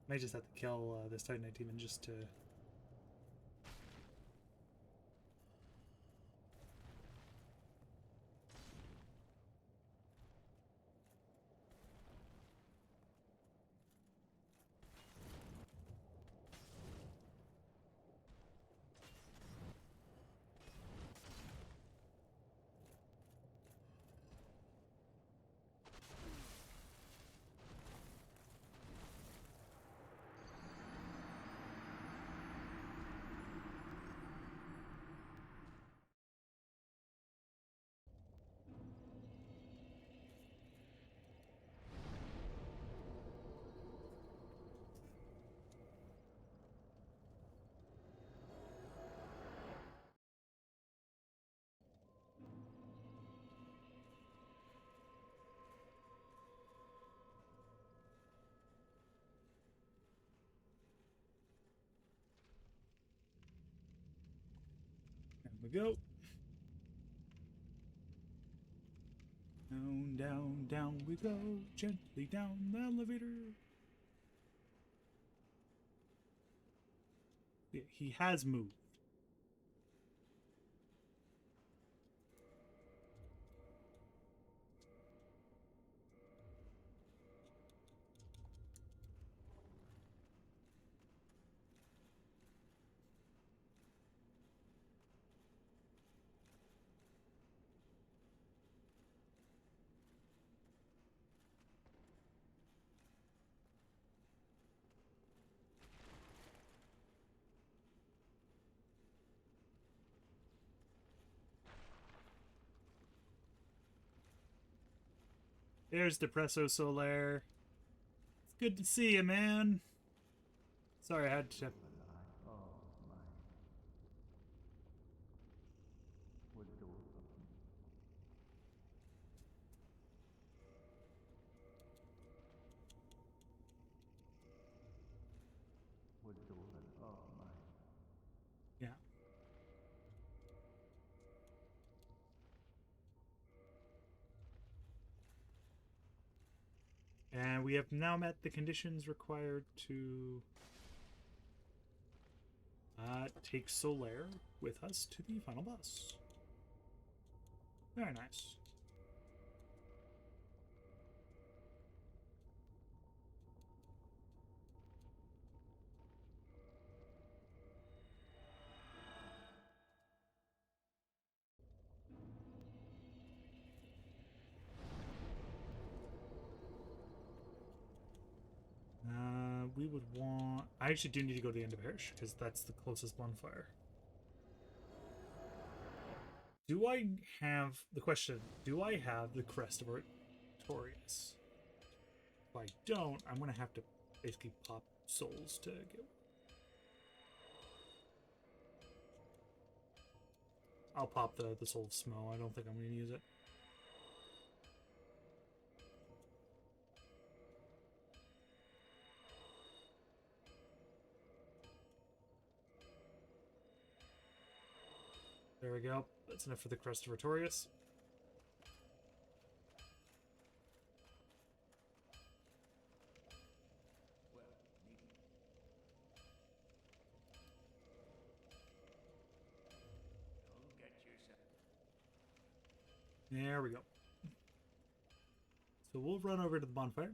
Speaker 1: Might just have to kill this Titanite demon just to. There we go. Down, down, down we go. Gently down the elevator. Yeah, he has moved. There's Depresso Solaire. It's good to see you, man. Sorry, I had to.
Speaker 3: Oh, my. Was it all of them? Was it all of oh, my.
Speaker 1: Yeah. And we have now met the conditions required to take Solaire with us to the final boss. Very nice. We would want... I actually do need to go to the end of Parish, because that's the closest bonfire. Do I have... The question, do I have the Crest of Artorias? If I don't, I'm going to have to basically pop souls to get... I'll pop the Soul of Smo. I don't think I'm going to use it. There we go. That's enough for the Crest of Artorias. There we go. So we'll run over to the bonfire.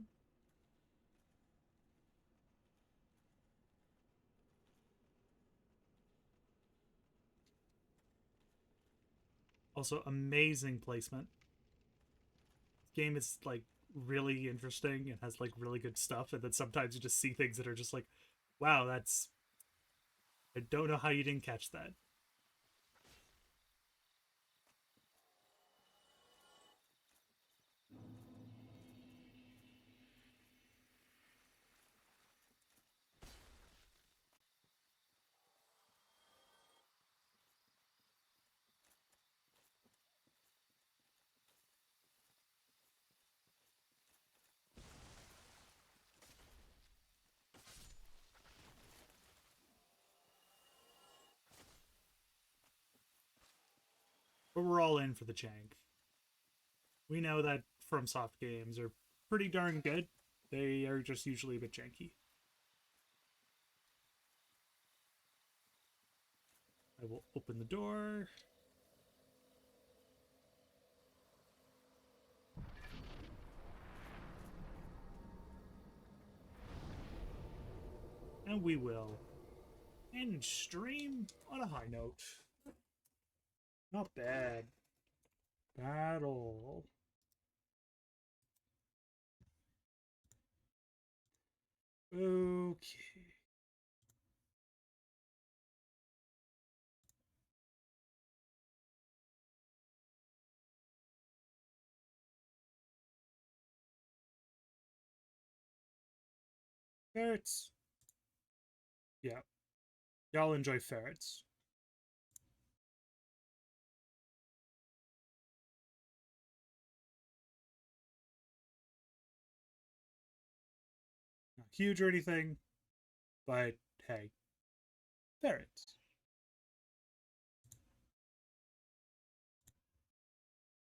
Speaker 1: Also, amazing placement. This game is like really interesting and has like really good stuff, and then sometimes you just see things that are just like, wow, that's... I don't know how you didn't catch that. But we're all in for the jank. We know that FromSoft games are pretty darn good. They are just usually a bit janky. I will open the door. And we will end stream on a high note. Not bad. Battle. Okay. Ferrets. Yeah. Y'all enjoy ferrets. Not huge or anything, but hey, ferrets.